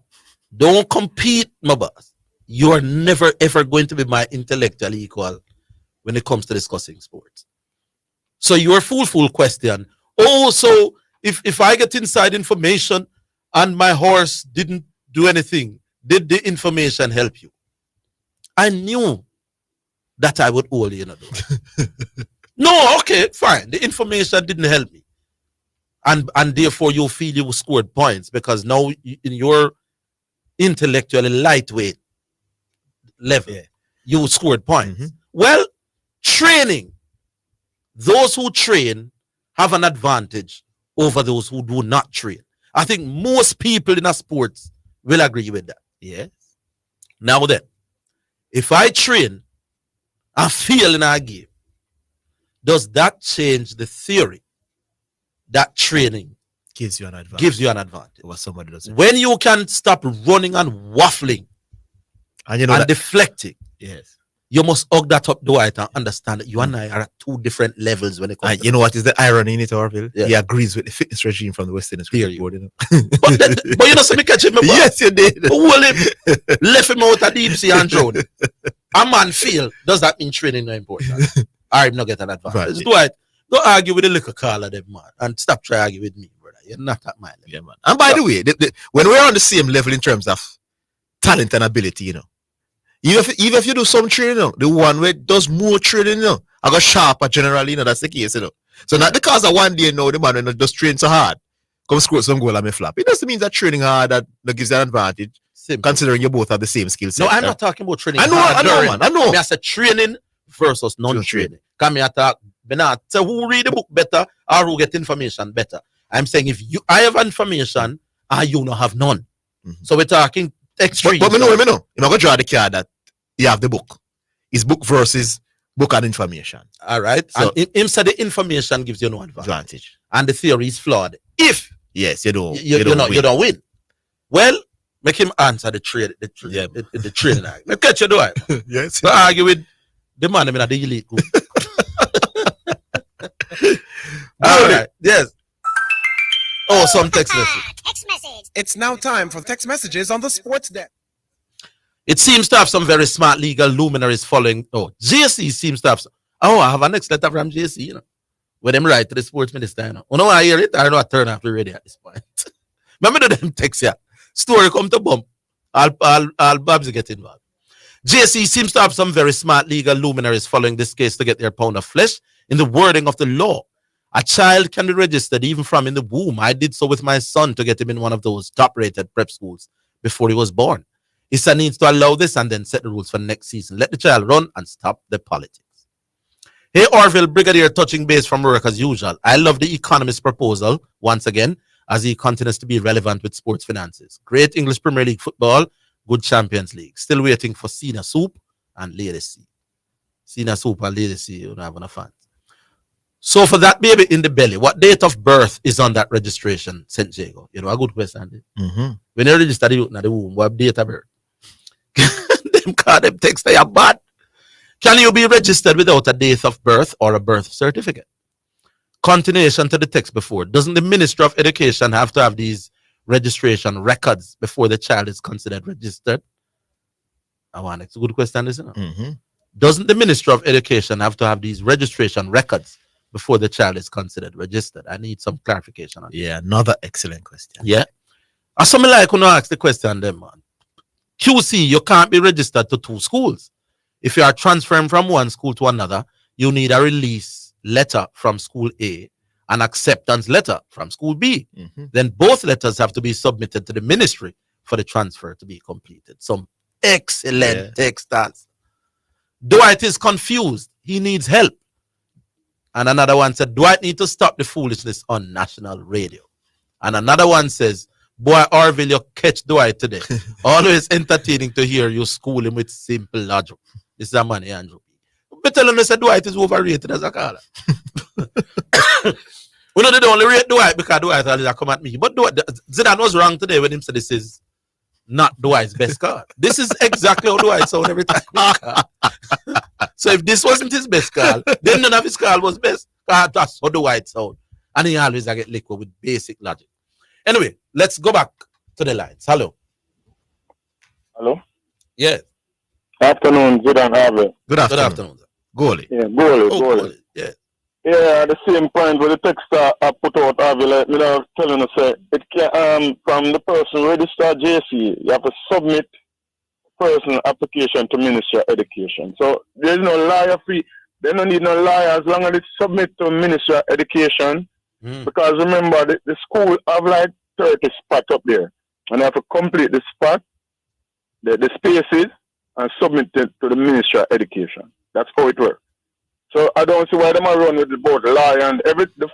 Don't compete, my boss. You are never ever going to be my intellectual equal when it comes to discussing sports. So your fool question. Oh, so if I get inside information and my horse didn't do anything, did the information help you? I knew that I would owe you. No, okay, fine. The information didn't help me. And therefore you feel you scored points because now in your intellectually lightweight level, you scored points. Well, training. Those who train have an advantage over those who do not train. I think most people in a sports will agree with that. Yes. Now then, if I train and fail in a game, does that change the theory that training gives you an advantage? Over somebody doesn't. When you can stop running and waffling and deflecting, yes, you must hug that up, Dwight, and understand that you and I are at two different levels when it comes to you know what is the irony in it, Orville? Yeah. He agrees with the fitness regime from the West Indies cricket board, but you know, so me catch him. Yes, you did. Hold him, left him out of deep sea and drown. A man feel, does that mean training is important? I'm not getting an advantage. Right. Dwight, go argue with the liquor caller, them man, and stop trying to argue with me, brother. You're not at my level. Yeah, man. And by the way, when we're on the same level in terms of talent and ability, even if you do some training, the one where does more training, I got sharper generally, that's the case, So not because of one day the man when just train so hard, come score some goal and me flap. It doesn't mean that training hard that gives you an advantage. Simple. Considering you both have the same skill set. No, I'm not talking about training. I know, man. I know. I said training versus non-training. Come here, talk. So who read the book better or who get information better? I'm saying if I have information and you don't have none. So we're talking extreme. But me know. I'm going to draw the card that you have the book. It's book versus book and information. All right. So and him said the information gives you no advantage. And the theory is flawed. If you don't win. Well, make him answer the trade. The trading argument. Let catch you do it. Yes. So argue with the man in the elite group. All right. Yes. Oh, some text message. Text message. It's now time for text messages on the Sports Desk. It seems to have some very smart legal luminaries following. Oh, JC seems to have some. Oh, I have a next letter from JC, When them write to the sports minister, I hear it. I don't know I turn off the radio at this point. Remember them text here. Story come to bump. All Babs get involved. JC seems to have some very smart legal luminaries following this case to get their pound of flesh in the wording of the law. A child can be registered even from in the womb. I did so with my son to get him in one of those top-rated prep schools before he was born. ISA needs to allow this and then set the rules for next season. Let the child run and stop the politics. Hey, Orville, Brigadier touching base from work as usual. I love the Economist proposal, once again, as he continues to be relevant with sports finances. Great English Premier League football, good Champions League. Still waiting for Senior Soup and Lady C. Senior Soup and Lady C, you don't have enough fans. So for that baby in the belly, what date of birth is on that registration, St. Jago? You know, a good question. When you register the youth in the womb, what date of birth? Them call them text they are bad. Can you be registered without a date of birth or a birth certificate? Continuation to the text before. Doesn't the Ministry of Education have to have these registration records before the child is considered registered? It's a good question, isn't it? Doesn't the Ministry of Education have to have these registration records before the child is considered registered? I need some clarification on that. Yeah, another excellent question. Yeah. As someone like who ask the question then, man. QC, you can't be registered to 2 schools. If you are transferring from one school to another, you need a release letter from school A, an acceptance letter from school B. Then both letters have to be submitted to the ministry for the transfer to be completed. Some excellent text answer. Dwight is confused. He needs help. And another one said, Dwight need to stop the foolishness on national radio. And another one says, boy, Orville, you catch Dwight today. Always entertaining to hear you school him with simple logic. This is a man, Andrew. But tell him that Dwight is overrated as a caller. We know they don't only rate Dwight because Dwight always come at me. But Zidane was wrong today when he said this is not Dwight's best card. This is exactly how Dwight sound every time. So if this wasn't his best call, then none of his call was best. That's how Dwight sound. And he always get liquid with basic logic. Anyway, let's go back to the lines. Hello. Hello? Yes. Afternoon, Zidane Harvey. Good afternoon. Goalie. Yeah, goalie. Yeah. Yeah, the same point with the text I put out, Harvey, like me now telling you, say, it can, from the person registered JC, you have to submit personal application to Ministry of Education. So there's no lawyer fee. They don't need no lawyer as long as it's submit to Ministry of Education. Because remember, the school have like 30 spots up there. And they have to complete the spot, the spaces, and submit it to the Ministry of Education. That's how it works. So I don't see why they might run with the board lawyer and the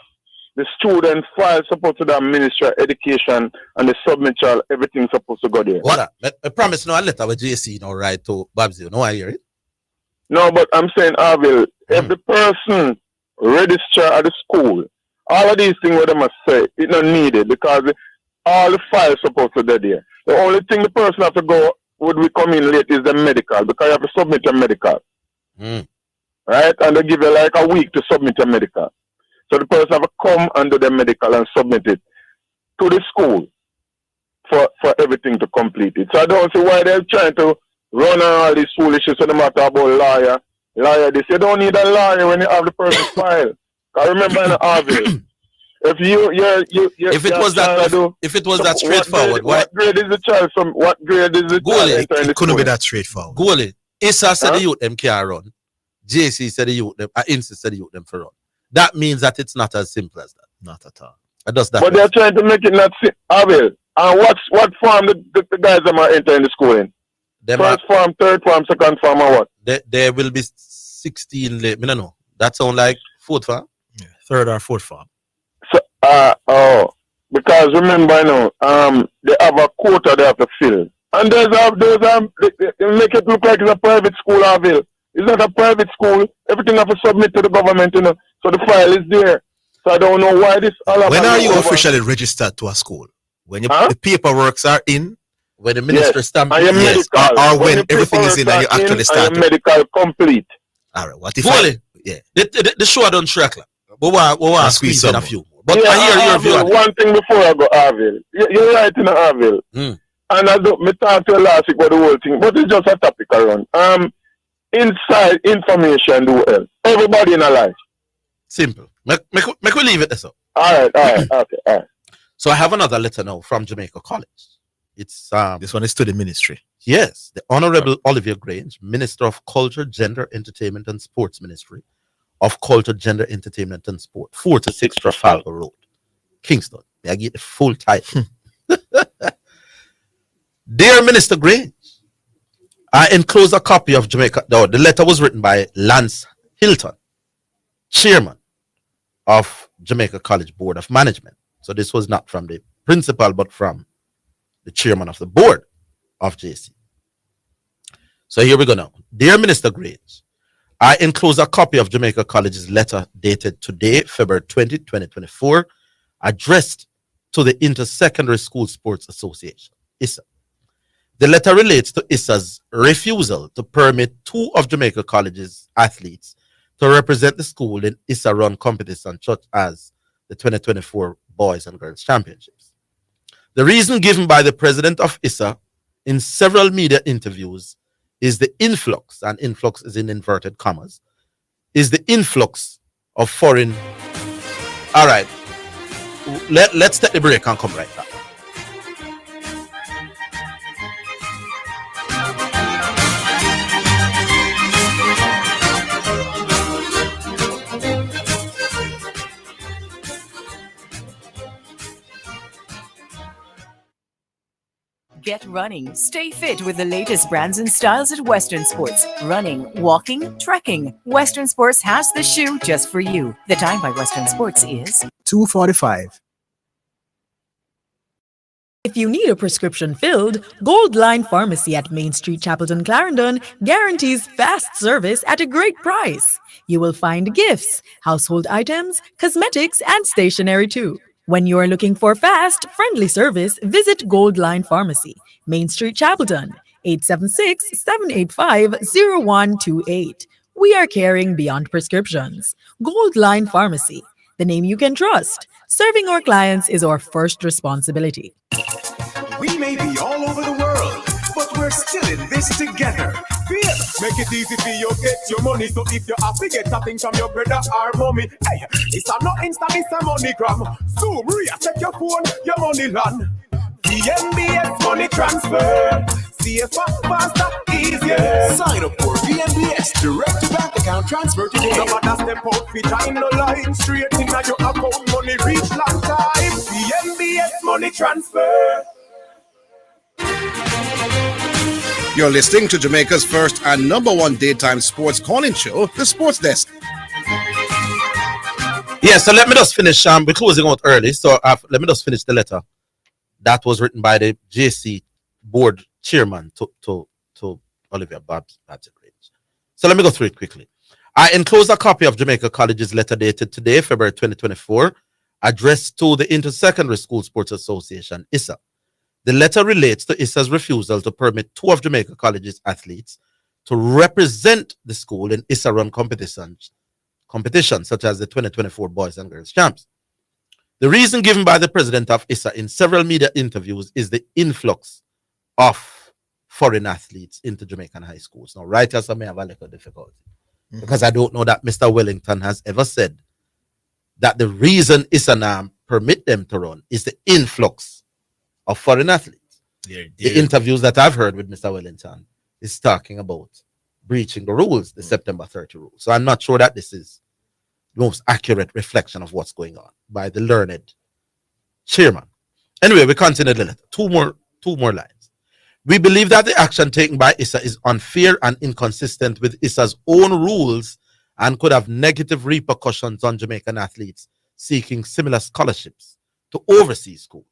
student file supposed to the Ministry of Education and the submission, everything's supposed to go there. What? I promise no letter with JC now right to Babsy. You know I hear it? No, but I'm saying, Orville, if the person register at the school, all of these things what they must say, it's not needed because all the files supposed to be there. The only thing the person have to go would we come in late is the medical because you have to submit your medical. Right? And they give you like a week to submit your medical. So the person have to come and do the medical and submit it to the school for everything to complete it. So I don't see why they're trying to run all these foolishness no matter about lawyer this. You don't need a lawyer when you have the person's file. I remember in the Orville, if it was that straightforward, what grade is the child from? What grade is the child? It couldn't be that straightforward. Goalie. Issa said the youth them can run. JC said the youth them. Insa said the youth them for run. That means that it's not as simple as that. Not at all. But they're trying to make it not simple. And what form the guys that are entering the school in? First form, third form, second form, or what? There will be 16 late. I don't know. That sound like fourth form? Yeah, third or fourth form. So, because remember, they have a quota they have to fill. And they make it look like it's a private school, Orville. It's not a private school. Everything have to submit to the government, So the file is there. So I don't know why this. When are you officially registered to a school? When the paperworks are in? When the minister stamps it? Yes. Or when everything is in and you actually start. And medical complete. All right. What if the show don't track. But we'll squeeze in a few. But yeah, I hear your view. One thing before I go, Orville. You're right in Orville. And I don't me talk to you last week about the whole thing, but it's just a topic around. Inside information do well. Everybody in a life. Simple. Make we leave it so. All right. Okay. So I have another letter now from Jamaica College. It's this one is to the ministry. Yes, the Honorable Olivier Grange, Minister of Culture, Gender, Entertainment and Sports Ministry, of Culture, Gender, Entertainment and Sport, 4 to 6 Trafalgar Road, Kingston. I get the full title. Dear Minister Grange, I enclose a copy of Jamaica. No, the letter was written by Lance Hilton, chairman of Jamaica College Board of Management. So this was not from the principal, but from the chairman of the board of JC. So here we go now. Dear Minister Grange, I enclose a copy of Jamaica College's letter dated today, February 20, 2024, addressed to the Inter-Secondary School Sports Association, ISA. The letter relates to ISA's refusal to permit 2 of Jamaica College's athletes to represent the school in ISA-run competitions such as the 2024 Boys and Girls Championships. The reason given by the president of ISA in several media interviews is the influx, and influx is in inverted commas, is the influx of foreign. All right, let's take the break and come right back. Get running. Stay fit with the latest brands and styles at Western Sports. Running, walking, trekking. Western Sports has the shoe just for you. The time by Western Sports is 2:45. If you need a prescription filled, Gold Line Pharmacy at Main Street, Chapelton, Clarendon guarantees fast service at a great price. You will find gifts, household items, cosmetics, and stationery too. When you are looking for fast, friendly service, visit Gold Line Pharmacy, Main Street, Chapelton, 876-785-0128. We are caring beyond prescriptions. Gold Line Pharmacy, the name you can trust. Serving our clients is our first responsibility. We may be all over the world, but we're still in this together. Feel, make it easy for you get your money. So if you have to get something from your brother or mommy, hey, it's not instant, it's a MoneyGram. Zoom, check your phone, your money land. VNBS money transfer. CFA faster, easier. Sign up for VNBS direct to bank account transfer today. No matter step out, we time no line. Straight in your account, money reach long time. VNBS money transfer. You're listening to Jamaica's first and number 1 daytime sports calling show, The Sports Desk. Yeah, so let me just finish. We're closing out early, so let me just finish the letter that was written by the JC board chairman to Olivia Babs. So let me go through it quickly. I enclose a copy of Jamaica College's letter dated today, February 2024, addressed to the Inter-Secondary School Sports Association, ISA. The letter relates to ISA's refusal to permit 2 of Jamaica College's athletes to represent the school in ISA-run competitions such as the 2024 Boys and Girls Champs. The reason given by the president of ISA in several media interviews is the influx of foreign athletes into Jamaican high schools. Now, writers may have a little difficulty because I don't know that Mr. Wellington has ever said that the reason ISA now permit them to run is the influx of foreign athletes. The interviews that I've heard with Mr. Wellington is talking about breaching the rules, the September 30 rules. So I'm not sure that this is the most accurate reflection of what's going on by the learned chairman. Anyway, we continue the letter. Two more lines. We believe that the action taken by ISA is unfair and inconsistent with ISA's own rules and could have negative repercussions on Jamaican athletes seeking similar scholarships to overseas schools.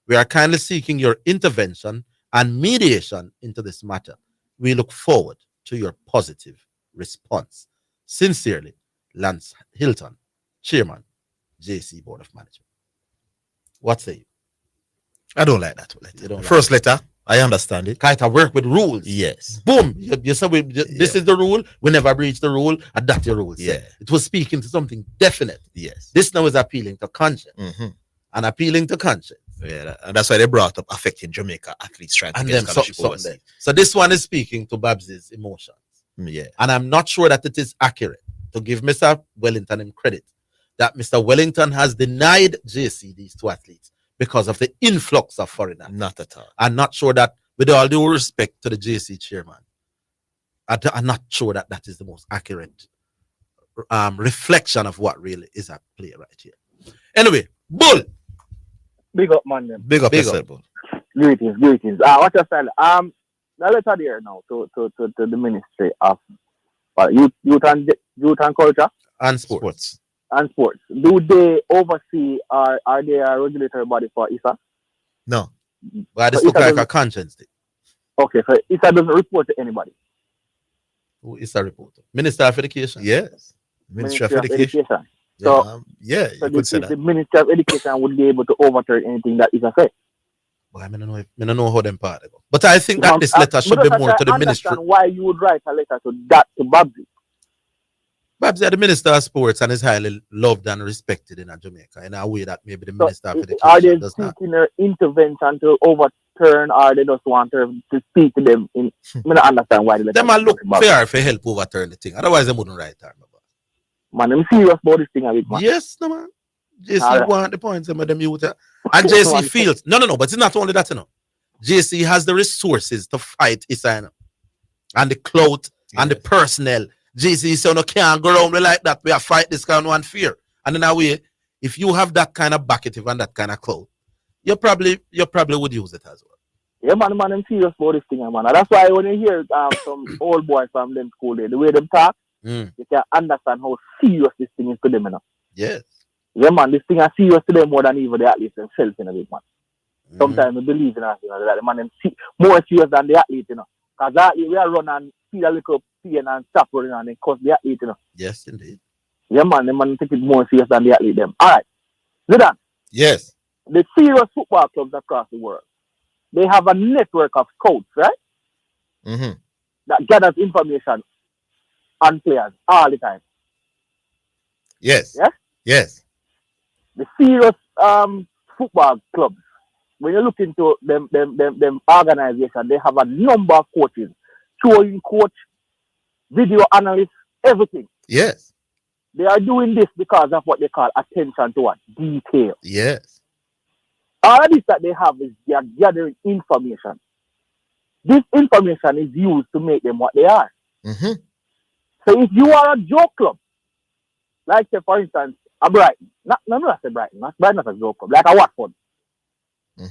We are kindly seeking your intervention and mediation into this matter. We look forward to your positive response. Sincerely, Lance Hilton, Chairman, JC Board of Management. What say you? I don't like that letter. You don't First letter, I understand it. Kind of work with rules. Yes. Boom. You say this is the rule. We never breach the rule, and that's the rule. Yeah. It was speaking to something definite. Yes. This now is appealing to conscience. And appealing to conscience. Yeah, and that's why they brought up affecting Jamaica athletes trying to get scholarship overseas. So this one is speaking to Babs's emotions. Yeah. And I'm not sure that it is accurate to give Mr. Wellington him credit that Mr. Wellington has denied JC these 2 athletes because of the influx of foreigners. Not at all. I'm not sure that, with all due respect to the JC chairman, I'm not sure that that is the most accurate reflection of what really is at play right here. Anyway, Bull. Big up, man. Them. Big up yourself, Bull. Greetings. What's your style? Now let's add here now to the Ministry of youth and culture and sports. And sports. Do they oversee or are they a regulatory body for ISA? No. But this look like a conscience thing. Okay, so ISA doesn't report to anybody. Who is a reporter? Minister of Education. Yes. Ministry of Education. So, you could say that. The Ministry of Education would be able to overturn anything that ISA says. But I don't know how them part go. But I think that this letter should be more to the ministry. I understand why you would write a letter to Babsy. Babsy is the Minister of Sports and is highly loved and respected in Jamaica in a way that maybe the Minister of Education are they does not. seeking her intervention to overturn, or they just want her to speak to them? I don't understand why they Them might look fair for help overturn the thing. Otherwise, they wouldn't write her. Man, I'm serious about this thing, man. Yes, no man. JC want the points, some of them youth. And JC feels no, but it's not only that, JC has the resources to fight Isana. And the clout and the personnel. JC said, no, can't go around like that. We have fight this kind of one fear. And in a way, if you have that kind of backative and that kind of clout, you probably would use it as well. Yeah, man, I'm serious about this thing, man. And that's why when you hear some old boys from them school there, the way them talk, you can understand how serious this thing is to them, Yes. Yeah, man, this thing is serious to them more than even the athletes themselves, in a big man. Sometimes I believe in us, that the man them more serious than the athlete, Because the athlete, we are run and feel a little pain and stop running and then cause the athlete, Yes, indeed. Yeah, man, the man take it more serious than the athlete them. All right. Zidane. Yes. The serious football clubs across the world, they have a network of scouts, right? That gathers information on players all the time. Yes. Yes? Yes. The serious football clubs, when you look into them organization, they have a number of coaches, throwing coach, video analysts, everything. Yes. They are doing this because of what they call attention to what? Detail. Yes. All of this that they have is they are gathering information. This information is used to make them what they are. So if you are a joke club, like say for instance, a Brighton, not say Brighton, not a joke club, like a Watford,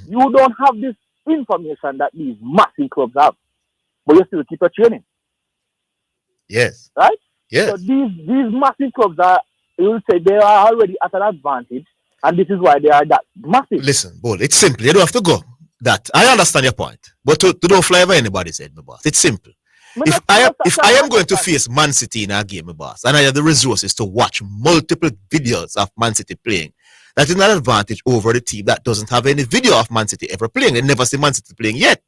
you don't have this information that these massive clubs have, but you still keep your training. Yes. Right? Yes. So these massive clubs are, you will say they are already at an advantage, and this is why they are that massive. Listen, Bull, it's simple. You don't have to go. That I understand your point, but to don't fly over anybody's head, my boss. It's simple. If I am going to face Man City in a game, my boss, and I have the resources to watch multiple videos of Man City playing, that is an advantage over the team that doesn't have any video of Man City ever playing and never seen Man City playing yet.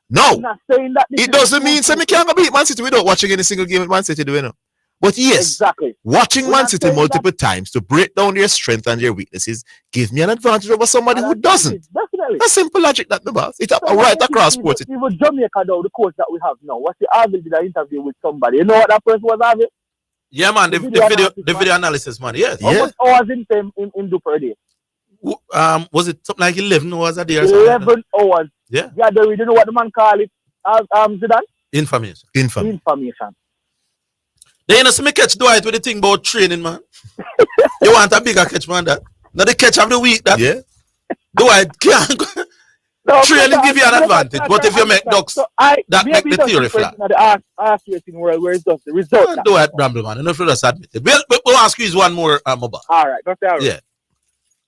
No, I'm not saying that it doesn't mean so we can't go beat Man City without watching any single game with Man City, do you know? But yes, exactly. Watching Man City multiple times to break down their strengths and their weaknesses give me an advantage over somebody who doesn't. Definitely. That's simple logic, that the boss. It's right across sports. Even Jamaica, though, the coach that we have now, what's the Orville did an interview with somebody? You know what that person was having? Yeah, man, the video analysis, man. Yes. How much hours in do per day? Was it something like 11 hours a day or 11 hours. Yeah. Yeah, you know what the man call it? Zidane? Information. Then you know, so me catch Dwight with the thing about training, man. You want a bigger catch, man, that? Now the catch of the week, that? Yeah. Dwight can't go. Training give you an advantage, but if you make ducks, that make the theory flat. The arc-racing world where it's just the result. Dwight Bramble, man. Enough of us admit it. We'll ask you one more, Moba. All right, that's all right. Yeah.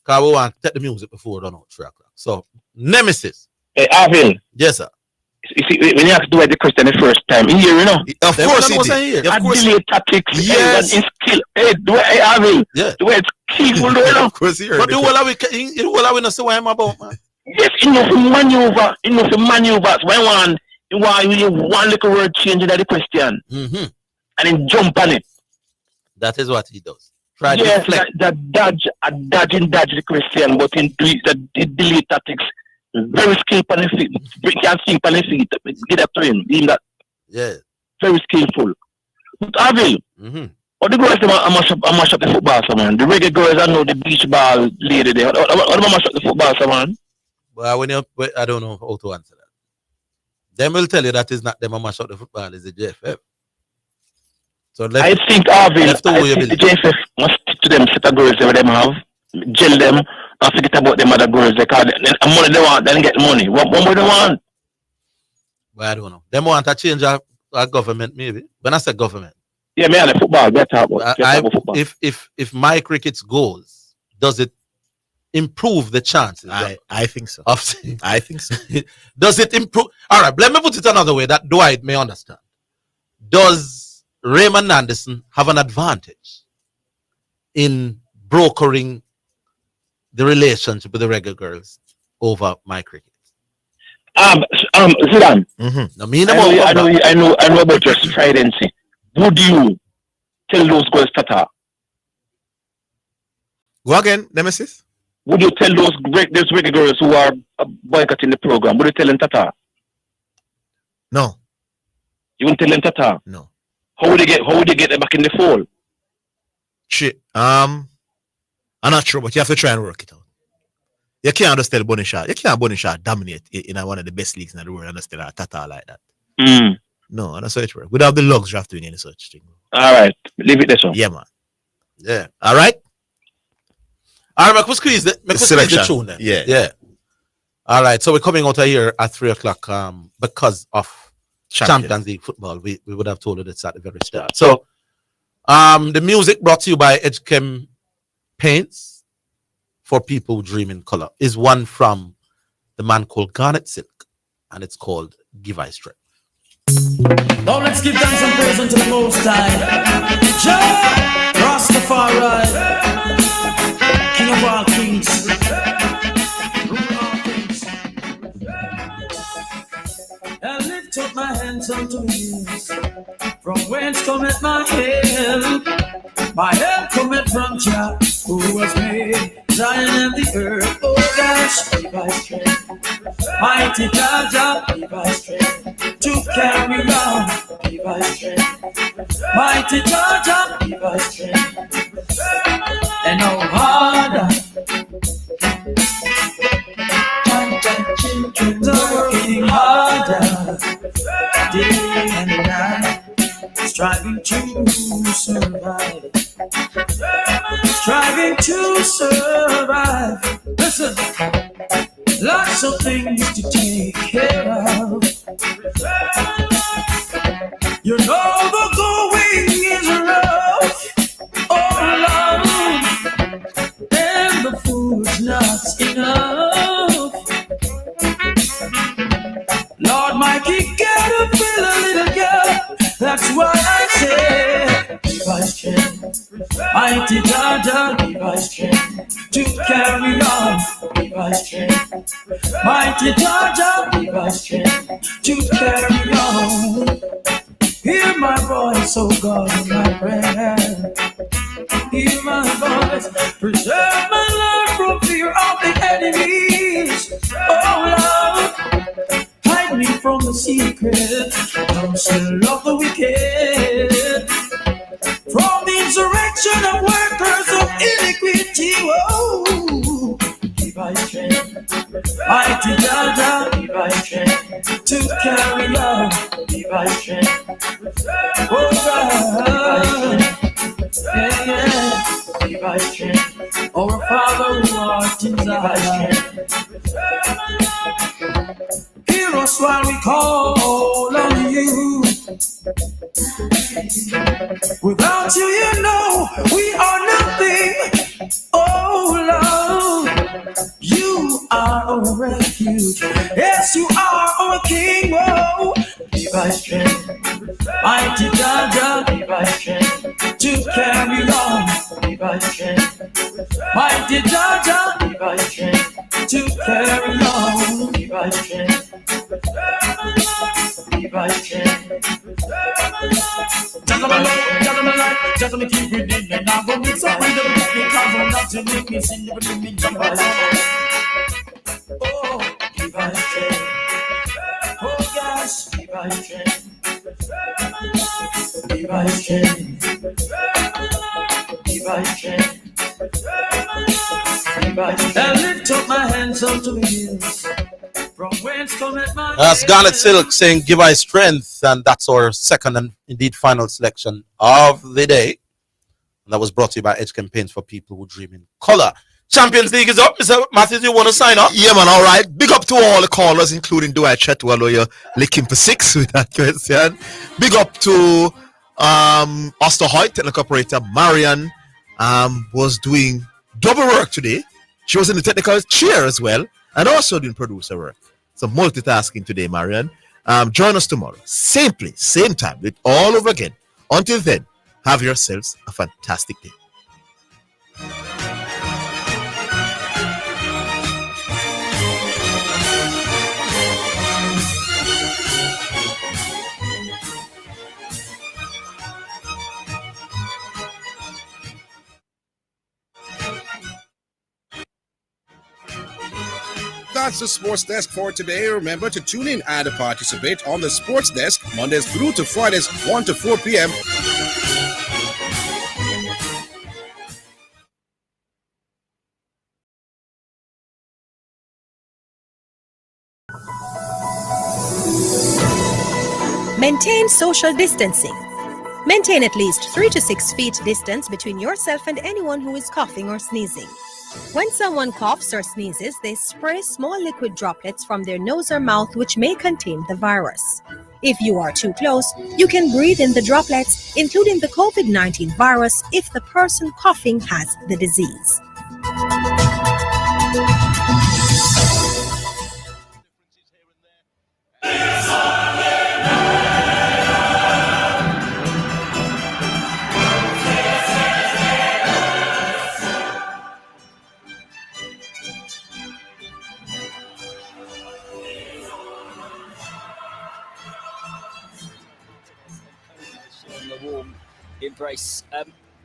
Because we want to take the music before we run out 3 o'clock. So, Nemesis. Hey, Orville. Yes, sir. You see, when you have to do the question the first time, here, you know. Of course he did. Of course. Delay tactics. Yes. And skill. Hey, Orville. Yeah. The way it's skillful, you know. Of course he heard. But the whole of we not say what I'm about, man. Yes, enough maneuvers. When you one little word change in the question. And then jump on it. That is what he does. Try to yes, deflect. dodge the question, but in the delay tactics. Very skillful on the feet. Can sleep on the feet. Get up to him. That. Yeah. Very skillful. But Orville, what the girls I mash up the football, so man. The reggae girls, I know the beach ball lady there. What do I mash up the football, so man? Well, I don't know how to answer that. Them will tell you that is not them I mash up the football, is the JFF. So I think Orville, the JFF must stick to them set of girls that them have, gel them, and forget about them other girls. They call them money they want, then get money. What more they want? Well, I don't know. Them want to change our government, maybe. When I say government. Yeah, me and the football, better about football. If my crickets goes, does it improve the chances? I think so. I think so. Does it improve? All right, let me put it another way that Dwight may understand. Does Raymond Anderson have an advantage in brokering the relationship with the regular girls over my cricket? Zidane. I know about your stridency. Would you tell those girls Tata? Go again, Nemesis. Would you tell those regular girls who are boycotting the program? Would you tell them Tata? No. You wouldn't tell them Tata? No. How would they get them back in the fold? Shit. I'm not sure, but you have to try and work it out. You can't just tell Bonnie Shaw. You can't Bonnie Shaw dominate in one of the best leagues in the world and just tell her Tata like that. No, that's how it works. Without the luxury of doing any such thing. All right. Leave it this one. Yeah, man. Yeah. All right. All right, make squeeze the tune then. Yeah. All right. So we're coming out of here at 3:00 because of Champions League football. We would have told you this at the very start. So the music brought to you by Edgechem Paints for people who dream in color is one from the man called Garnet Silk, and it's called Give I Strength. Now let's give thanks and praise unto the Most High. Jah Rastafari, King of all kings, rule all things. I lift up my hands unto the hills, from whence cometh my help? My help cometh from Jah, who has made Zion and the earth. Oh gosh, give I strength. Mighty Jah, give I strength to carry on. Give I strength. Mighty Jah, give I strength. And no harder. Children are working harder, day and night, striving to survive. Striving to survive. Listen, lots of things to take care of. You know the going is rough, oh Lord, and the food's not enough. Lord, Mikey, gotta fill a little girl. That's why I say, give I strength. Mighty Jah, give I strength to carry on. Give I strength. Mighty Jah, give I strength to carry on. Hear my voice, oh God, in my prayer. Hear my voice, preserve my life from fear of the enemies. Oh Lord, hide me from the secret counsel of the wicked, from the insurrection of workers of iniquity. Oh, give I strength. Mighty Jah, give I strength to carry on. Give I strength. Oh God, yeah. Give I strength. Our Father who art in Zion, hear us while we call on you. Without you, you know, we are nothing. Oh Lord, you are our refuge. Yes, you are our King. Oh, give I strength. Mighty Jah, give I strength to carry on. Give I strength. Mighty Jah, give I strength to carry on. Give I strength. Give I strength. Just me keep reading, and I'm gonna be so in the book because I'm not to make me sing the me jump. Oh, give I strength. Oh gosh, give I strength. Give I strength. Give I strength. Give I strength. I lift up my hands unto the hills, From whence cometh my That's Garnet Silk saying give us strength, and that's our second and indeed final selection of the day. And that was brought to you by Edge Campaigns for people who dream in color. Champions League is up. Mr. Matthews, you want to sign up? Yeah, man, all right. Big up to all the callers, including Dwight Chetwell, who you're licking for 6 with that question. Big up to Oster Hoyt, technical operator. Marian was doing double work today. She was in the technical chair as well, and also doing producer work. So multitasking today, Marian. Join us tomorrow. Same place, same time. Do it all over again. Until then, have yourselves a fantastic day. That's the Sports Desk for today. Remember to tune in and participate on the Sports Desk Mondays through to Fridays 1 to 4 p.m. Maintain social distancing. Maintain at least 3 to 6 feet distance between yourself and anyone who is coughing or sneezing. When someone coughs or sneezes, they spray small liquid droplets from their nose or mouth which may contain the virus. If you are too close, you can breathe in the droplets, including the COVID-19 virus, if the person coughing has the disease. Warm embrace.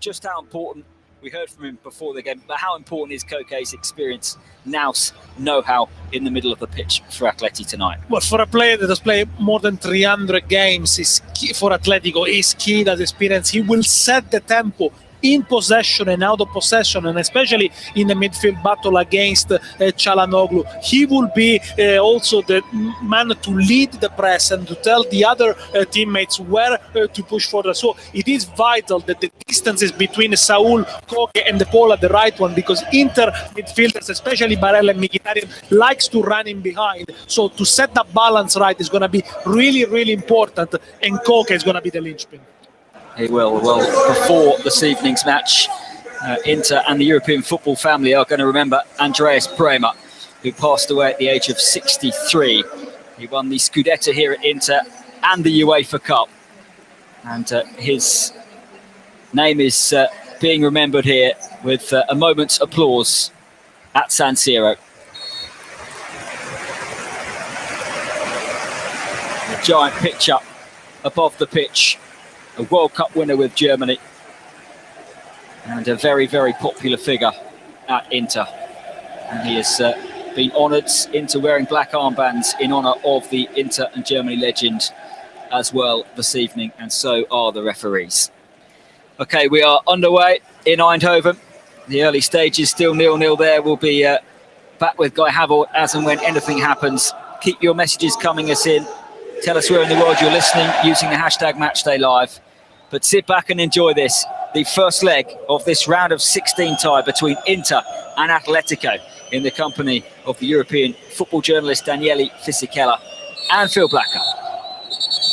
Just how important, we heard from him before the game, but how important is Koke's experience, nous, know-how in the middle of the pitch for Atleti tonight? Well, for a player that has played more than 300 games is key for Atletico, is key that experience. He will set the tempo in possession and out of possession, and especially in the midfield battle against Çalhanoğlu. He will be also the man to lead the press and to tell the other teammates where to push further. So it is vital that the distances between Saul, Koke and De Paul are the right one, because Inter midfielders, especially Barella and Mkhitaryan, likes to run in behind. So to set that balance right is going to be really, really important, and Koke is going to be the linchpin. He will. Well, before this evening's match, Inter and the European football family are going to remember Andreas Bremer, who passed away at the age of 63. He won the Scudetto here at Inter and the UEFA Cup. And his name is being remembered here with a moment's applause at San Siro. A giant picture above the pitch. A World Cup winner with Germany, and a very, very popular figure at Inter. And he has been honoured into wearing black armbands in honour of the Inter and Germany legend as well this evening, and so are the referees. Okay, we are underway in Eindhoven. The early stages still 0-0 there. We'll be back with Guy Havel as and when anything happens. Keep your messages coming us in. Tell us where in the world you're listening using the hashtag MatchDayLive. But sit back and enjoy this, the first leg of this round of 16 tie between Inter and Atletico, in the company of the European football journalist Daniele Fisichella and Phil Blacker.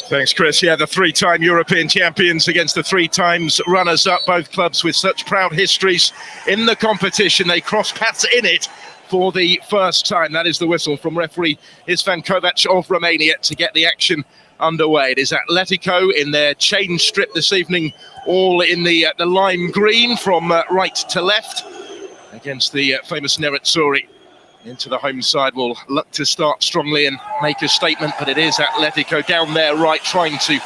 Thanks, Chris. Yeah, the three-time European champions against the three times runners-up, both clubs with such proud histories in the competition. They cross paths in it for the first time. That is the whistle from referee Istvan Kovac of Romania to get the action underway. It is Atletico in their change strip this evening, all in the lime green from right to left against the famous Nerazzurri. Into the home side will look to start strongly and make a statement, but it is Atletico down there right trying to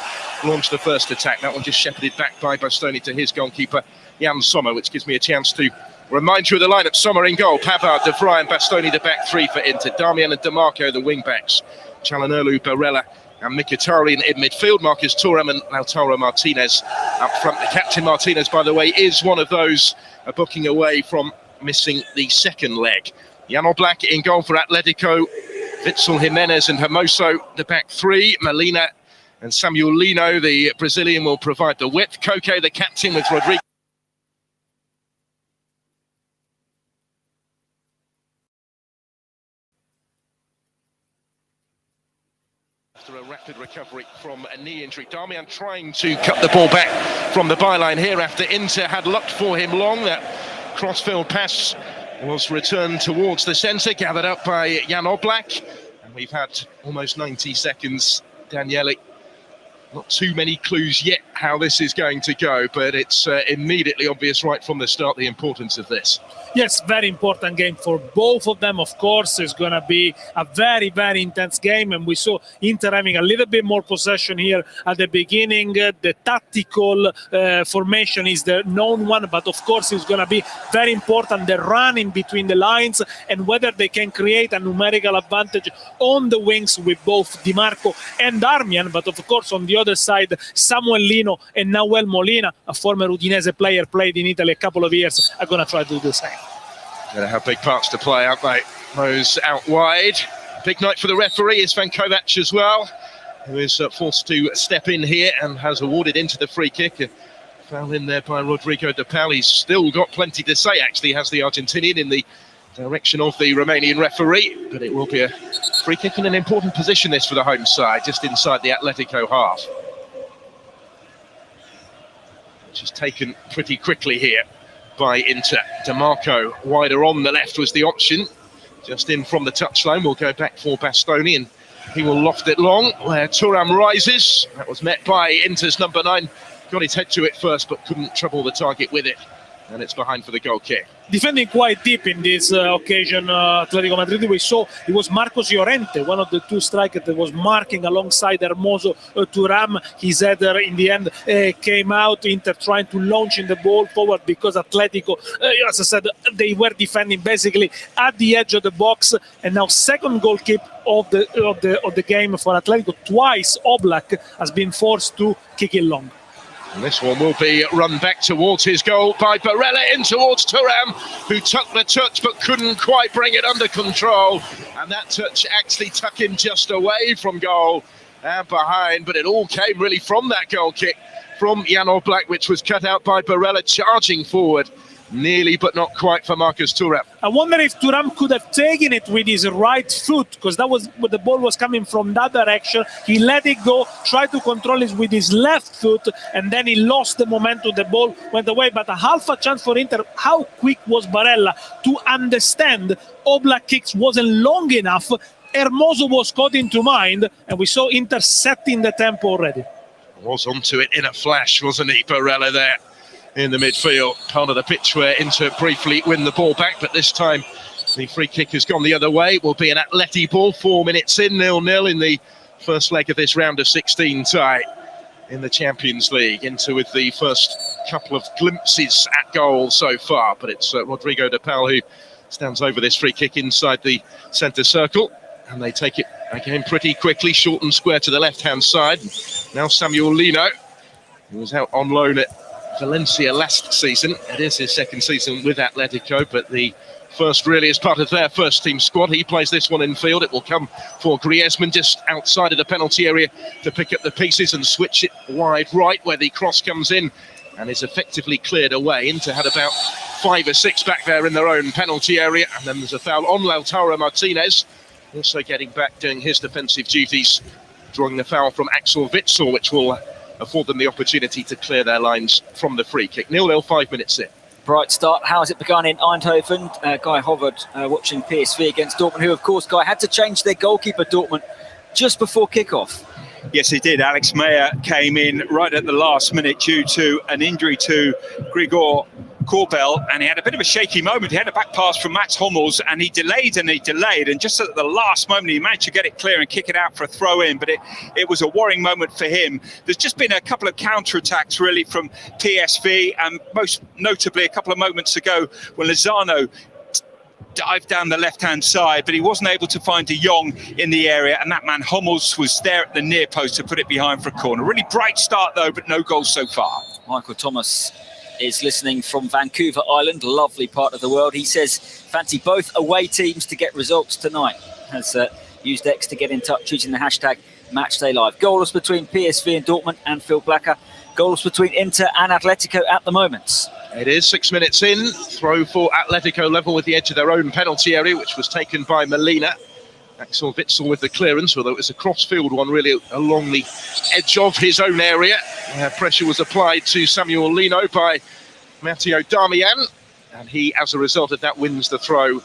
launch the first attack. That one just shepherded back by Bastoni to his goalkeeper Jan Sommer, which gives me a chance to remind you of the lineup. Sommer in goal, Pavard, De Vrij and Bastoni the back three for Inter. Damian and DeMarco the wing backs. Çalhanoğlu, Barella and Mkhitaryan in midfield. Marcus Thuram and Lautaro Martinez up front. The captain Martinez, by the way, is one of those booking away from missing the second leg. Jan Oblak in goal for Atletico. Witsel, Jimenez and Hermoso, the back three. Molina and Samuel Lino, the Brazilian, will provide the width. Koke, the captain, with Rodrigo. After a rapid recovery from a knee injury, Darmian trying to cut the ball back from the byline here after Inter had looked for him long. That crossfield pass was returned towards the centre, gathered up by Jan Oblak. And we've had almost 90 seconds. Daniele, not too many clues yet how this is going to go, but it's immediately obvious right from the start the importance of this. Yes, very important game for both of them. Of course, it's going to be a very, very intense game. And we saw Inter having a little bit more possession here at the beginning. The tactical formation is the known one. But, of course, it's going to be very important, the run in between the lines and whether they can create a numerical advantage on the wings with both Di Marco and Darmian. But, of course, on the other side, Samuel Lino and Nahuel Molina, a former Udinese player, played in Italy a couple of years, are going to try to do the same. Going to have big parts to play, aren't they? Those out wide. Big night for the referee is Van Kovac as well, who is forced to step in here and has awarded into the free kick. Foul in there by Rodrigo de Paul. He's still got plenty to say, actually, has the Argentinian, in the direction of the Romanian referee. But it will be a free kick in an important position, this, for the home side, just inside the Atletico half. Which is taken pretty quickly here by Inter. DeMarco wider on the left was the option, just in from the touchline. We'll go back for Bastoni and he will loft it long where Thuram rises. That was met by Inter's number 9, got his head to it first but couldn't trouble the target with it, and it's behind for the goal kick. Defending quite deep in this occasion, Atletico Madrid. We saw it was Marcos Llorente, one of the two strikers that was marking alongside Hermoso Thuram. His header in the end came out. Inter trying to launch in the ball forward because Atletico, as I said, they were defending basically at the edge of the box. And now second goal kick of the game for Atletico. Twice Oblak has been forced to kick it long. And this one will be run back towards his goal by Barella, in towards Thuram, who took the touch but couldn't quite bring it under control. And that touch actually took him just away from goal and behind. But it all came really from that goal kick from Jan Oblak, which was cut out by Barella, charging forward. Nearly, but not quite, for Marcus Thuram. I wonder if Thuram could have taken it with his right foot, because that was where the ball was coming from that direction. He let it go, tried to control it with his left foot, and then he lost the momentum. The ball went away, but a half a chance for Inter. How quick was Barella to understand Oblak kicks wasn't long enough? Hermoso was caught into mind, and we saw Inter setting the tempo already. Was onto it in a flash, wasn't he, Barella there? In the midfield, part of the pitch where Inter briefly win the ball back, but this time the free kick has gone the other way. It will be an Atleti ball, 4 minutes in, 0-0 in the first leg of this round of 16 tie in the Champions League. Inter with the first couple of glimpses at goal so far, but it's Rodrigo de Paul who stands over this free kick inside the centre circle, and they take it again pretty quickly, short and square to the left-hand side. Now Samuel Lino, who was out on loan at Valencia last season. It is his second season with Atletico, but the first really as part of their first team squad. He plays this one in field. It will come for Griezmann just outside of the penalty area to pick up the pieces and switch it wide right, where the cross comes in and is effectively cleared away. Inter had about 5 or 6 back there in their own penalty area, and then there's a foul on Lautaro Martinez, also getting back, doing his defensive duties, drawing the foul from Axel Witsel, which will afford them the opportunity to clear their lines from the free kick. 0-0, 5 minutes in. Bright start. How has it begun in Eindhoven? Guy Hovard watching PSV against Dortmund, who, of course, Guy, had to change their goalkeeper, Dortmund, just before kickoff. Yes, he did. Alex Meyer came in right at the last minute due to an injury to Grigor Korbel, and he had a bit of a shaky moment. He had a back pass from Mats Hummels, and he delayed, and just at the last moment he managed to get it clear and kick it out for a throw-in, but it was a worrying moment for him. There's just been a couple of counter-attacks really from PSV, and most notably a couple of moments ago when Lozano dived down the left-hand side, but he wasn't able to find De Jong in the area, and that man Hummels was there at the near post to put it behind for a corner. Really bright start though, but no goals so far. Michael Thomas is listening from Vancouver Island, lovely part of the world. He says fancy both away teams to get results tonight, as Use X to get in touch using the hashtag MatchDayLive. Goalless between PSV and Dortmund and Phil Blacker. Goalless between Inter and Atletico at the moment. It is 6 minutes in. Throw for Atletico level with the edge of their own penalty area, which was taken by Molina. Axel Witsel with the clearance, although it was a cross-field one really along the edge of his own area. Pressure was applied to Samuel Lino by Matteo Darmian, and he, as a result of that, wins the throw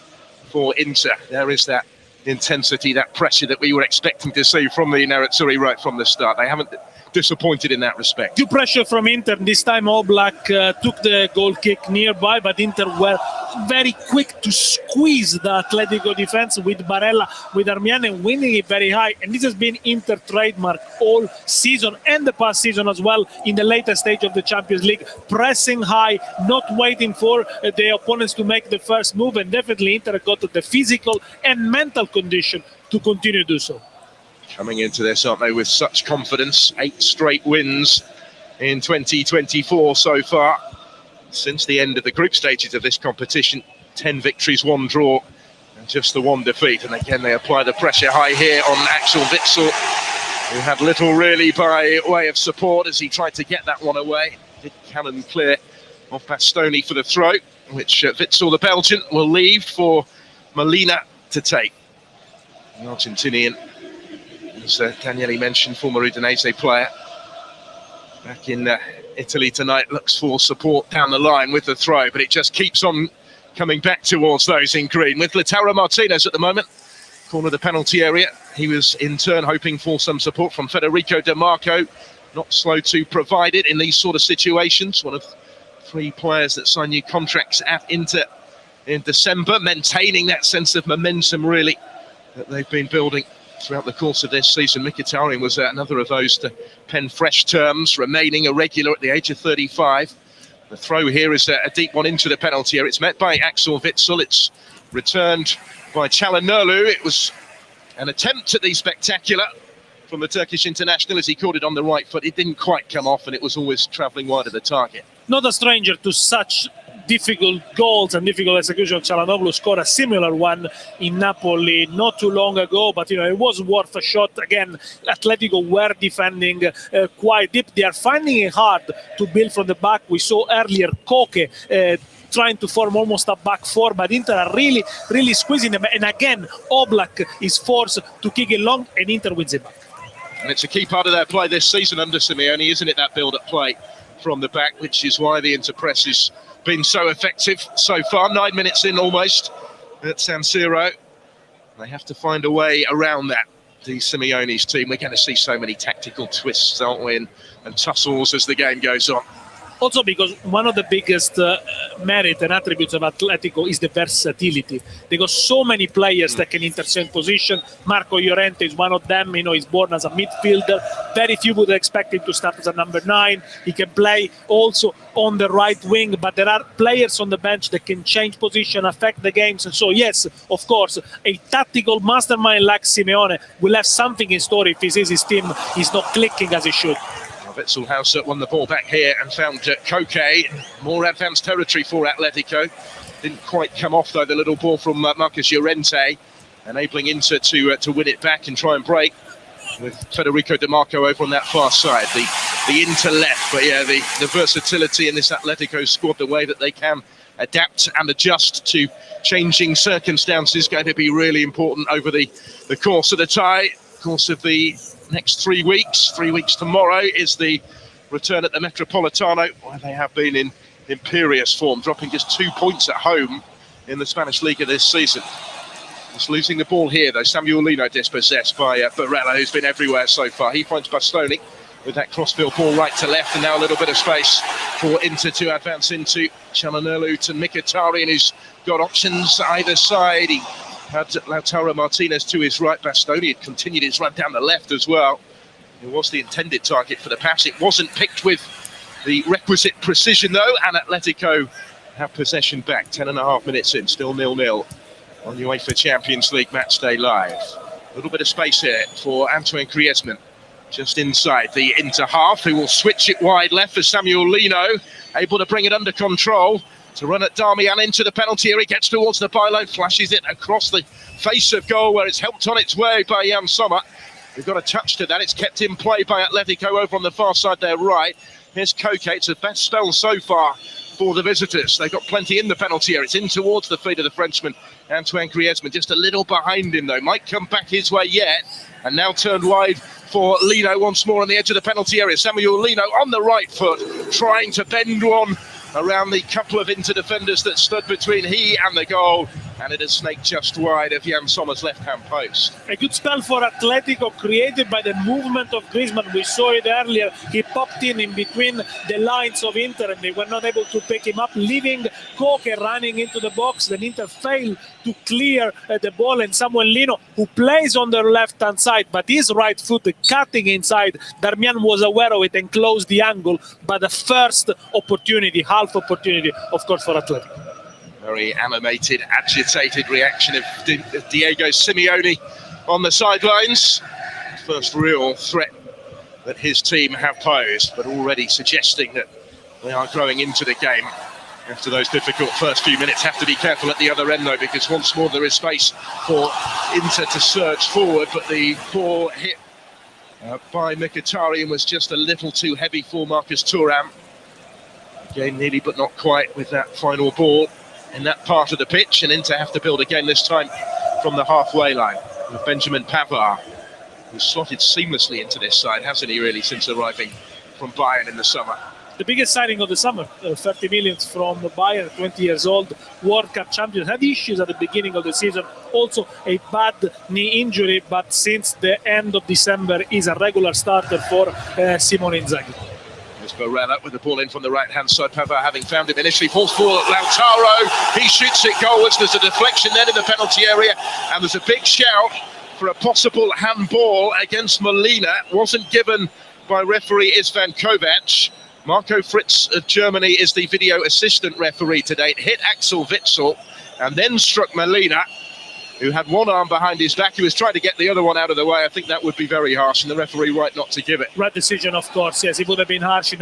for Inter. There is that intensity, that pressure that we were expecting to see from the Nerazzurri right from the start. They haven't disappointed in that respect. Good pressure from Inter. This time Oblak took the goal kick nearby, but Inter were very quick to squeeze the Atletico defense with Barella, with Darmian, and winning it very high. And this has been Inter trademark all season and the past season as well in the later stage of the Champions League. Pressing high, not waiting for the opponents to make the first move, and definitely Inter got the physical and mental condition to continue to do so. Coming into this, aren't they, with such confidence? 8 straight wins in 2024 so far. Since the end of the group stages of this competition, 10 victories, 1 draw, and just the 1 defeat. And again, they apply the pressure high here on Axel Witsel, who had little really by way of support as he tried to get that one away. Did cannon clear off Bastoni for the throw, which Witsel, the Belgian, will leave for Molina to take. The Argentinian, as Daniele mentioned, former Udinese player, back in Italy tonight, looks for support down the line with the throw, but it just keeps on coming back towards those in green. With Lautaro Martinez at the moment, corner of the penalty area. He was in turn hoping for some support from Federico Di Marco, not slow to provide it in these sort of situations. One of 3 players that signed new contracts at Inter in December, maintaining that sense of momentum really that they've been building throughout the course of this season. Mkhitaryan was another of those to pen fresh terms, remaining a regular at the age of 35. The throw here is a deep one into the penalty area. It's met by Axel Witsel. It's returned by Çalhanoğlu. It was an attempt at the spectacular from the Turkish international as he caught it on the right foot. It didn't quite come off, and it was always travelling wide of the target. Not a stranger to such difficult goals and difficult execution. Çalhanoğlu scored a similar one in Napoli not too long ago, but it was worth a shot. Again, Atletico were defending quite deep. They are finding it hard to build from the back. We saw earlier Koke trying to form almost a back four, but Inter are really squeezing them. And again, Oblak is forced to kick it long, and Inter wins it back. And it's a key part of their play this season under Simeone, isn't it? That build-up play from the back, which is why the Inter press has been so effective so far. 9 minutes in almost at San Siro. They have to find a way around that, the Simeone's team. We're going to see so many tactical twists, aren't we, and tussles as the game goes on. Also because one of the biggest merit and attributes of Atletico is the versatility. They got so many players that can interchange position. Marco Llorente is one of them. He's born as a midfielder. Very few would expect him to start as a number 9. He can play also on the right wing, but there are players on the bench that can change position, affect the games. And so, yes, of course, a tactical mastermind like Simeone will have something in store if he sees his team is not clicking as it should. Witsel Hauser won the ball back here and found Koke. More advanced territory for Atletico. Didn't quite come off, though, the little ball from Marcus Llorente, enabling Inter to win it back and try and break with Federico Di Marco over on that far side. The Inter left, but yeah, the versatility in this Atletico squad, the way that they can adapt and adjust to changing circumstances, going to be really important over the course of the tie, course of the next 3 weeks. 3 weeks tomorrow is the return at the Metropolitano, where they have been in imperious form, dropping just 2 points at home in the Spanish Liga this season. Just losing the ball here, though. Samuel Lino dispossessed by Barella, who's been everywhere so far. He finds Bastoni with that crossfield ball right to left, and now a little bit of space for Inter to advance into. Çalhanoğlu to Mkhitaryan, who's got options either side. He had Lautaro Martinez to his right. Bastoni had continued his run down the left as well. It was the intended target for the pass. It wasn't picked with the requisite precision, though, and Atletico have possession back. 10.5 minutes in, still 0-0 on UEFA Champions League Matchday Live. A little bit of space here for Antoine Griezmann, just inside the Inter half, who will switch it wide left for Samuel Lino, able to bring it under control. to run at Darmian into the penalty area. He gets towards the byline, flashes it across the face of goal where it's helped on its way by Jan Sommer. We've got a touch to that. It's kept in play by Atletico over on the far side there right. Here's Koke. It's the best spell so far for the visitors. They've got plenty in the penalty area. It's in towards the feet of the Frenchman, Antoine Griezmann. Just a little behind him, though. Might come back his way yet. And now turned wide for Lino once more on the edge of the penalty area. Samuel Lino on the right foot, trying to bend one around the couple of inter-defenders that stood between he and the goal. And it has snaked just wide of Jan Sommer's left-hand post. A good spell for Atletico, created by the movement of Griezmann. We saw it earlier. He popped in between the lines of Inter, and they were not able to pick him up, leaving Koke running into the box. Then Inter failed to clear the ball, and Samuel Lino, who plays on the left-hand side, but his right foot cutting inside. Darmian was aware of it and closed the angle, but the first opportunity, half opportunity, of course, for Atletico. Very animated, agitated reaction of Diego Simeone on the sidelines. First real threat that his team have posed, but already suggesting that they are growing into the game. After those difficult first few minutes, have to be careful at the other end though, because once more there is space for Inter to surge forward, but the poor hit by Mkhitaryan was just a little too heavy for Marcus Thuram. Again, nearly but not quite with that final ball in that part of the pitch, and Inter have to build again, this time from the halfway line with Benjamin Pavard, who's slotted seamlessly into this side, hasn't he really, since arriving from Bayern in the summer. The biggest signing of the summer, 30 million from Bayern, 20 years old, World Cup champion, had issues at the beginning of the season, also a bad knee injury, but since the end of December is a regular starter for Simone Inzaghi. Barella with the ball in from the right-hand side. Pavard, having found him initially, falls forward. Lautaro, he shoots it goalwards. There's a deflection then in the penalty area, and there's a big shout for a possible handball against Molina. Wasn't given by referee Istvan Kovac. Marco Fritz of Germany is the video assistant referee today. It hit Axel Witsel and then struck Molina, who had one arm behind his back. He was trying to get the other one out of the way. I think that would be very harsh, and the referee right not to give it. Right decision, of course, yes. It would have been harsh in